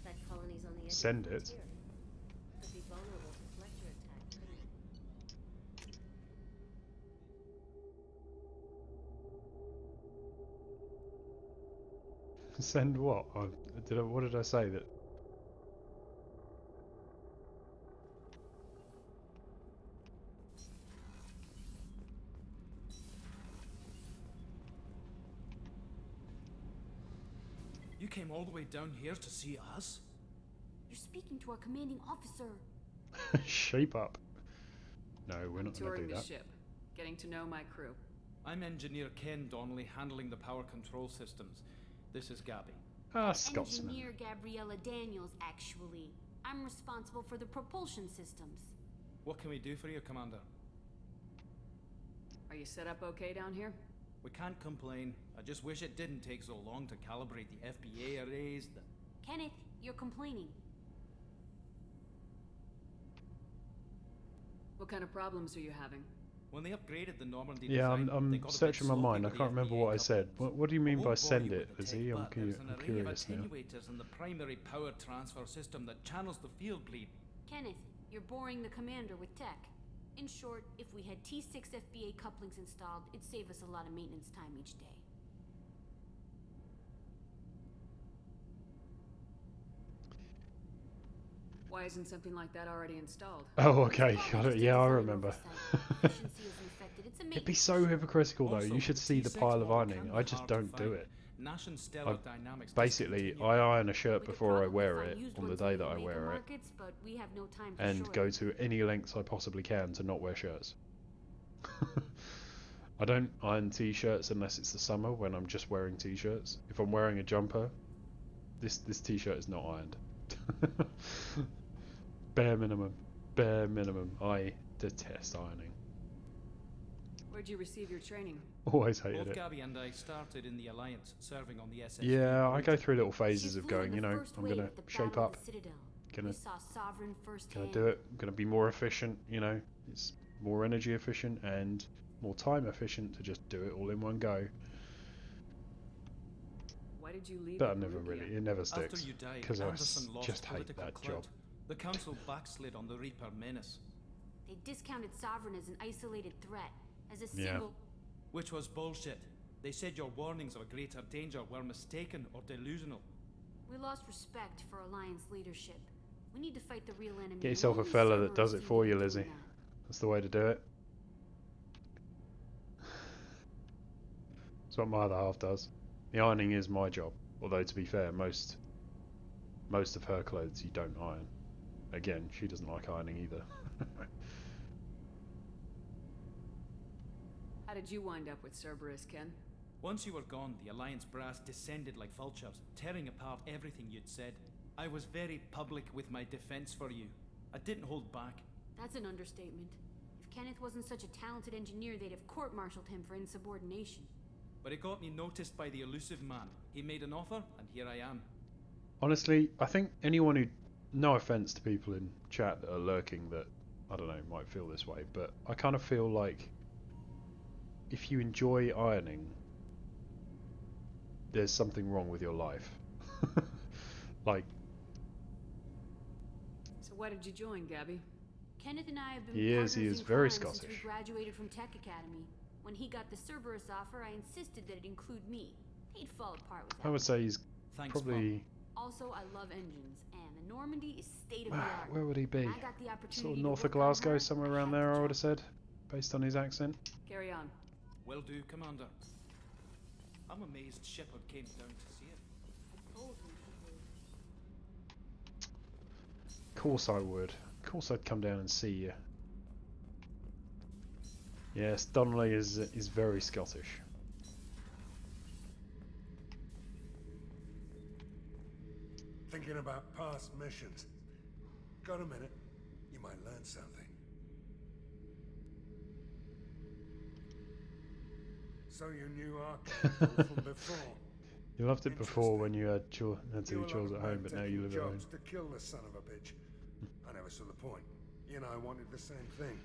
that colony's on the edge Send of the it. frontier. Could be vulnerable to collector attack, couldn't it? Send what? What did I say that? You came all the way down here to see us? You're speaking to our commanding officer. Shape up. No, we're not going Touring to do the that. ship, getting to know my crew. I'm Engineer Ken Donnelly, handling the power control systems. This is Gabby. Scotsman. Engineer Gabriella Daniels, actually. I'm responsible for the propulsion systems. What can we do for you, Commander? Are you set up okay down here? We can't complain. I just wish it didn't take so long to calibrate the FBA arrays. Kenneth, you're complaining. What kind of problems are you having? When they upgraded the Normandy Yeah, design, they I'm got a searching bit my mind. I sloppy can't with the remember FBA what I said. couplings. What do you mean I by won't send bore you it, with the Lizzie? tech, I'm but there's an array of curious now. attenuators in the primary power transfer system that channels the field bleed. Kenneth, you're boring the commander with tech. In short, if we had T6 FBA couplings installed, it'd save us a lot of maintenance time each day. Why isn't something like that already installed? Oh, okay. Yeah, I remember. Efficiency isn't affected. It's a It'd be maintenance so hypocritical though. Also, You should see the T6 pile of model ironing. can be I just hard to don't do find. it. Nash and Stellar I Dynamics basically discontinued I it. iron a shirt We could before I probably wear find it used on the ones day in that I Omega wear it, markets, but we have no time to and short go it. to any lengths I possibly can to not wear shirts. I don't iron t-shirts unless it's the summer when I'm just wearing t-shirts. If I'm wearing a jumper, this t-shirt is not ironed. Bare minimum. Bare minimum. I detest ironing. Where'd you receive your training? Always hated Both it. Gabby and I started in the Alliance, serving on the SS. Yeah, I go through little phases She of flew in going, the you know, first I'm wave gonna at the shape Battle of up, the Citadel. gonna We saw Sovereign firsthand. do it, gonna be more efficient, you know, it's more energy efficient and more time efficient to just do it all in one go. Why did you leave? But it never After sticks, you died, because I Anderson lost just hate political that clout. job. The Council backslid on the Reaper menace. They discounted Sovereign as an isolated threat, as a Yeah. single. Which was bullshit. They said your warnings of a greater danger were mistaken or delusional. We lost respect for Alliance leadership. We need to fight the real enemy. Get yourself a fella that does it for you, Lizzie. That's the way to do it. That's what my other half does. The ironing is my job, although to be fair, most of her clothes you don't iron. Again, she doesn't like ironing either. How did you wind up with Cerberus, Ken? Once you were gone, the Alliance brass descended like vultures, tearing apart everything you'd said. I was very public with my defense for you. I didn't hold back. That's an understatement. If Kenneth wasn't such a talented engineer, they'd have court-martialed him for insubordination. But it got me noticed by the elusive man. He made an offer, and here I am. Honestly, I think anyone who, no offense to people in chat that are lurking that, I don't know, might feel this way, but I kind of feel like if you enjoy ironing, there's something wrong with your life. Like, So why did you join, Gabby? Kenneth and I have been he partners is in very crime since we Scottish. graduated from Tech Academy. When he got the Cerberus offer, I insisted that it include me. He'd fall apart without I would say he's Thanks, probably... Also, I love engines, and the Normandy is state of the art. Where would he be? I got the opportunity Sort of to north of work on Glasgow, her. somewhere around there, I would have said, based on his accent. Carry on. Will do, Commander. I'm amazed Shepard came down to see it. Of course I would. Of course I'd come down and see you. Yes, Donnelly is very Scottish. Thinking about past missions. Got a minute? You might learn something. So you knew Archangel from before? You loved it before when you had to do You chores at home, but now you live at home. jobs to kill the son of a bitch. I never saw the point. You know, I wanted the same thing.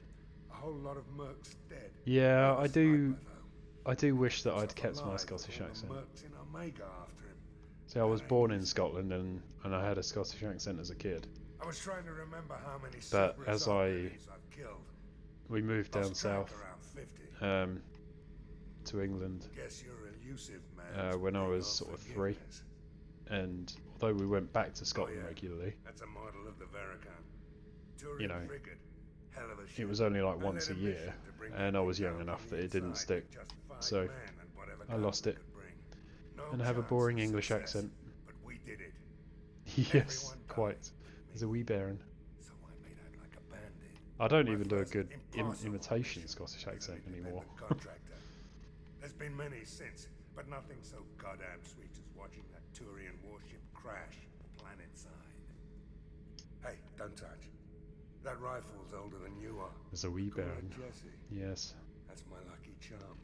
A whole lot of mercs dead. Yeah, I do wish that I'd kept my Scottish accent. Mercs in Omega after him. See, I was born in Scotland and I had a Scottish accent as a kid. I was trying to remember how many But Cerberus as operatives I've killed. we moved down Lost track south around 50. to England Guess you're elusive, man. when I was sort of 3, and although we went back to Scotland regularly, That's a model of the Veracan. you Turian know, frigate. Hell of a it ship. was only like I once a led year, mission to bring and I was young down enough from that the it didn't inside stick, with just 5 so men and whatever I guns lost we it, could bring. No and have a chance boring of English success, accent. But we did it. Yes, quite. There's a wee bairn. So I made out like a bandit. I don't My even do a first good impossible imitation mission Scottish with an accent anymore. independent contractor. There's been many since, but nothing so goddamn sweet as watching that Turian warship crash planet side. Hey, don't touch. That rifle's older than you are. There's a wee Call her bairn. Jesse. Yes. That's my lucky charm.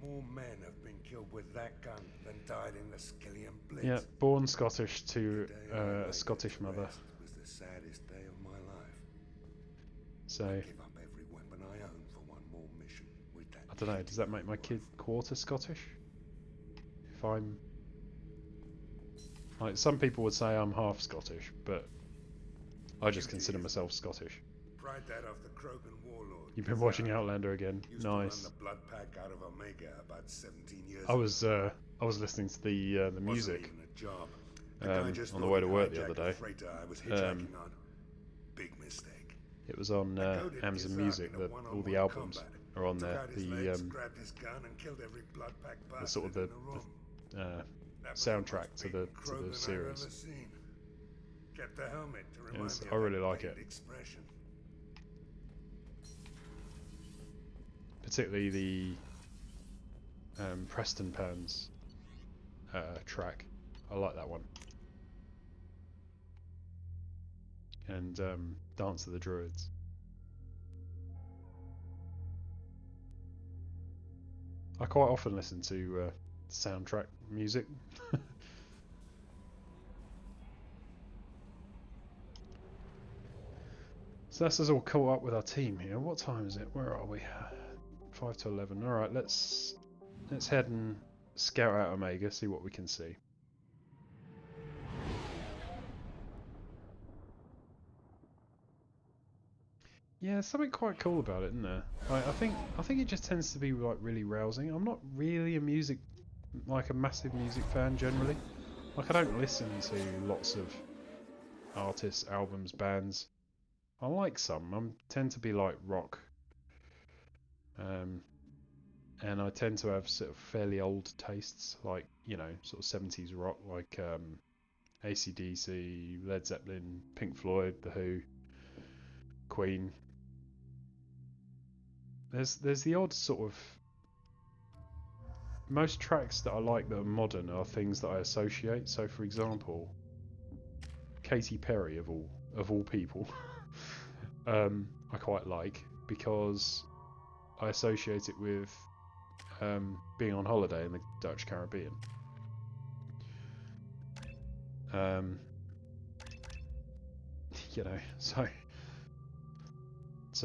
More men have been killed with that gun than died in the Skillian Blitz. Yeah, born Scottish to The day I a laid Scottish to mother. rest was the saddest day of my life. So, I give up every weapon I own for one more mission with that. I don't know, does that make my kid quarter Scottish? If I'm... Like, some people would say I'm half Scottish, but I just consider myself Scottish. Pried that off the Krogan warlord. You've been watching Outlander again. Used to run Nice. the blood pack out of Omega about 17 years I was listening to the Wasn't music. even a job. just on the thought way to he'd work the hijacked other a day. freighter I was hitchhiking on. Big mistake. It was on Amazon Music. All the albums are on there. The sort of the soundtrack to the series. Kept the helmet to remind me I of really that like pained it. expression. Particularly the Preston Pans track. I like that one. And Dance of the Druids. I quite often listen to soundtrack music. So that's us all caught up with our team here. What time is it? Where are we? 5 to 11. All right, let's head and scout out Omega, see what we can see. Yeah, there's something quite cool about it, isn't there? Like, I think it just tends to be like really rousing. I'm not really a massive music fan generally. Like, I don't listen to lots of artists, albums, bands. I like some. I tend to be like rock. And I tend to have sort of fairly old tastes, like, you know, sort of 70s rock, like AC/DC, Led Zeppelin, Pink Floyd, The Who, Queen. There's the odd sort of... Most tracks that I like that are modern are things that I associate. So, for example, Katy Perry, of all people, I quite like, because I associate it with being on holiday in the Dutch Caribbean. You know, so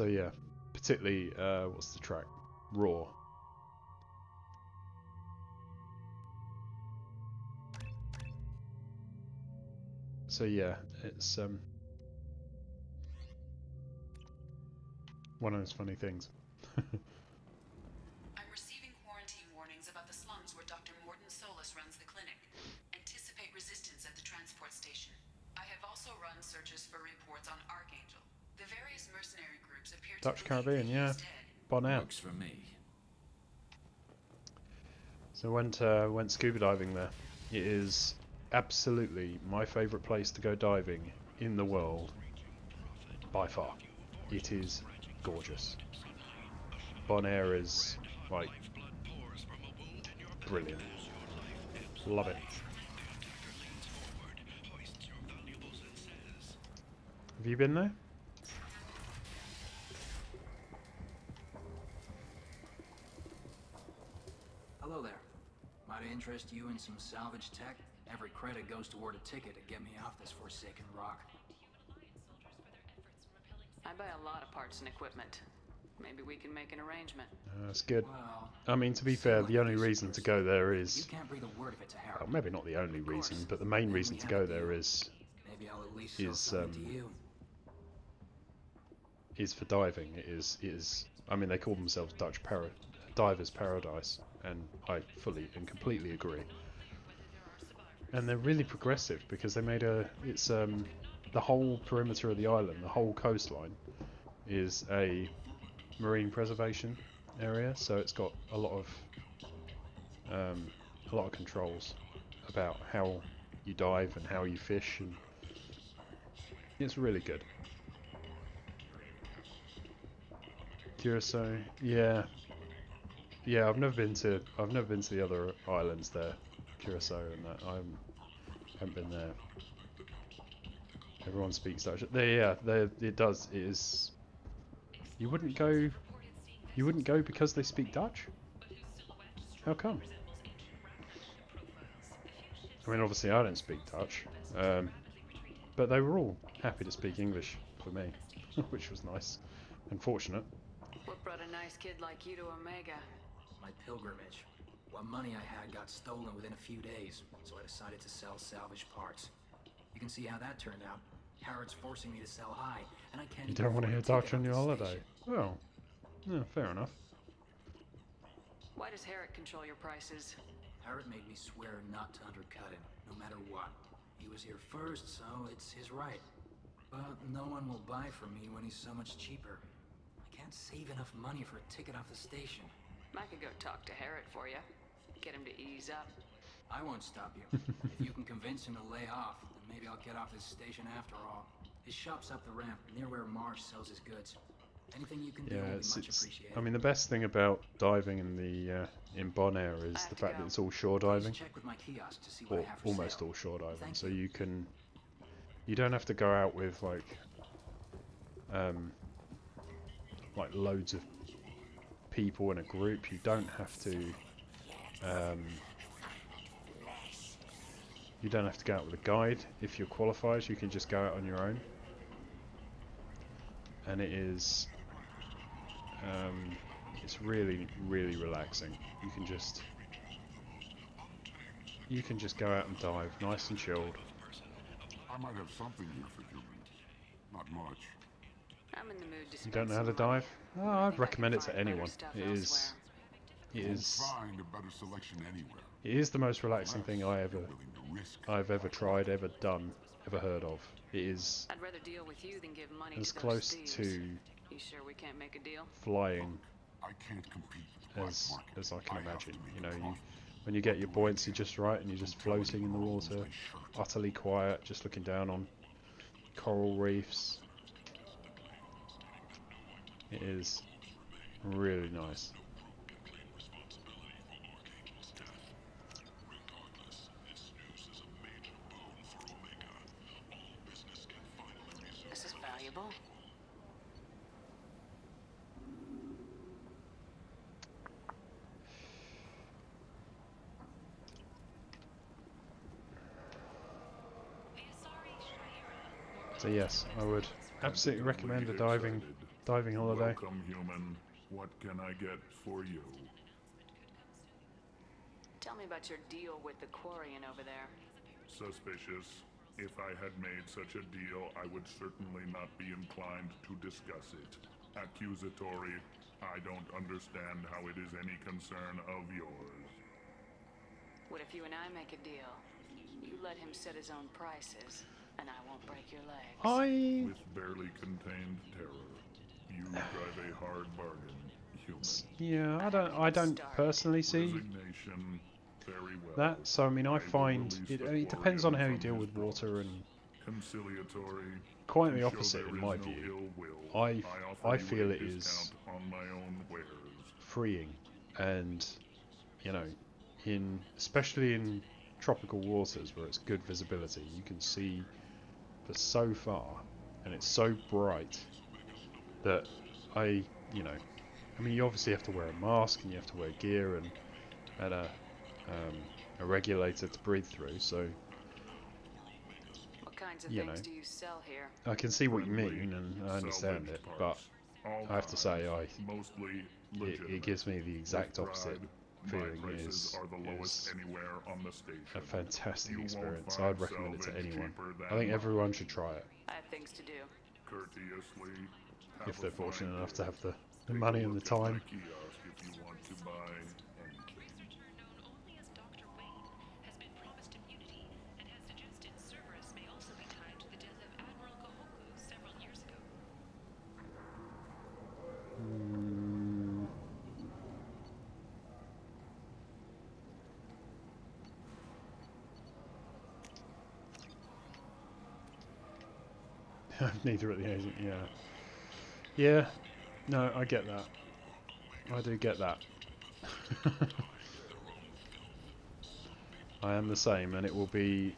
yeah, particularly what's the track? Raw. So yeah, it's one of those funny things. I'm receiving quarantine warnings about the slums where Dr. Morton Solus runs the clinic. Anticipate resistance at the transport station. I have also run searches for reports on Archangel. The various mercenary groups appear Dutch to believe Caribbean, that he yeah. is dead. Bonaire. Works for me. So went scuba diving there. It is absolutely my favourite place to go diving in the world, by far. It is gorgeous. Bonaire is like brilliant. Love it. Have you been there? Hello there. Might I interest you in some salvage tech? Every credit goes toward a ticket to get me off this forsaken rock. I buy a lot of parts and equipment. Maybe we can make an arrangement. That's good. Well, I mean, to be fair, the only reason to go there you is... can't breathe a word of it to Harold. Well, maybe not the only reason, but the main reason to go there is... Maybe I'll at least sell something to you. Is for diving. It is. I mean, they call themselves Divers Paradise, and I fully and completely agree. And they're really progressive because they made it's the whole perimeter of the island, the whole coastline, is a marine preservation area, so it's got a lot of controls about how you dive and how you fish, and it's really good. Curacao, yeah. I've never been to the other islands there, Curacao and that. I haven't been there. Everyone speaks Dutch. It is. You wouldn't go because they speak Dutch? How come? I mean, obviously I don't speak Dutch, but they were all happy to speak English for me, which was nice and fortunate. What brought a nice kid like you to Omega? My pilgrimage. What money I had got stolen within a few days, so I decided to sell salvage parts. You can see how that turned out. Harrod's forcing me to sell high, and I can't. You don't want to hear Dutch on your holiday? Well, yeah, fair enough. Why does Herrick control your prices? Harrod made me swear not to undercut him, no matter what. He was here first, so it's his right. But no one will buy from me when he's so much cheaper. I can't save enough money for a ticket off the station. I could go talk to Harrod for you. Get him to ease up. I won't stop you. If you can convince him to lay off, then maybe I'll get off this station after all. His shop's up the ramp, near where Marsh sells his goods. Anything you can do will be much appreciated. I mean, the best thing about diving in the in Bon Air is the fact that it's all shore diving, Check with my kiosk to see what or I have for almost sale. all shore diving. So you don't have to go out with like loads of people in a group. You don't have to go out with a guide. If you're qualified, you can just go out on your own, and it's really, really relaxing. You can just go out and dive, nice and chilled. I might have something here for humans. Not much. I'm in the mood to You don't know how to dive? Oh, I'd recommend it to anyone. It is Find a better selection anywhere. it is the most relaxing thing I've ever tried, ever done, ever heard of. It is I'd rather deal with you than give money as to those close thieves. to You sure we can't make a deal? flying I can't compete with the black market. as I can imagine. You know, when you get your buoyancy just right and you're just floating in the water, utterly quiet, just looking down on coral reefs. It is really nice. This is valuable. So yes, I would absolutely recommend a diving holiday. Welcome, human. What can I get for you? Tell me about your deal with the Quarian over there. Suspicious. If I had made such a deal, I would certainly not be inclined to discuss it. Accusatory. I don't understand how it is any concern of yours. What if you and I make a deal? You let him set his own prices, and I won't break your legs. With barely contained terror, you drive a hard bargain, human. Yeah, I don't personally see Resignation, very well. that. So I mean, I find it depends on how you deal with water, and Conciliatory. quite the To show opposite there in is my no view. ill will, I offer you feel a it is discount on my own wares. freeing, and you know, especially in tropical waters where it's good visibility, you can see for so far, and it's so bright that I mean, you obviously have to wear a mask and you have to wear gear and a regulator to breathe through. So What kinds of you things know, do you sell here? I can see what you mean and I understand it, but I have to say, it gives me the exact opposite feeling. It is a fantastic experience. I'd recommend it to anyone. I think everyone should try it I have things to do. Courteously, if they're fortunate enough to have the money and the time. kiosk if you want to buy anything. Neither at the agent, yeah. Yeah, no, I get that. I do get that. I am the same, and it will be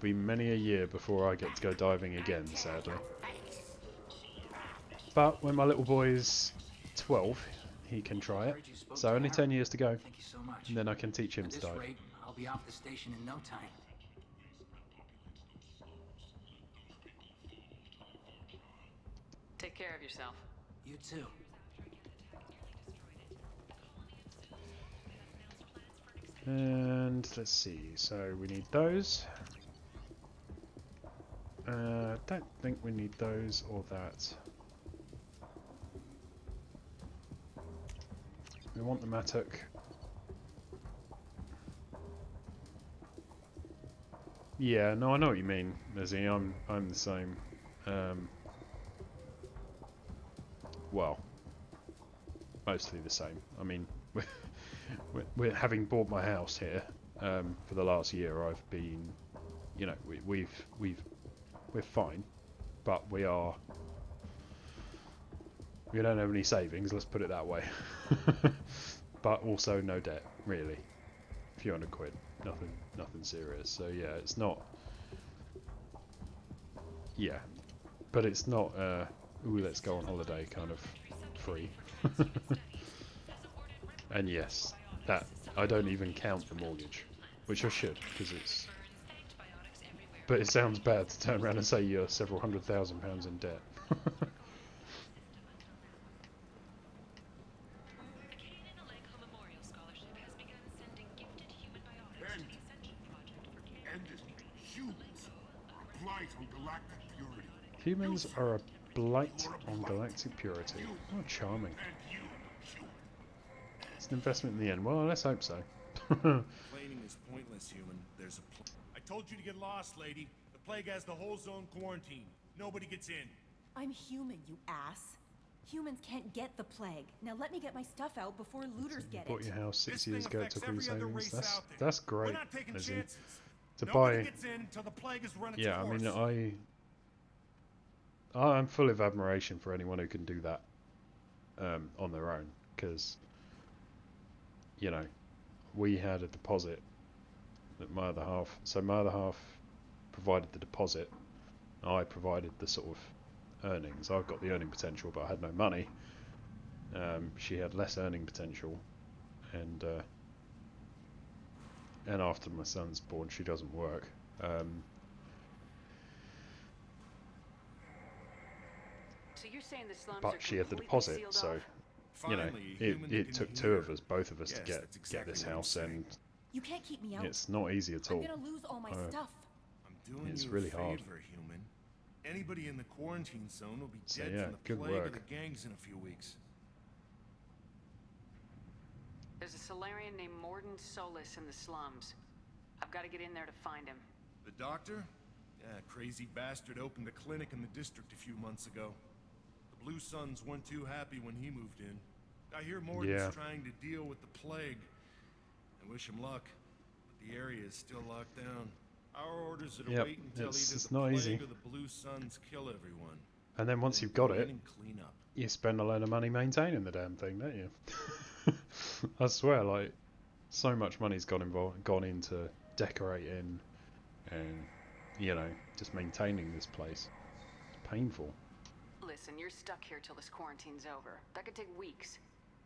many a year before I get to go diving again, sadly. But when my little boy is 12, he can try it. So only 10 years to go, Thank you so much. and then I can teach him At to this dive. rate, I'll be off the station in no time. Take care of yourself. You too. And let's see, so we need those. Don't think we need those or that. We want the mattock. Yeah, no, I know what you mean, Lizzie. I'm the same. Well, mostly the same. I mean, we're having bought my house here. For the last year, I've been, you know, we're fine, but we don't have any savings. Let's put it that way. But also no debt, really. A few £100, nothing serious. So yeah, it's not. Yeah, but it's not. Ooh, let's go on holiday, kind of free. And yes, that I don't even count the mortgage, which I should, because it's. But it sounds bad to turn around and say you're several £100,000 in debt. Humans are a blight on galactic purity. Oh, charming. It's an investment in the end. Well, let's hope so. Complaining is pointless, human. There's a I told you to get lost, lady. The plague has the whole zone quarantined. Nobody gets in. I'm human, you ass. Humans can't get the plague. Now let me get my stuff out before looters get it. Bought your house 6 years ago, took all your savings. That's We're great, not taking Lizzie. chances. To Nobody buy. gets in until the plague has run its Yeah, I course. mean, I'm full of admiration for anyone who can do that on their own, because, you know, we had a deposit that my other half. So my other half provided the deposit. I provided the sort of earnings. I've got the earning potential, but I had no money. She had less earning potential, and after my son's born, she doesn't work. So you're saying the slums But are she had the completely deposit, sealed so off? you know, it took two of us, both of us, to get exactly this what I'm house, and You can't keep me out. it's not easy at all. I'm gonna lose all my stuff. I'm doing It's you really a hard. favor, human. Anybody in the quarantine zone will be So, dead yeah, from the good plague work. of the gangs in a few weeks. There's a Solarian named Morden Solis in the slums. I've got to get in there to find him. The doctor? Yeah, crazy bastard opened a clinic in the district a few months ago. The Blue Suns weren't too happy when he moved in. I hear Morden's Yeah. trying to deal with the plague. I wish him luck, but the area is still locked down. Our orders are to Yep, wait until it's either the not plague easy. or the Blue Suns kill everyone. And then once Then you've got go in it, and clean up. you spend a load of money maintaining the damn thing, don't you? I swear, like, so much money's gone into decorating and, you know, just maintaining this place. It's painful. Listen, you're stuck here till this quarantine's over. That could take weeks.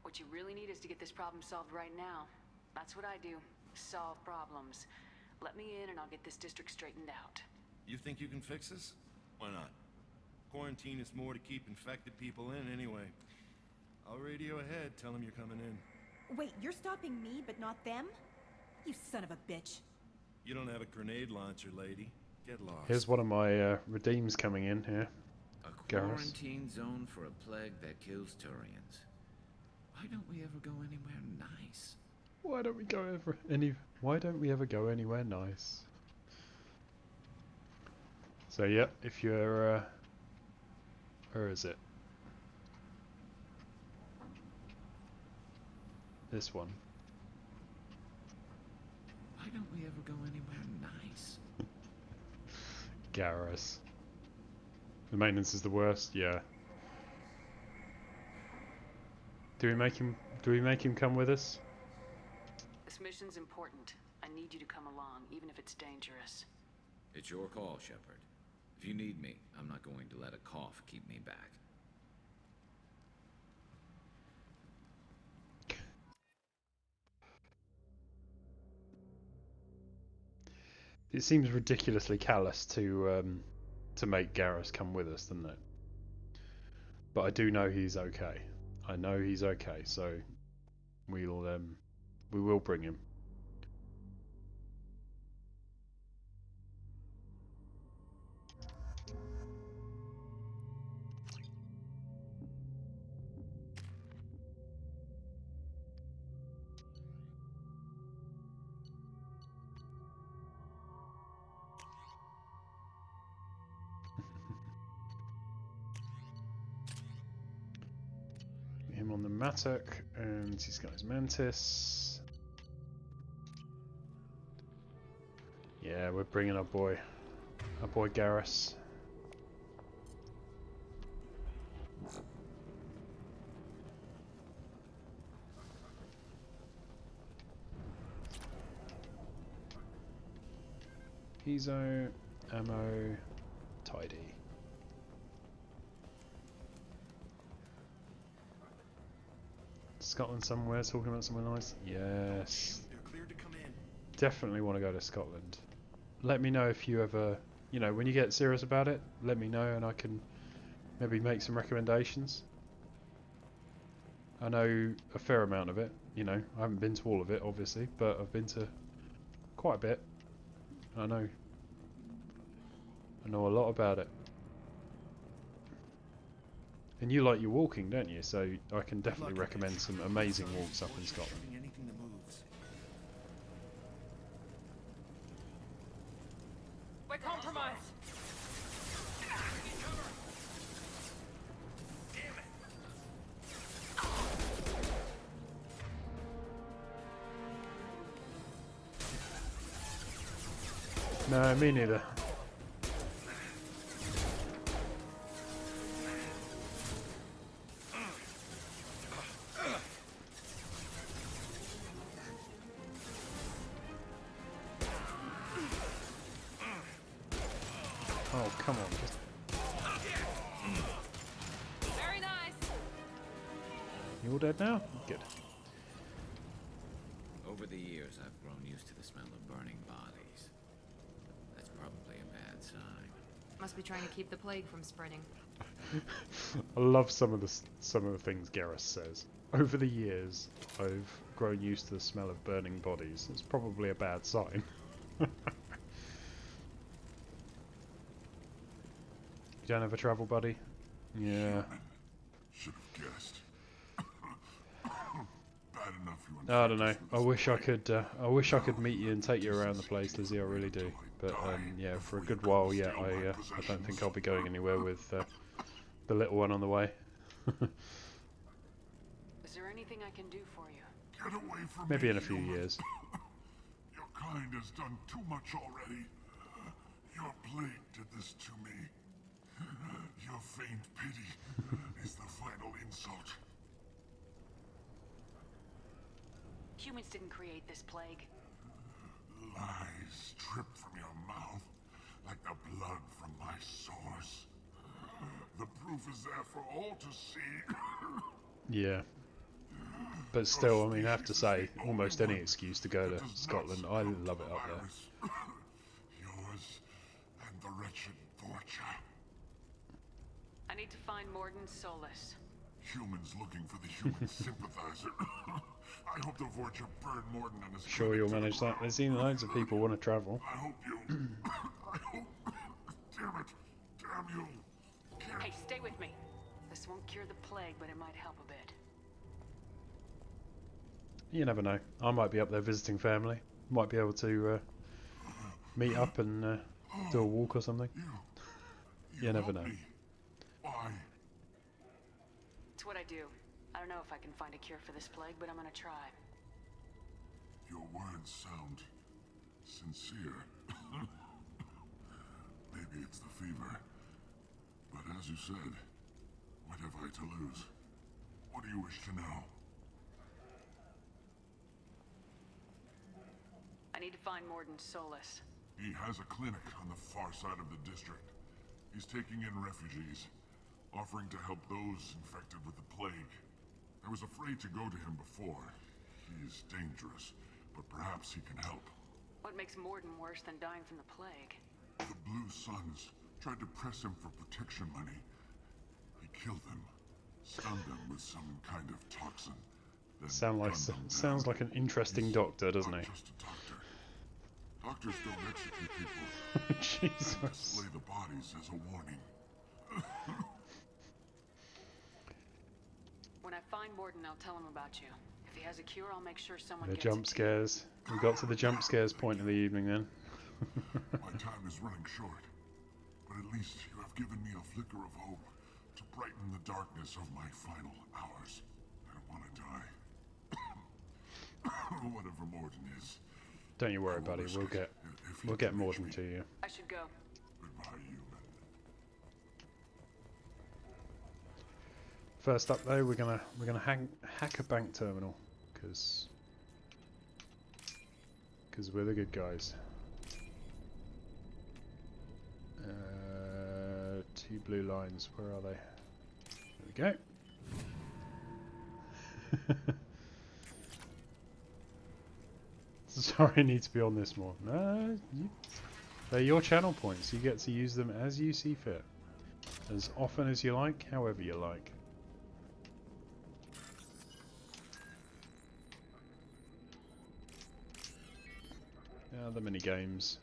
What you really need is to get this problem solved right now. That's what I do. Solve problems. Let me in and I'll get this district straightened out. You think you can fix this? Why not? Quarantine is more to keep infected people in anyway. I'll radio ahead, tell them you're coming in. Wait, you're stopping me, but not them? You son of a bitch. You don't have a grenade launcher, lady. Get lost. Here's one of my redeems coming in here. A Garrus. quarantine zone for a plague that kills Turians. Why don't we ever go anywhere nice? Why don't we ever go anywhere nice? So yeah, if you're where is it? This one. Why don't we ever go anywhere nice? Garrus. The maintenance is the worst, yeah. Do we make him come with us? This mission's important. I need you to come along, even if it's dangerous. It's your call, Shepard. If you need me, I'm not going to let a cough keep me back. It seems ridiculously callous to make Garrus come with us, doesn't it? But I do know he's okay. I know he's okay, so we will bring him. Mattock, and he's got his Mantis. Yeah, we're bringing our boy Garrus. Ezo, ammo, tidy. Scotland somewhere, talking about somewhere nice? Yes. They're cleared to come in. Definitely want to go to Scotland. Let me know if you ever, you know, when you get serious about it, let me know and I can maybe make some recommendations. I know a fair amount of it, you know, I haven't been to all of it obviously, but I've been to quite a bit. I know a lot about it. And you like your walking, don't you? So I can definitely recommend some amazing walks up in Scotland. Anything that moves. We're compromised. No, me neither. Oh, come on. Just... Very nice. You all dead now? Good. Over the years, I've grown used to the smell of burning bodies. That's probably a bad sign. Must be trying to keep the plague from spreading. I love some of the things Garrus says. Over the years, I've grown used to the smell of burning bodies. It's probably a bad sign. You don't have a travel buddy? Yeah. Should have guessed. Bad enough you I don't know. I wish I could meet you and take you around the place, Lizzie. I really do. But yeah, for a good while, yeah, I don't think I'll be going anywhere with the little one on the way. Is there anything I can do for you? Get away from Maybe me, in a few human. years. Your kind has done too much already. Your plague did this to me. Your faint pity is the final insult. Humans didn't create this plague. Lies drip from your mouth like the blood from my sores. The proof is there for all to see. Yeah. But still, I mean, I have to say, almost any excuse to go to Scotland. I love it up there. Yours and the wretched Vorcha. I need to find Morden Solus. Humans looking for the human sympathizer. I hope the Vorcha burn Morden and his... Sure you'll manage that. There's seen loads of people want to travel. I hope you... I hope... Damn it. Damn you. Hey, stay with me. This won't cure the plague, but it might help a bit. You never know. I might be up there visiting family. Might be able to meet up and do a walk or something. You never know. Why? It's what I do. I don't know if I can find a cure for this plague, but I'm gonna try. Your words sound sincere. Maybe it's the fever. But as you said, what have I to lose? What do you wish to know? I need to find Morden Solus. He has a clinic on the far side of the district. He's taking in refugees, offering to help those infected with the plague. I was afraid to go to him before. He is dangerous, but perhaps he can help. What makes Morden worse than dying from the plague? The Blue Suns tried to press him for protection money. He killed them, stunned them with some kind of toxin. Then Sounds like an interesting doctor, doesn't he? Just a doctor. Doctors don't execute people. Jesus. They display the bodies as a warning. When I find Morden, I'll tell him about you. If he has a cure, I'll make sure someone The gets jump it. scares. We got to the jump scares point of the evening then. My time is running short, but at least you have given me a flicker of hope to brighten the darkness of my final hours. I don't want to die. Whatever Morden is. Don't you worry, buddy. We'll get Morden to you. I should go. Goodbye, human. First up, though, we're gonna hack a bank terminal, because we're the good guys. 2 blue lines. Where are they? There we go. Sorry, I need to be on this more. No, they're your channel points. You get to use them as you see fit, as often as you like, however you like. The mini games.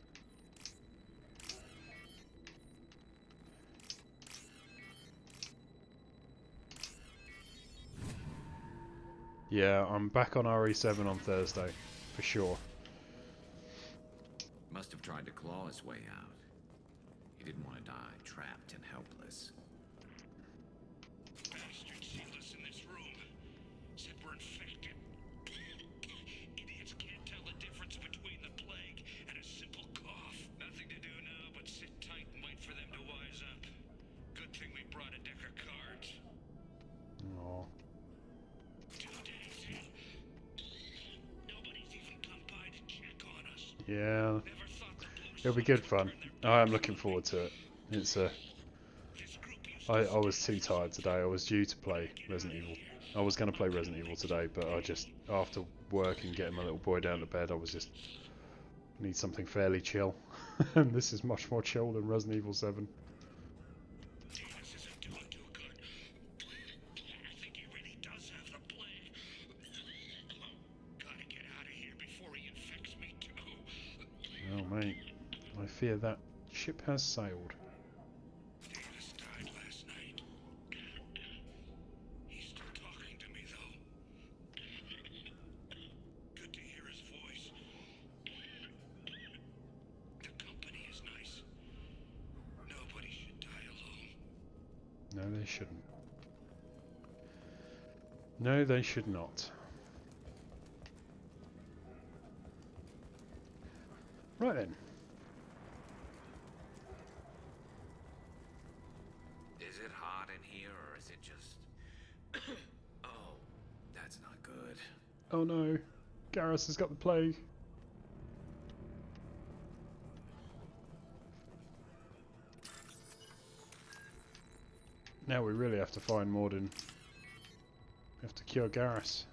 Yeah, I'm back on RE7 on Thursday, for sure. Must have tried to claw his way out. He didn't want to die trapped and helpless. Bastards sealed us in this room. Said we're infected. Idiots can't tell the difference between the plague and a simple cough. Nothing to do now but sit tight and wait for them to wise up. Good thing we brought a deck of cards. Aww. 2 days in. Nobody's even come by to check on us. Yeah, it'll be good fun. I am looking forward to it. It's I was too tired today. I was due to play Resident Evil. I was going to play Resident Evil today, but I just, after work and getting my little boy down to bed, I was just need something fairly chill. And this is much more chill than Resident Evil 7. Oh mate, I fear that ship has sailed. Davis died last night. He's still talking to me though. Good to hear his voice. The company is nice. Nobody should die alone. No, they shouldn't. No, they should not. Right then. Is it hot in here, or is it just... Oh, that's not good. Oh no, Garrus has got the plague. Now we really have to find Morden. We have to cure Garrus.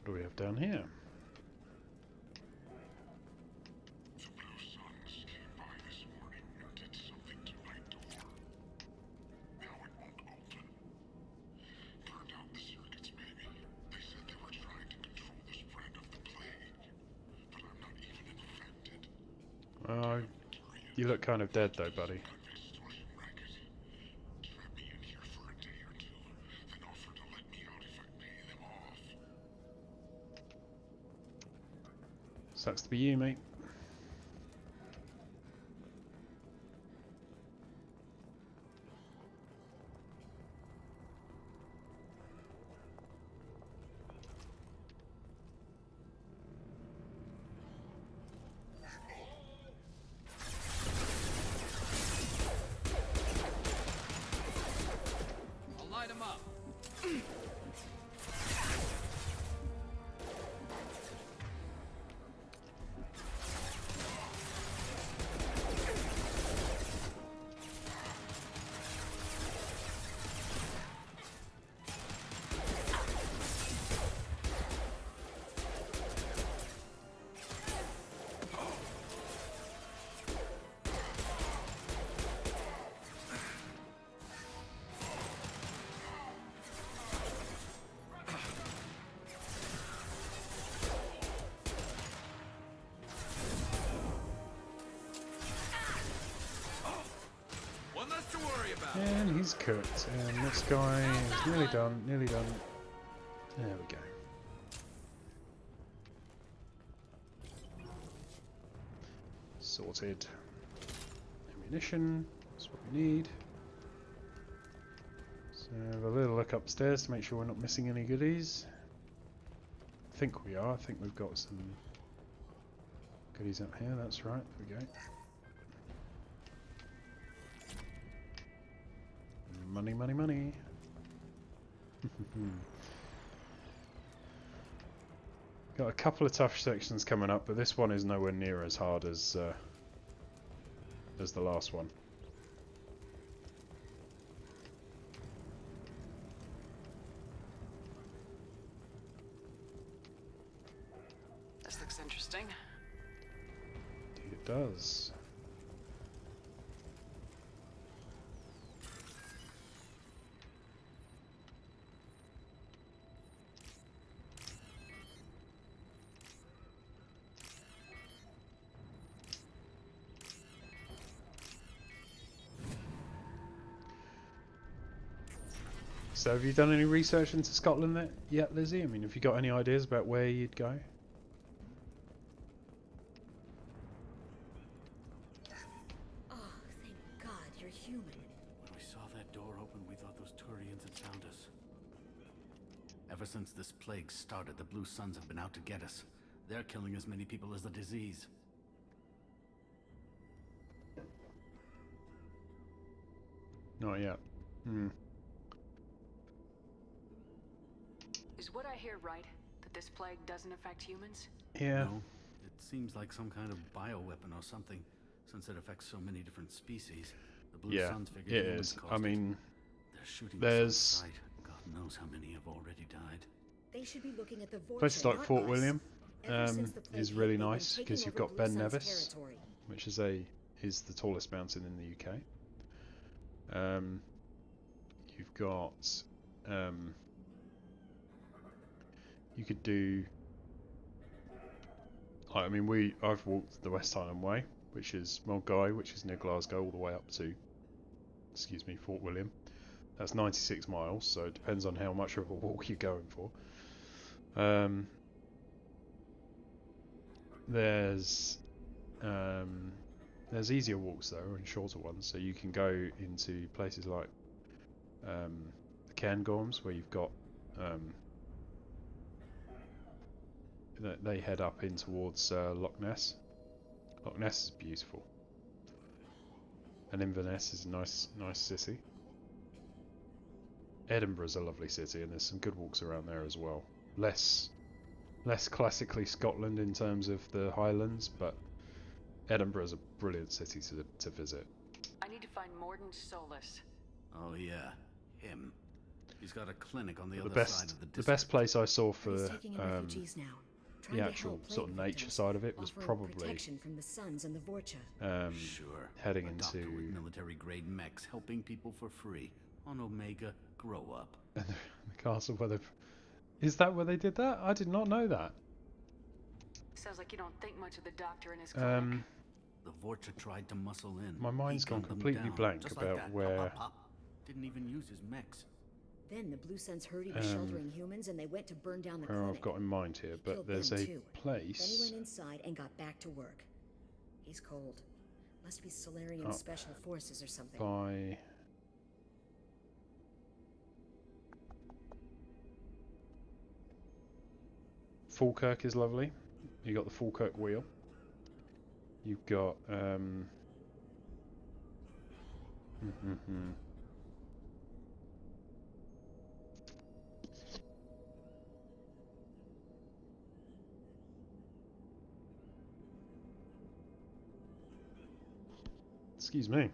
What do we have down here? The Blue Suns came by this morning and did something to my door. Now it won't open. Burned out the circuits, maybe. They said they were trying to control the spread of the plague. But I'm not even infected. You look kind of dead though, buddy. Sucks to be you, mate. I'll light him up. he's cooked. And this guy is nearly done, nearly done. There we go. Sorted. Ammunition, that's what we need. So have a little look upstairs to make sure we're not missing any goodies. I think we are. I think we've got some goodies up here. That's right. There we go. Money, money, money. Got a couple of tough sections coming up, but this one is nowhere near as hard as the last one. This looks interesting. Indeed it does. So have you done any research into Scotland yet, Lizzie? I mean, have you got any ideas about where you'd go? Oh, thank God you're human. When we saw that door open, we thought those Turians had found us. Ever since this plague started, the Blue Suns have been out to get us. They're killing as many people as the disease. Not yet. Hmm. Is what I hear right? That this plague doesn't affect humans? Yeah. No, it seems like some kind of bioweapon or something, since it affects so many different species. The Blue Suns figure it humans is. caused I mean, they're shooting there's us on sight. God knows how many have already died. They should be looking at the vortex, places like not Fort us. William Ever since the plague is hit, really they've been nice taking because you've over got Blue Ben Sun's Nevis, territory. which is the tallest mountain in the UK. You've got you could do like, I mean, I've walked the West Highland Way, which is Mulgai, which is near Glasgow, all the way up to, excuse me, Fort William. That's 96 miles, so it depends on how much of a walk you're going for. There's easier walks though, and shorter ones, so you can go into places like the Cairngorms, where you've got they head up in towards Loch Ness. Loch Ness is beautiful, and Inverness is a nice city. Edinburgh's a lovely city, and there's some good walks around there as well. Less classically Scotland in terms of the Highlands, but Edinburgh's a brilliant city to visit. I need to find Morden Solus. Oh yeah, him. He's got a clinic on the But other side of the district. the best place I saw for He's taking in refugees now, trying the to actual help sort of plague nature victims, side of it was offering probably protection from the Suns and the Vorcha. Sure. heading A doctor into with military-grade mechs helping people for free on Omega. Grow up. the castle where is that where they did that? I did not know that. Sounds like you don't think much of the doctor and his clinic. The Vorcha tried to muscle in. My mind's He gone gunned them completely down, blank just about like that. where Pop, pop, pop. Didn't even use his mechs. Then the Blue Suns heard he was sheltering humans, and they went to burn down the where clinic. I've got in mind here, He but killed there's them, a too. place Then he went inside and got back to work. He's cold. Must be Solarian Up Special Forces or something. by Falkirk is lovely. You got the Falkirk wheel. You've got excuse me.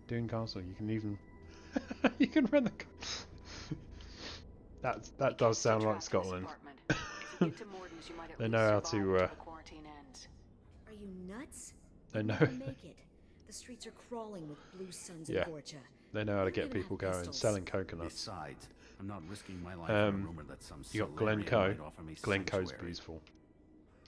Dune Castle. You can even you can rent the. That does sound like Scotland. They know how to. Are you nuts? They know. Never make it. The streets are crawling with Blue Suns Yeah. and Vorcha. They know how to They don't get even people have going. pistols. Selling coconuts. Besides, I'm not risking my life for a rumor that some You got Solarian Glencoe. might offer me Glencoe's sanctuary. beautiful.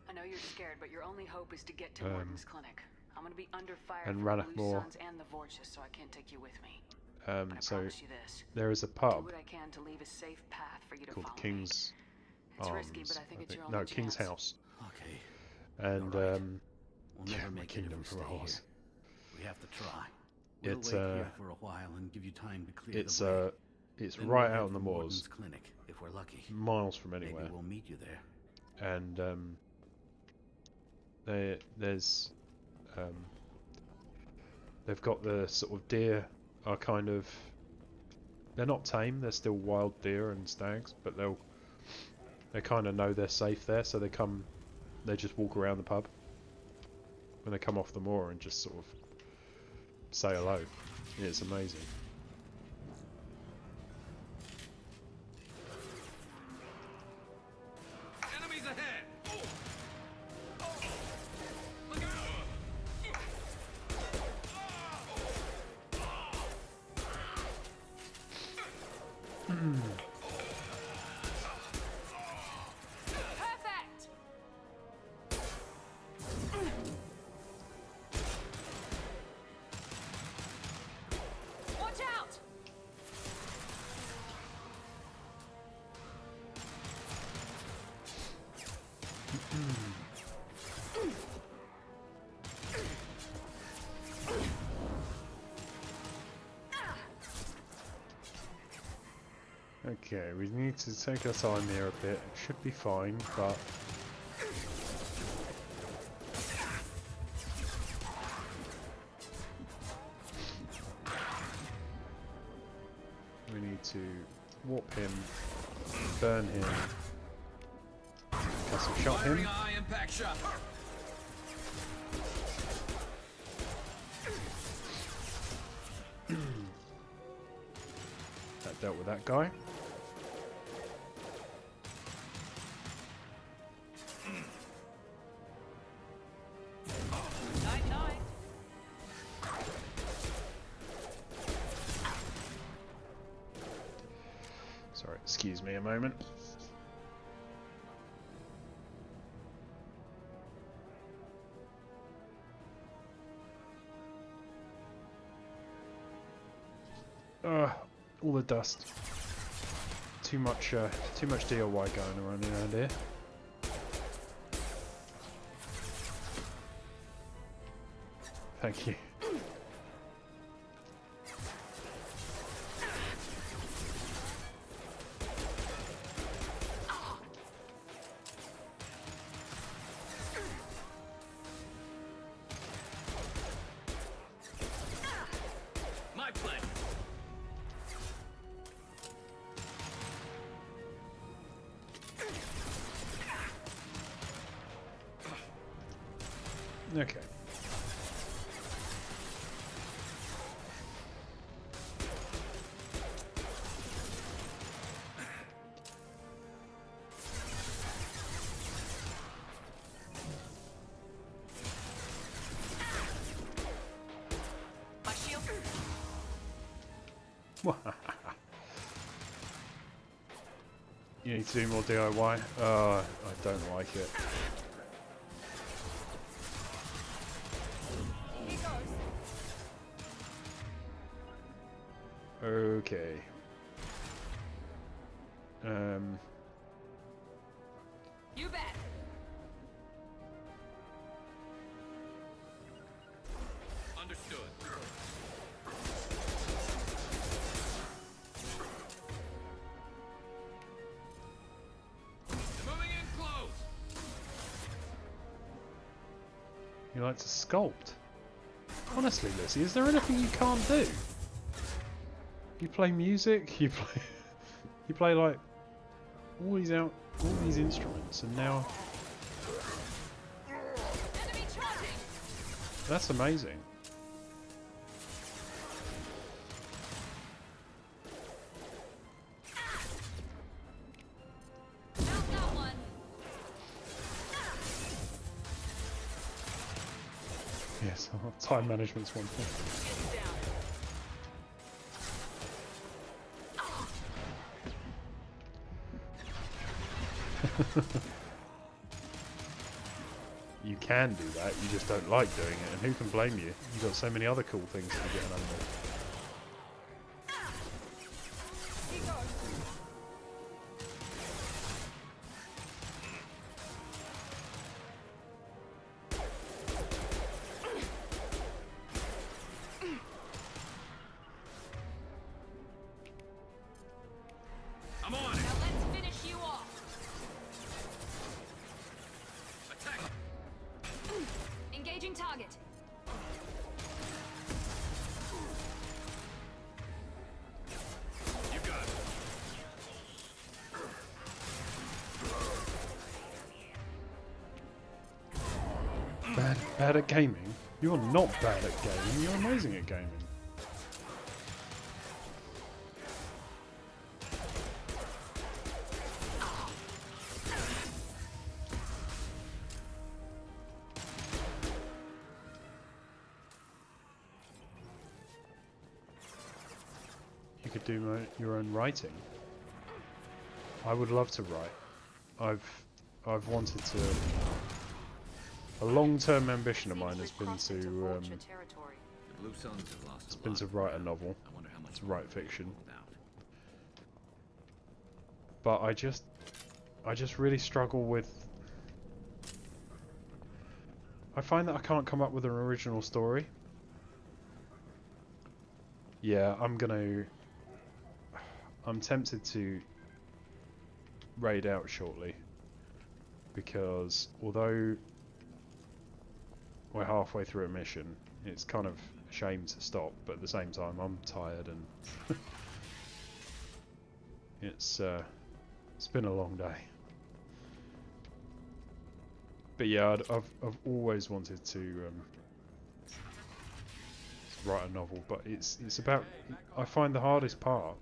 I know you're scared, but your only hope is to get to Morden's clinic. I'm gonna be under fire and from Rannoch Blue Moor. Suns and the Vortices, so I can't take you with me. But I So promise you this. there is a Do pub what I can to leave a safe path for you to called follow King's It's Arms. risky, but I think it's your No, only King's chance. House. Okay. And You're right. We'll yeah, never my make it kingdom if from we a stay horse. here. We have to try. We'll It's wait here for a while and give you time to clear it's the way. it's Then right we'll out head in the for moors, Warden's clinic, if we're lucky. miles from anywhere. Maybe we'll meet you there. And there's they've got the sort of deer are kind of, they're not tame, they're still wild deer and stags, but they kind of know they're safe there, so they just walk around the pub when they come off the moor and just sort of say hello. Yeah, it's amazing. Enemies ahead! Perfect! Watch out! Okay, we need to take our time here a bit. It should be fine, but we need to warp him, burn him, castle shot him. High impact shot. That dealt with that guy. Night, night. Sorry, excuse me a moment. All the dust. Too much DIY going around here. Thank you. My pleasure. Okay. My shield. You need to do more DIY? I don't like it. Here goes. Okay. You bet. Understood. They're moving in close. You like to sculpt? Honestly, Lizzie, is there anything you can't do? You play music, you play like all these instruments, and now Enemy charging. that's amazing. Found that one. Yes, time management's one thing. Get down. you can do that, you just don't like doing it, and who can blame you? You've got so many other cool things that you're getting under. I'm on it. Now let's finish you off. Attack. Engaging target. You got it. Bad at gaming? You're not bad at gaming, you're amazing at gaming. You could do your own writing. I would love to write. I've wanted to. A long-term ambition of mine has been to The Blue Suns have lost it's a been lot to of write a ground. novel, I wonder how much to more write we can fiction. hold out. But I just really struggle with. I find that I can't come up with an original story. Yeah, I'm tempted to raid out shortly, because although we're halfway through a mission, it's kind of a shame to stop, but at the same time I'm tired and it's been a long day. But yeah, I've always wanted to write a novel, but it's about, I find the hardest part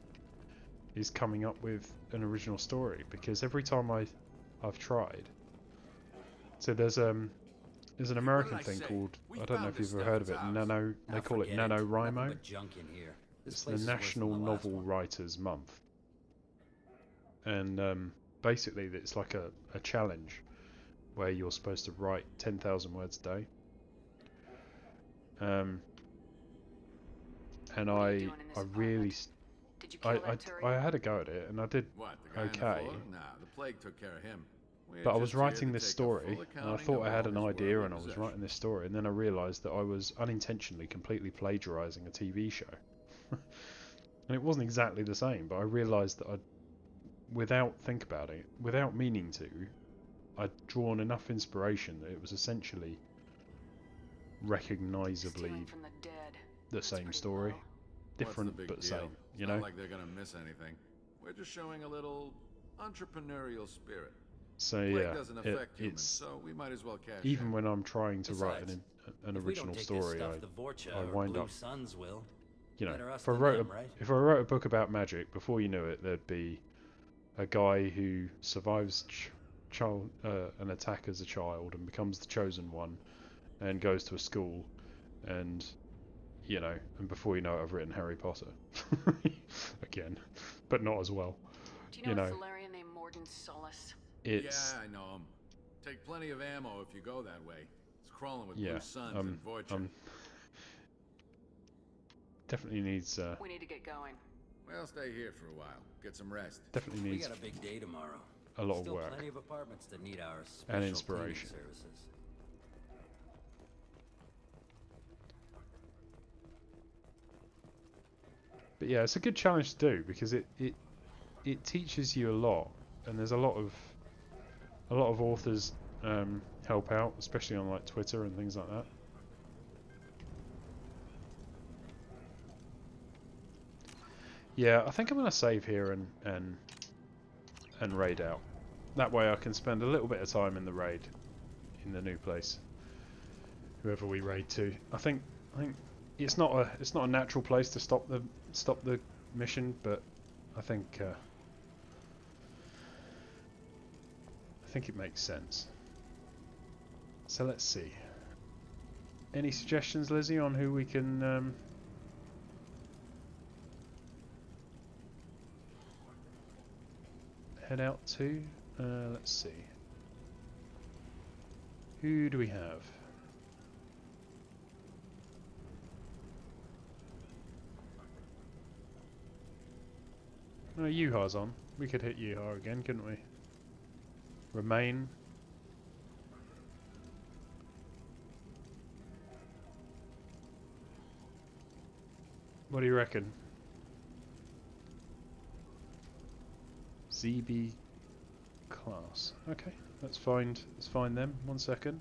is coming up with an original story, because every time I've tried, so there's an American thing called, I don't know if you've ever heard of it, they call it NaNoWriMo. It's the National Novel Writers Month, and basically it's like a challenge where you're supposed to write 10,000 words a day. And I really I had a go at it, and I did okay. Nah, the plague took care of him. But I was writing this story, and I thought I had an idea, and I was writing this story, and then I realised that I was unintentionally completely plagiarising a TV show. And it wasn't exactly the same, but I realised that without meaning to, I'd drawn enough inspiration that it was essentially recognisably the same story. Different but same, you know? Not like they're gonna miss anything. We're just showing a little entrepreneurial spirit. So Plague yeah, doesn't affect humans, so we might as well cash even in. when I'm trying to write Besides, an if we original don't take story, this stuff, the Vorcha I or wind Blue up, Suns will. you know, Better us if I than wrote them, right? if I wrote a book about magic, before you knew it, there'd be a guy who survives an attack as a child and becomes the chosen one, and goes to a school, and you know, and before you know it, I've written Harry Potter again, but not as well. Do you know a Solarian named Morden Solus? It's Yeah, I know him. Take plenty of ammo if you go that way. It's crawling with yeah, Blue Suns and Vorcha. definitely needs. We need to get going. Well, stay here for a while. Get some rest. Definitely We needs got a big day tomorrow. a lot of Still work plenty of apartments that need our and special cleaning inspiration. services. But yeah, it's a good challenge to do, because it teaches you a lot, and there's a lot of authors help out, especially on like Twitter and things like that. Yeah, I think I'm gonna save here and raid out. That way I can spend a little bit of time in the raid, in the new place. Whoever we raid to, I think it's not a natural place to stop the mission, but I think it makes sense. So let's see. Any suggestions, Lizzie, on who we can head out to? Let's see. Who do we have? Oh, Yuha's on. We could hit Yuha again, couldn't we? Remain. What do you reckon? ZB class. Okay, let's find them. 1 second.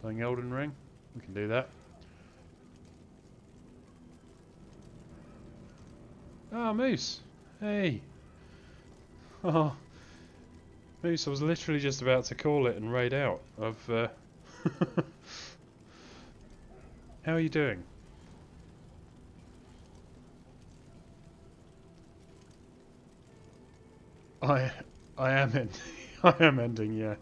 Playing Elden Ring. We can do that. Ah, Moose. Hey. Oh, Moose. I was literally just about to call it and raid out. How are you doing? I am ending. I am ending. Yeah.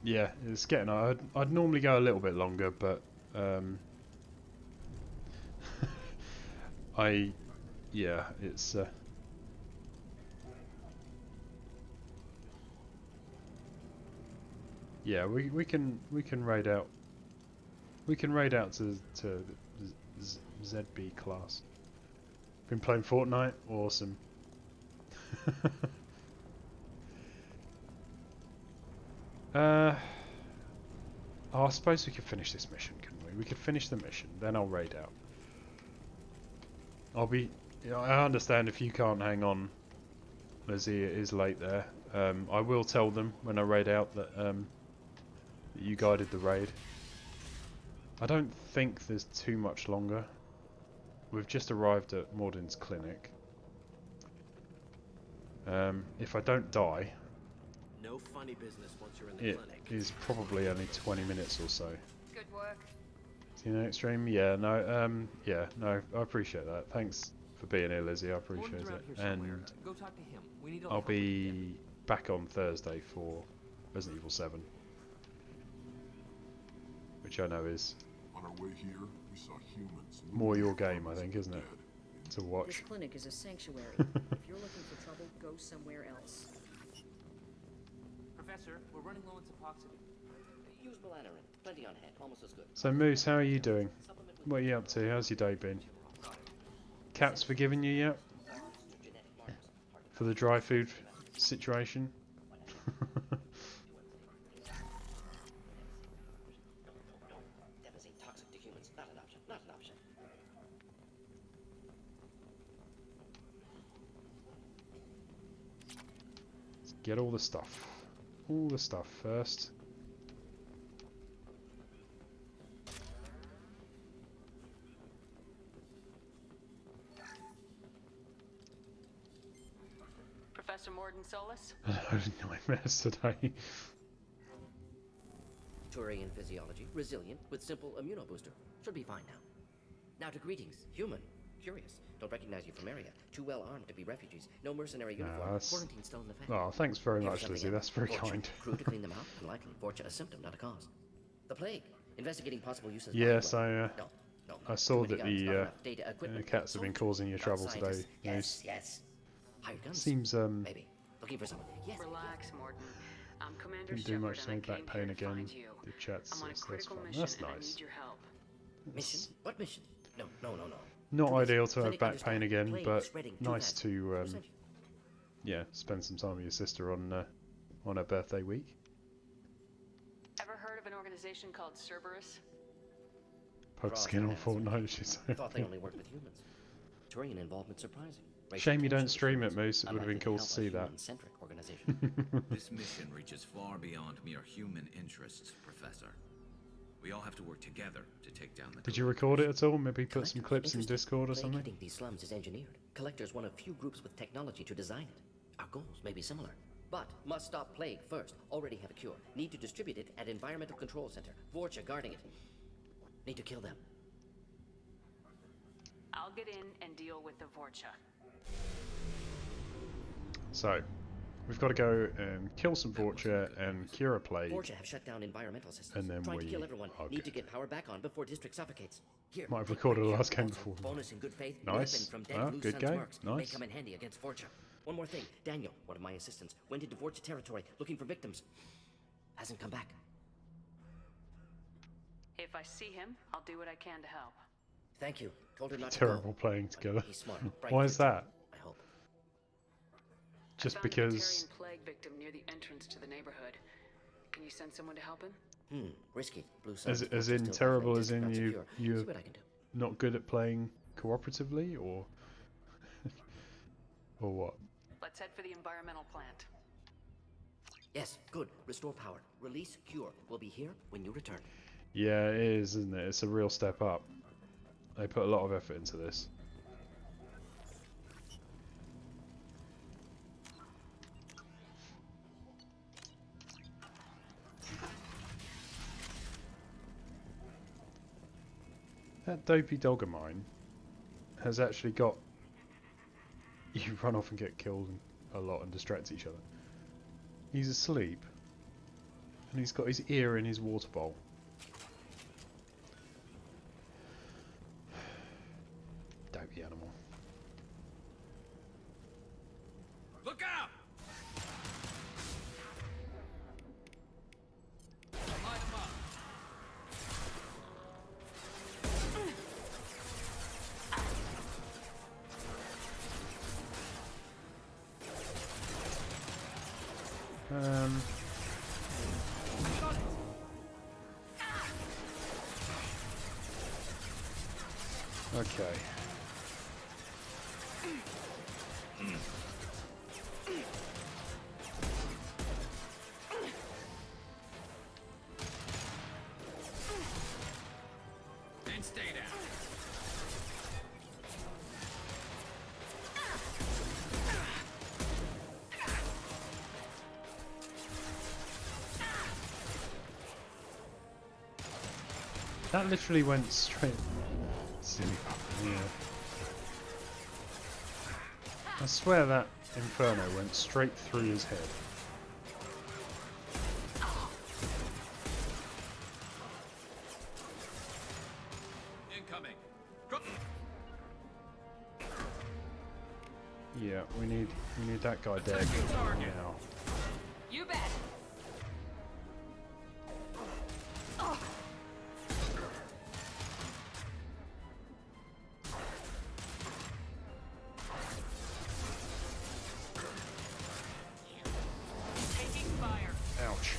Yeah, it's getting. I'd normally go a little bit longer, but yeah, it's. Yeah, we can raid out. We can raid out to ZB class. Been playing Fortnite, awesome. Oh, I suppose we could finish this mission, couldn't we? We could finish the mission, then I'll raid out. I understand if you can't hang on, Lizzie, it is late there. I will tell them when I raid out that, that you guided the raid. I don't think there's too much longer. We've just arrived at Morden's clinic. If I don't die, no funny business once you're in the clinic. It is probably only 20 minutes or so. Good work. See you next stream? Yeah, no, yeah, no, I appreciate that. Thanks for being here, Lizzie, I appreciate it. And go talk to him. We need I'll be back on Thursday for Resident Evil 7. Which I know is on our way here, we saw humans. More your game, I think, isn't it? To watch. This clinic is a sanctuary. If you're looking for trouble, go somewhere else. Professor, we're running low on Suboxone. Use Melanorin. Plenty on hand. Almost as good. So Moose, how are you doing? What are you up to? How's your day been? Cat's forgiven you yet? For the dry food situation? Get all the stuff. All the stuff first. Professor Morden Solus? Nightmares today. Turian physiology, resilient, with simple immunobooster. Should be fine now. Now to greetings, human. Curious. Don't recognize you from area. Too well armed to be refugees. No mercenary uniform. Quarantine still in effect. Oh, thanks very much, Lizzie. That's very kind. Crew to clean them out, and likely Fortune a symptom, not a cause. The plague. Investigating possible use as yes, no. I saw that the cats have been causing you trouble today. Yes, yes. Hired guns. Seems maybe looking for someone. Yes. Relax, Morden. I'm Commander Didn't do much Shepard, today. Back pain again. The chats. I'm on a critical fun. mission That's and I nice. need your help. Mission? What mission? No. Not ideal to have back pain again, but nice to yeah, spend some time with your sister on her birthday week. Ever heard of an organization called Cerberus? Poke skin on Fortnite, she's so thought they only worked with humans. Turian involvement surprising. Shame you don't stream it, Moose. It would have been cool to see that. This mission reaches far beyond mere human interests, Professor. We all have to work together to take down the... Did you record it at all? Maybe put some clips in Discord or something? Plague these slums is engineered. Collector's one of few groups with technology to design it. Our goals may be similar. But must stop plague first. Already have a cure. Need to distribute it at Environmental Control Center. Vorcha guarding it. Need to kill them. I'll get in and deal with the Vorcha. So, We've got to go and kill some Vorcha and cure a plague. Vorcha have shut down environmental systems. And then Trying we to kill everyone. are Need to good. get power back on before district suffocates. Here, Might have take recorded my the last game Also, before. bonus in good faith. Nice. Weapon from dead Ah, Blue good Sun's game. mercs. May Nice. come in handy against Vorcha. One more thing. Daniel, one of my assistants, went into Vorcha territory looking for victims. Hasn't come back. If I see him, I'll do what I can to help. Thank you. Told her not Terrible to go. playing together. He's smart. Bright Why is future, that? I hope. Just Found a because. Batarian plague victim near the entrance to the neighborhood. Can you send someone to help him? Risky. Blue Sun's As Vorcha in still terrible, halfway as in district you're not secure. See what I can do. not good at playing cooperatively, or or what? Let's head for the environmental plant. Yes, good. Restore power. Release cure. We'll be here when you return. Yeah, it is, isn't it? It's a real step up. They put a lot of effort into this. That dopey dog of mine has actually got you run off and get killed a lot and distract each other. He's asleep and he's got his ear in his water bowl. Dopey animal. Look out! Light him up. Okay. And stay down. That literally went straight. Silly puppy, yeah. I swear that Inferno went straight through his head. Incoming. Yeah, we need that guy dead now. You bet. Taking fire. Ouch.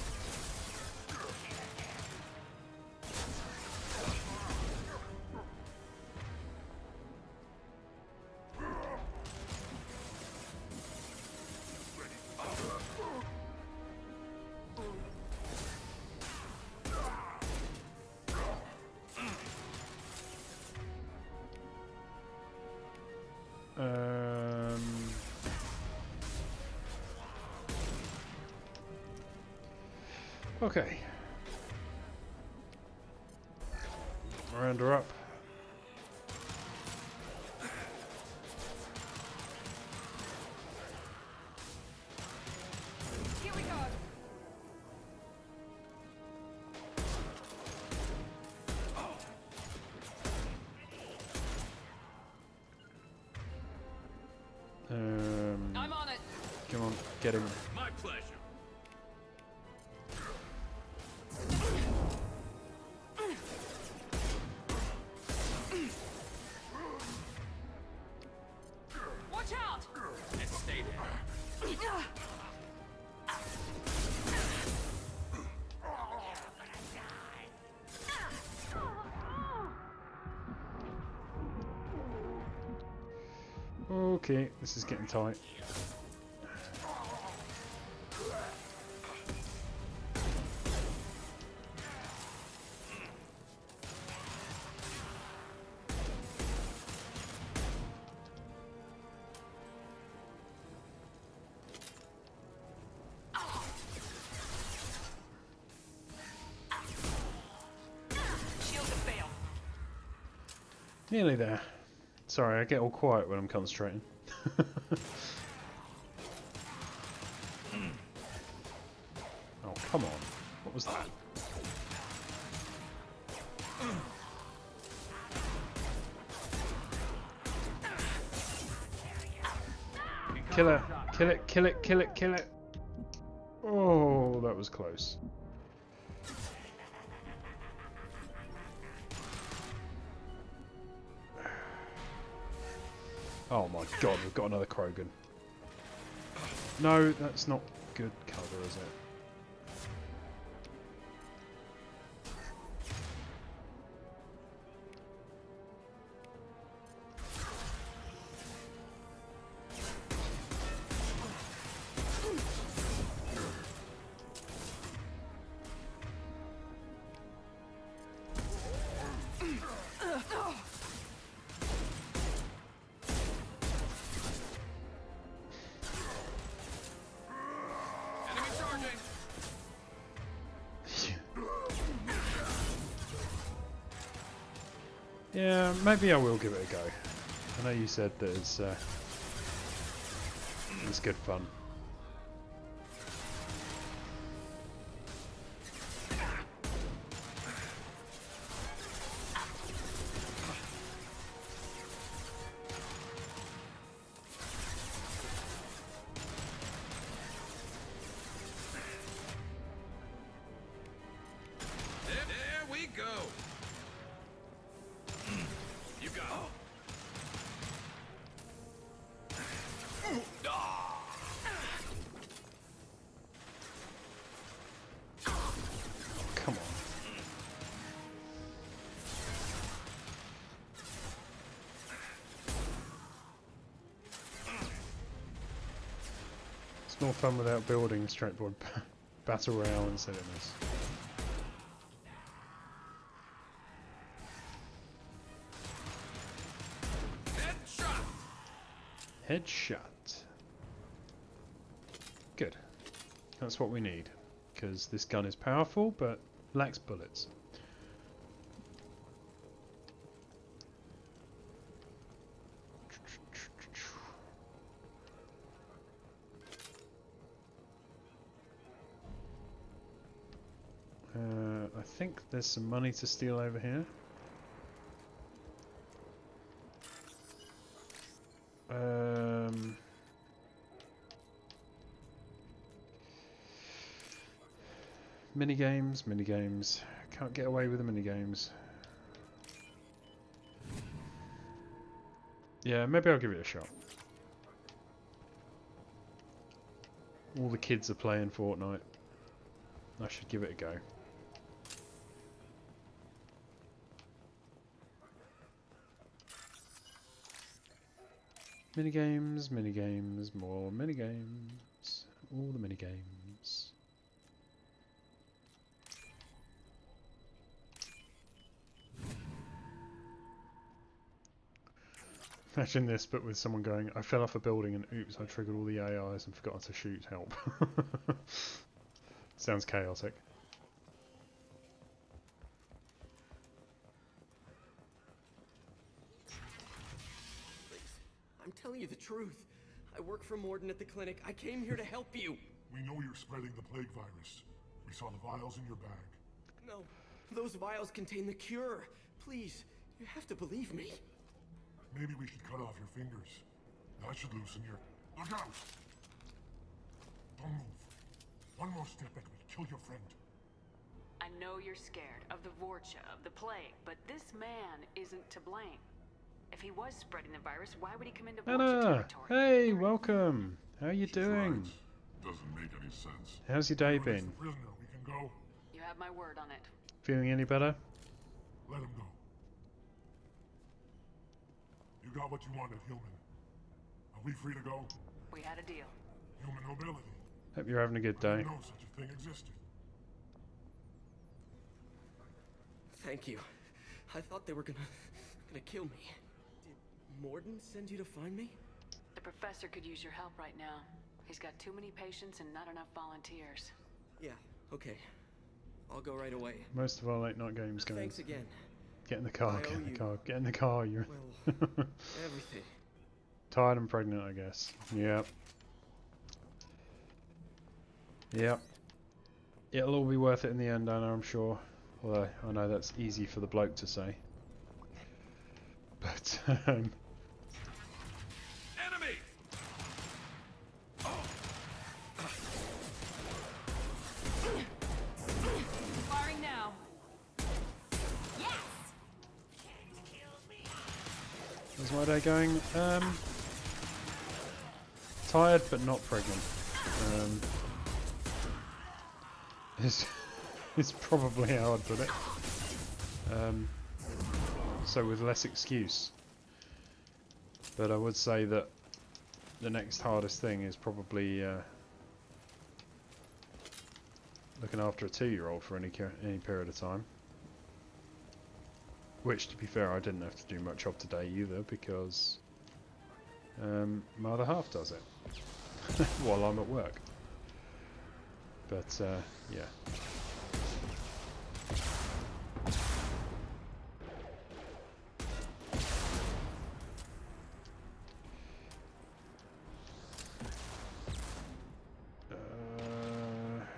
Okay. Round her up. Here we go. I'm on it. Come on, get him. My pleasure. Watch out. And stay down. Okay, this is getting tight. Shield to fail. Nearly there. Sorry, I get all quiet when I'm concentrating. come on. What was that? Kill it! Kill it! Kill it! Kill it! Kill it! Oh, that was close. Oh my god, we've got another Krogan. No, that's not good cover, is it? Yeah, maybe I will give it a go. I know you said that it's good fun. There we go. You got it. Come on. It's more fun without building straightforward battle royale instead of this. Headshot. Good. That's what we need. Because this gun is powerful, but lacks bullets. I think there's some money to steal over here. Minigames, minigames. Can't get away with the minigames. Yeah, maybe I'll give it a shot. All the kids are playing Fortnite. I should give it a go. Minigames, minigames, more minigames. All the minigames. Imagine this, but with someone going, I fell off a building and oops, I triggered all the AIs and forgot to shoot, help. Sounds chaotic. I'm telling you the truth. I work for Morden at the clinic. I came here to help you. We know you're spreading the plague virus. We saw the vials in your bag. No, those vials contain the cure. Please, you have to believe me. Maybe we should cut off your fingers. That should loosen your... Look out! Don't move. One more step and we'll kill your friend. I know you're scared of the Vorcha, of the plague, but this man isn't to blame. If he was spreading the virus, why would he come into Vorcha Anna! territory? Hey, welcome! How you doing? Right. Doesn't make any sense. How's your day been? Prisoner, we can go. You have my word on it. Feeling any better? Let him go. You got what you wanted, human. Are we free to go? We had a deal. Human nobility. Hope you're having a good I day. didn't know such a thing existed. Thank you. I thought they were gonna kill me. Did Morden send you to find me? The professor could use your help right now. He's got too many patients and not enough volunteers. Yeah, okay. I'll go right away. Most of our late night games going. Thanks again. Get in the car, get in the car, get in the car, you're... Well, everything. Tired and pregnant, I guess. Yep. Yep. it'll all be worth it in the end, Anna, I'm sure. Although I know that's easy for the bloke to say. But Enemy! Firing now. how's my day going? Tired but not pregnant. Is probably how I'd put it. So with less excuse. But I would say that the next hardest thing is probably looking after a 2-year-old for any period of time. Which, to be fair, I didn't have to do much of today either, because my other half does it while I'm at work. But yeah.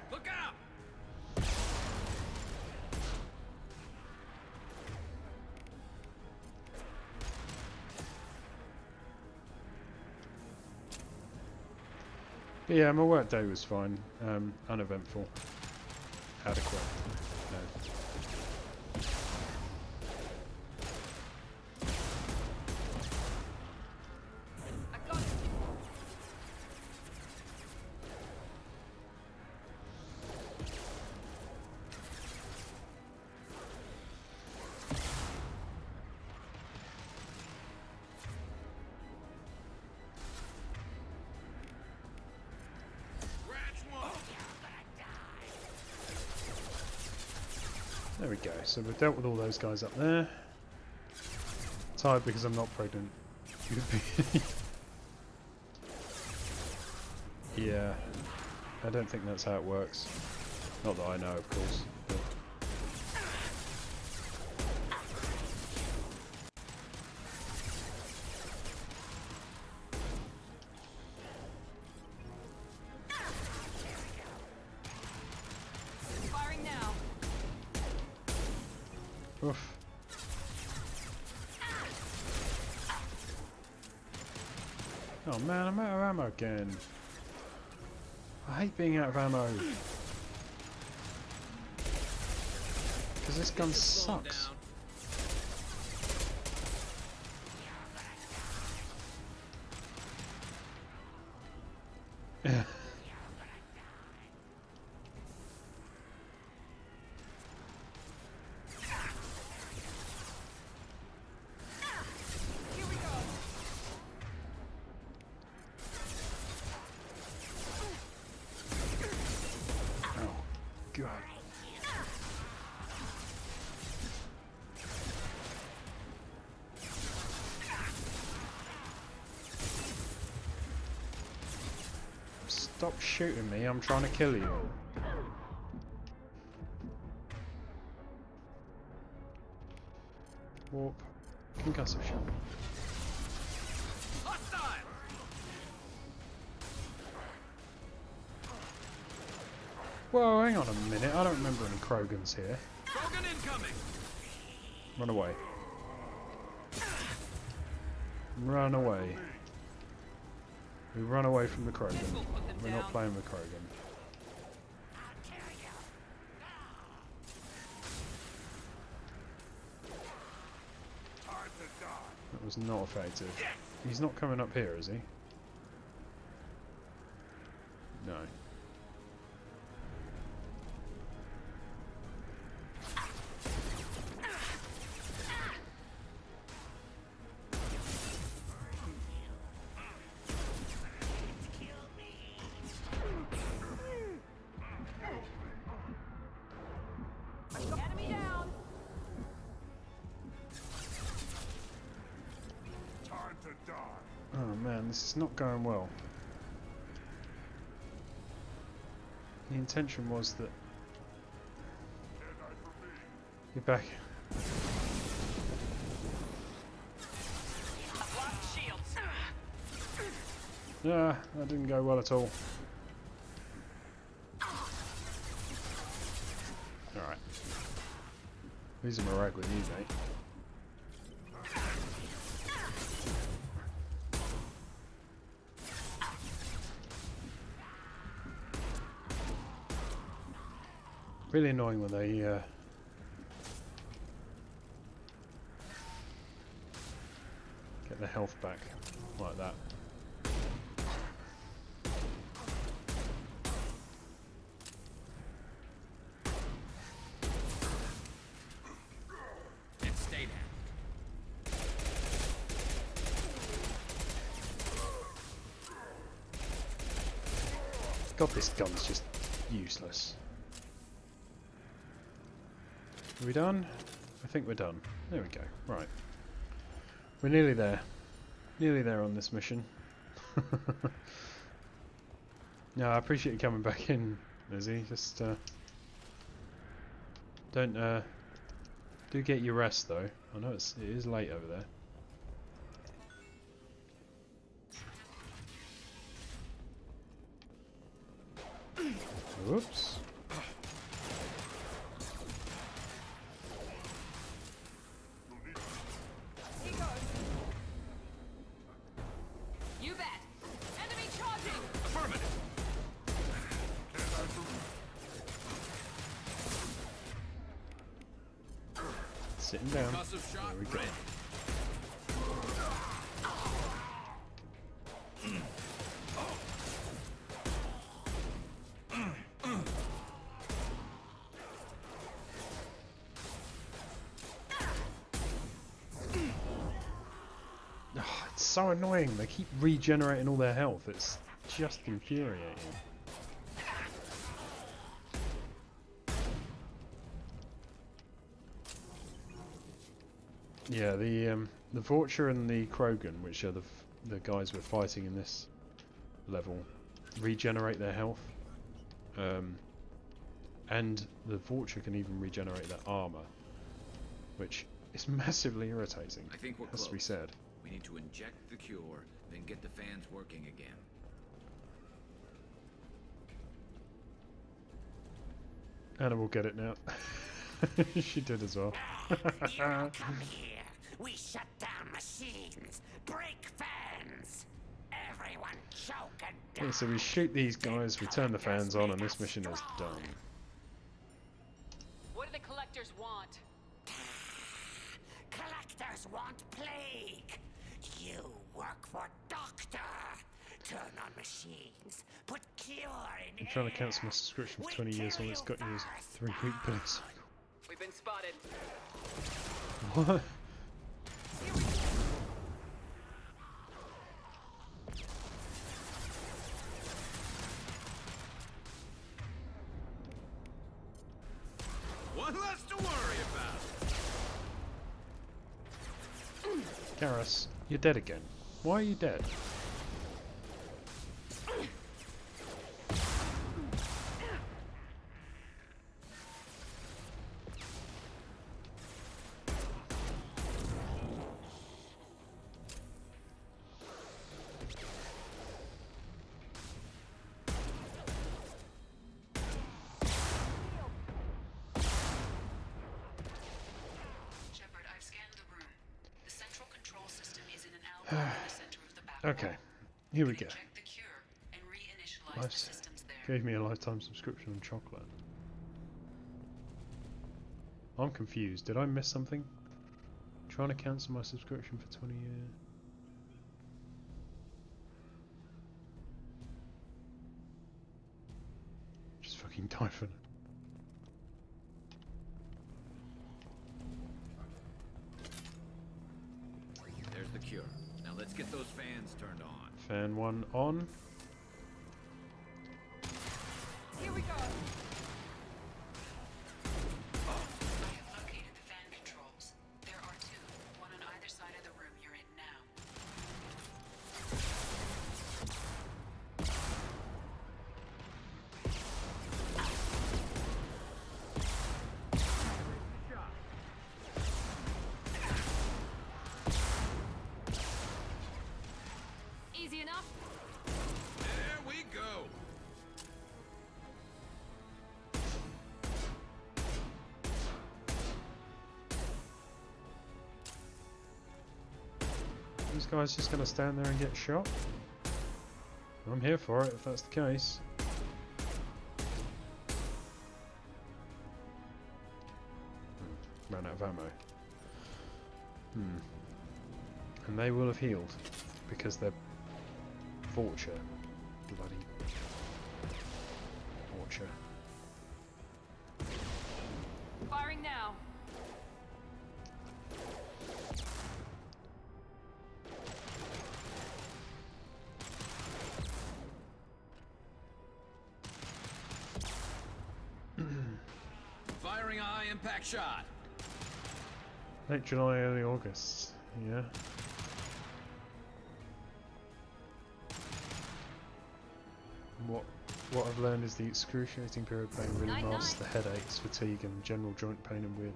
Look out! Yeah, my work day was fine. Uneventful. Adequate. No. There we go, so we've dealt with all those guys up there. Tired because I'm not pregnant. Yeah, I don't think that's how it works. Not that I know, of course. But Firing now. oof. Oh man, I'm out of ammo again. I hate being out of ammo. Because this gun sucks. Yeah. God. Stop shooting me, I'm trying to kill you. Warp. Concussive shot. Whoa, hang on a minute, I don't remember any Krogans here. Krogan incoming! Run away. Run away. We run away from the Krogan. We're not playing with Krogan. That was not effective. He's not coming up here, is he? No. Enemy down. Time to die. Oh man, this is not going well. The intention was that... Get back. Yeah, that didn't go well at all. Losing my rag with you, mate. Really annoying when they get their health back like that. And stay down. God, this gun's just useless. Are we done? I think we're done. There we go. Right. We're nearly there. Nearly there on this mission. No, I appreciate you coming back in, Lizzie. Just don't do get your rest though. I know it is late over there. Whoops. You bet. Enemy charging. Affirmative. Sitting down. Concussive shot There we go. ready. Oh, it's so annoying. They keep regenerating all their health. It's just infuriating. Yeah, the Vorcha and the Krogan, which are the guys we're fighting in this level, regenerate their health. And the Vorcha can even regenerate their armor, which is massively irritating. I think we're has to be close. said. We need to inject the cure, then get the fans working again. Anna will get it now. She did as well. Come here. We shut down machines, break fans. Everyone choke and die. Yeah, so we shoot these guys, we turn the fans on, and this mission is done. What do the collectors want? Collectors want plague. You work for Doctor. Turn on machines. Put cure in I'm trying to cancel my subscription for 20 years while it's got you as a 3-week billing cycle. We've been spotted. What? One less to worry about. Garrus, you're dead again. Why are you dead? Shepard, I've scanned the room. The central control system is in an alcove in the center of the back Okay, wall. here we go. Inject the cure and reinitialize the systems there. Gave me a lifetime subscription on chocolate. I'm confused. Did I miss something? Trying to cancel my subscription for 20 years. Just fucking typhon. There's the cure. Now let's get those fans turned on. Fan 1 on. Here we go. I have located the fan controls. There are two, one on either side of the room you're in now. Easy enough. These guys just going to stand there and get shot? I'm here for it if that's the case. Ran out of ammo. And they will have healed because they're Vorcha. Bloody Vorcha. Firing now. Firing a high impact shot. Late July, early August. Yeah. What I've learned is the excruciating period pain really masks the headaches, fatigue, and general joint pain and weird.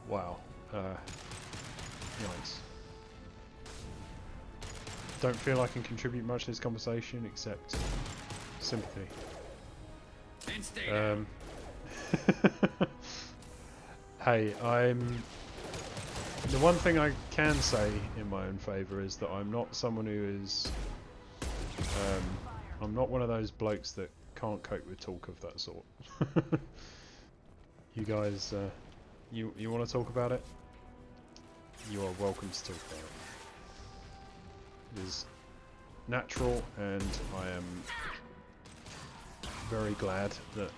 Wow. Yikes. Don't feel I can contribute much to this conversation except sympathy. Hey, the one thing I can say in my own favour is that I'm not someone who is I'm not one of those blokes that can't cope with talk of that sort. You guys you want to talk about it? You are welcome to talk about it. It is natural, and I am very glad that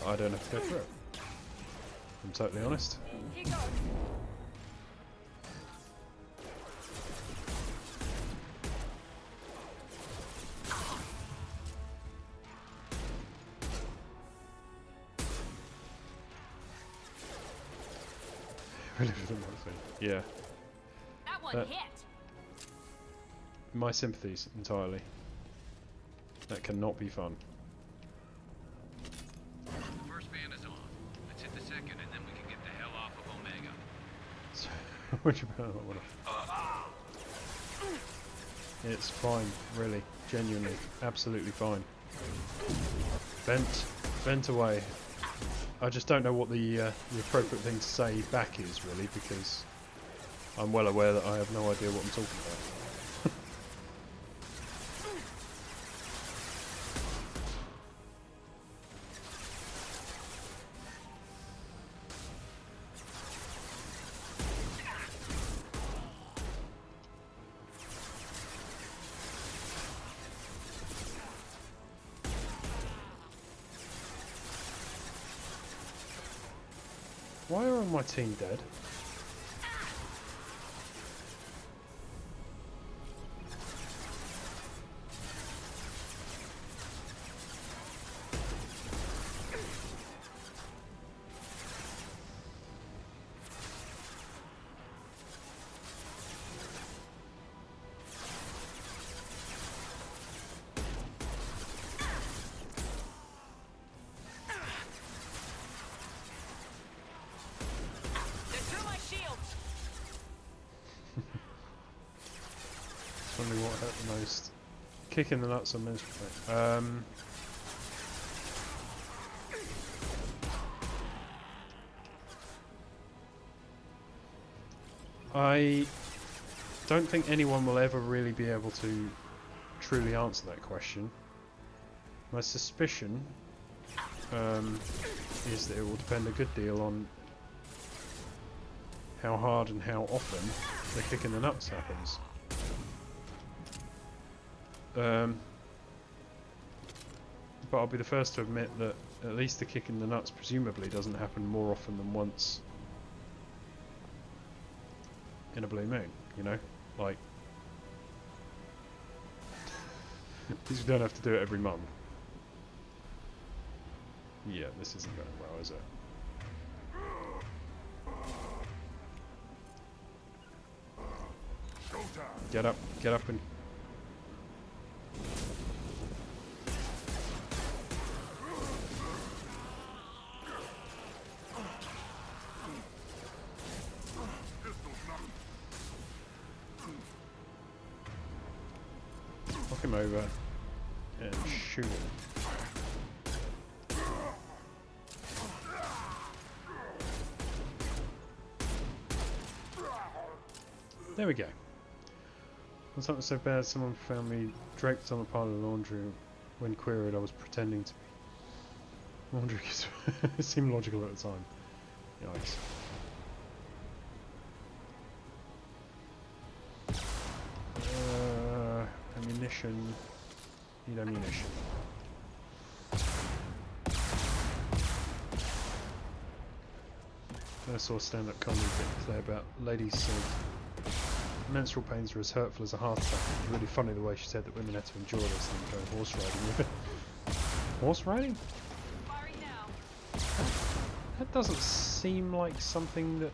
I don't have to go through it. I'm totally honest. Yeah. That one hit. My sympathies entirely. That cannot be fun. The first band is on. Let's hit the second, and then we can get the hell off of Omega. What you about that one? It's fine, really, genuinely, absolutely fine. Vent away. I just don't know what the appropriate thing to say back is, really, because I'm well aware that I have no idea what I'm talking about. Why are all my team dead? What hurt the most? Kicking the nuts on men's I don't think anyone will ever really be able to truly answer that question. My suspicion is that it will depend a good deal on how hard and how often the kick in the nuts happens. But I'll be the first to admit that at least the kick in the nuts presumably doesn't happen more often than once in a blue moon, you know? Like, you don't have to do it every month. Yeah, this isn't going well, is it? Get up and... knock him over and shoot him. There we go. When something so bad, someone found me draped on a pile of laundry. When queried, I was pretending to be. Laundry seemed logical at the time. Yikes. Ammunition. Need ammunition. I saw a stand-up comedy bit today about ladies said menstrual pains are as hurtful as a heart attack. It was really funny the way she said that women had to endure this and go horse riding with it. Horse riding? That doesn't seem like something that...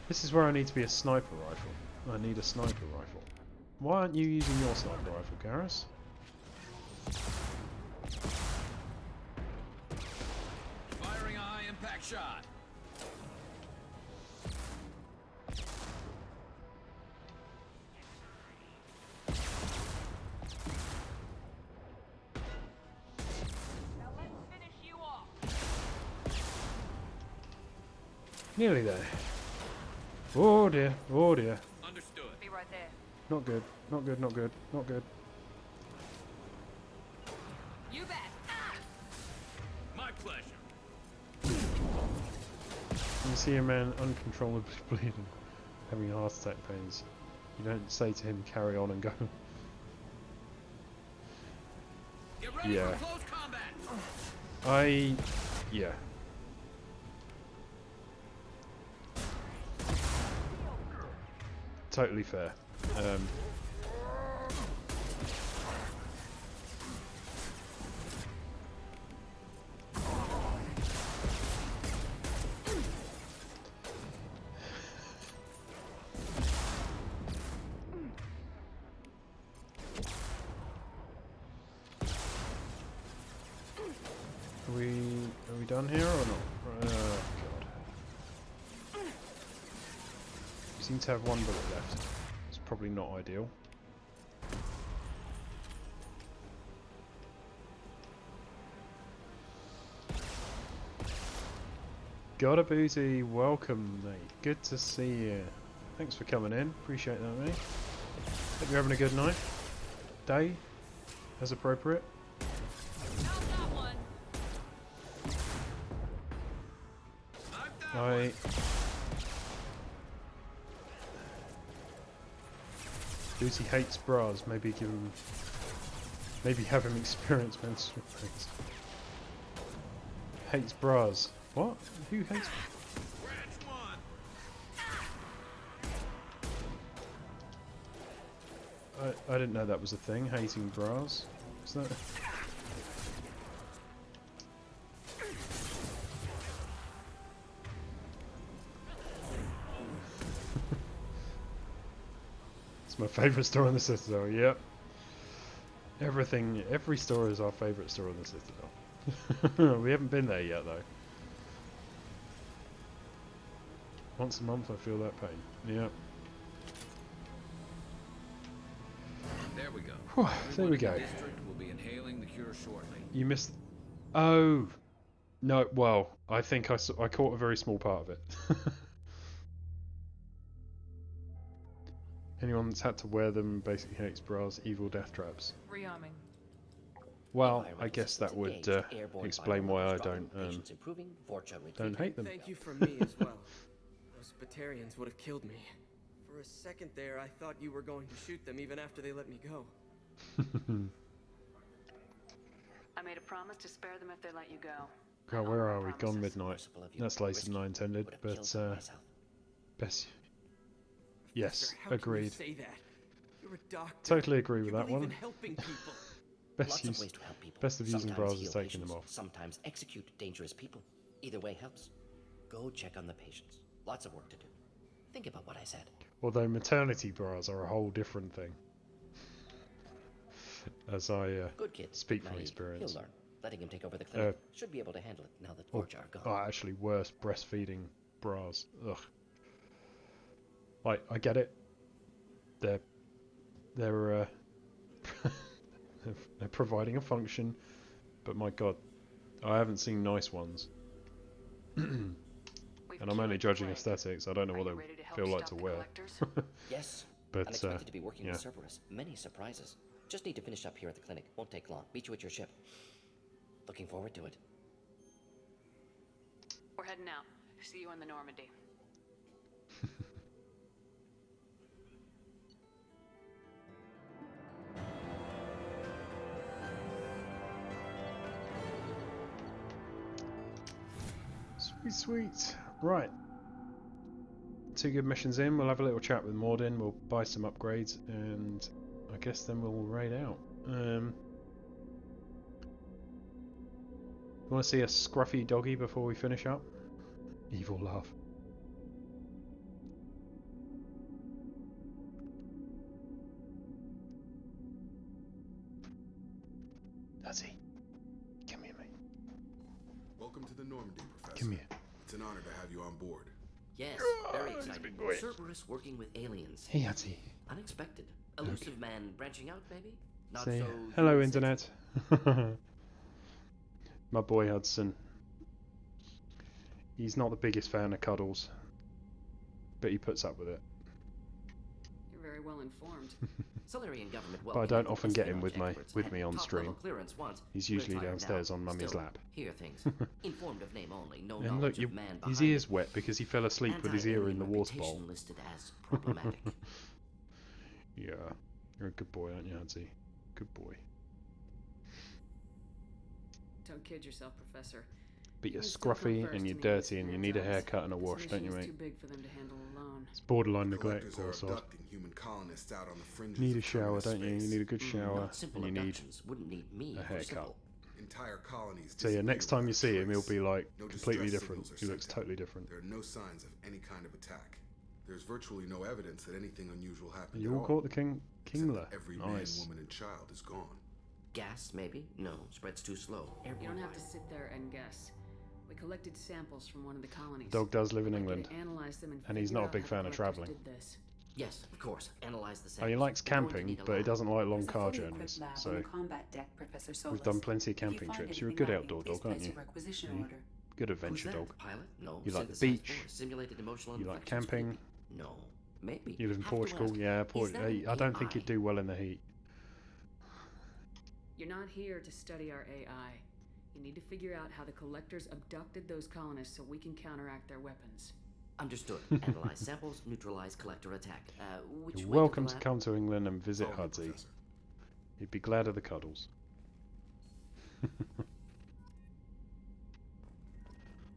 This is where I need to be a sniper rifle. I need a sniper rifle. Why aren't you using your sniper rifle, Garrus? Firing a high impact shot. Nearly there. Oh dear, oh dear. Understood. Be right there. Not good, not good, not good, not good. You bet. My pleasure. You see a man uncontrollably bleeding, having heart attack pains. You don't say to him, carry on and go. Get ready Yeah. for close combat. Yeah. Totally fair. Are we done here or not? God. We seem to have one bullet left. It's probably not ideal. Got a booty, welcome mate. Good to see you. Thanks for coming in, appreciate that mate. Hope you're having a good night. Day, as appropriate. Lucy hates bras. Maybe have him experience menstrual pains. Hates bras. What? Who hates? I didn't know that was a thing. Hating bras. Is that? It's my favourite store in the Citadel, yep. Every store is our favourite store in the Citadel. We haven't been there yet though. Once a month I feel that pain, yep. There we go. Whew, there we go. The district will be inhaling the cure shortly. You missed... Oh! No, well, I think I caught a very small part of it. Anyone that's had to wear them basically hates bras, evil death traps. Rearming. Well, I guess that would explain why I don't hate them. Thank you from me as well. Those Batarians would have killed me. For a second there, I thought you were going to shoot them even after they let me go. I made a promise to spare them if they let you go. God, where are we? Gone midnight. That's later than I intended, but best. Yes, agreed. Say that? You're a doctor. Totally agree with You that believe one. in helping people. Best of using bras is taking them off. Sometimes execute dangerous people. Either way helps. Go check on the patients. Lots of work to do. Think about what I said. Although maternity bras are a whole different thing. As I Good kid. speak from Naive. experience. He'll learn. Letting him take over the clinic. Should be able to handle it now that George are gone. Oh, actually worse, breastfeeding bras. Ugh. Like, I get it. They're they're they're providing a function, but my God, I haven't seen nice ones. And I'm only judging aesthetics. I don't know what they feel like to wear. Yes. But Unexpected to be working yeah. with Cerberus. Many surprises. Just need to finish up here at the clinic. Won't take long. Meet you at your ship. Looking forward to it. We're heading out. See you on the Normandy. Sweet, sweet. Right. 2 good missions in. We'll have a little chat with Mordin. We'll buy some upgrades, and I guess then we'll raid out. You want to see a scruffy doggy before we finish up? Evil laugh. Does he? Come here, mate. Welcome to the Normandy, Professor. Come here. It's an honor to have you on board. Yes, very exciting. Cerberus working with aliens. Hey, Hattie. Unexpected. Elusive man branching out, maybe? Not Say so hello, human-centric. Internet. My boy Hudson. He's not the biggest fan of cuddles, but he puts up with it. You're very well informed. Solarian government But I don't often get him with me on stream. Clearance once. He's usually Retired downstairs now. on Mummy's Still, lap. hear things. Informed of name only. No And knowledge look, of man his behind ear's it. wet because he fell asleep with his ear in the water bowl. Anti-alien listed as problematic. Yeah, you're a good boy, aren't you, Hudson? Good boy. Don't kid yourself, Professor. But you're Humans still come scruffy first and you're in dirty and you aviation need a times. haircut and a This wash, don't you, mission is mate? too big for them to handle alone. It's borderline neglect, Collectors are poor sod. abducting human colonists out on the fringes You need a of shower, terminus don't you? You space. need a good shower Not simple and you need abductions. Wouldn't need me a for haircut. simple. Entire colonies So yeah, next time you see him, he'll be like No completely distress different. signals are He sent looks out. totally different. There are no signs of any kind of attack. There's virtually no evidence that anything unusual happened You at all all. caught the Except Kingler. that every Nice. man, woman, and child is gone. Gas, maybe? No, spreads too slow. You don't have to sit there and guess. We collected samples from one of the colonies. Dog does live in I'd like you England, to analyze them and he's figure not a out big how the fan of collectors travelling. did this. Yes, of course. Analyze the Oh, samples. he likes We're going to camping, need a but he lab. doesn't like long There's a car fully equipped journeys. lab on So the combat deck, Professor Solis. we've done plenty of If you camping find trips. You're a anything good lacking, outdoor please dog, aren't place you? a requisition Mm. order. Good Who's adventure that? dog. Pilot? No. You like the Synthesized beach. force, simulated emotional You like inflections, camping. maybe? No. Maybe. You live in Have to Portugal. ask. Yeah, Is that an I don't think AI? you'd do well in the heat. You're not here to study our AI. You need to figure out how the collectors abducted those colonists so we can counteract their weapons. Understood. Analyze samples, neutralize collector attack. Which You're way welcome the to lab? come to England and visit Follow me, Hudsey. Professor. He'd be glad of the cuddles.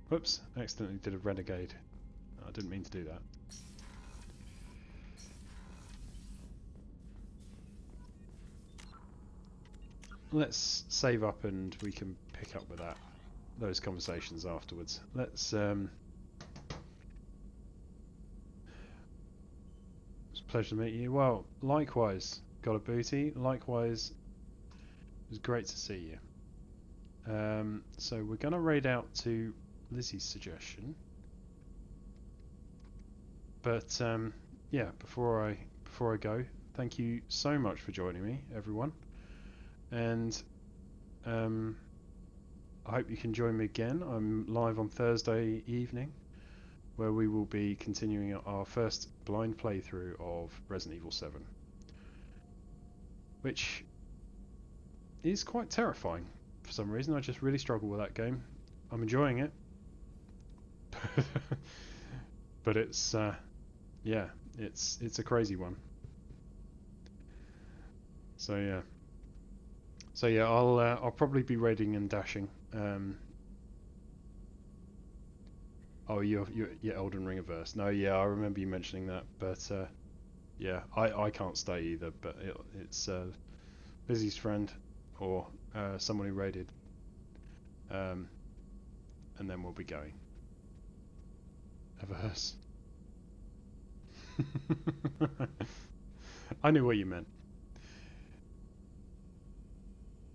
Whoops, accidentally did a renegade. I didn't mean to do that. Let's save up and we can pick up with those conversations afterwards. It's a pleasure to meet you. Well, likewise, got a booty. Likewise, it was great to see you. So we're going to raid out to Lizzie's suggestion. But yeah, before I go, thank you so much for joining me, everyone. And I hope you can join me again. I'm live on Thursday evening, where we will be continuing our first blind playthrough of Resident Evil 7, which is quite terrifying for some reason. I just really struggle with that game. I'm enjoying it, but it's yeah, it's a crazy one. So yeah, I'll probably be raiding and dashing. Oh, you're Elden Ring averse. No, yeah, I remember you mentioning that, but yeah, I can't stay either. But it's Lizzie's friend or someone who raided, and then we'll be going. Averse. I knew what you meant.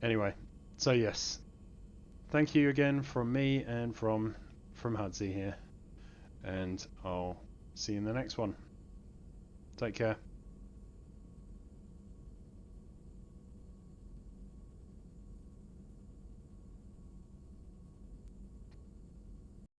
Anyway, so yes, thank you again from me and from Hudsey here, and I'll see you in the next one. Take care.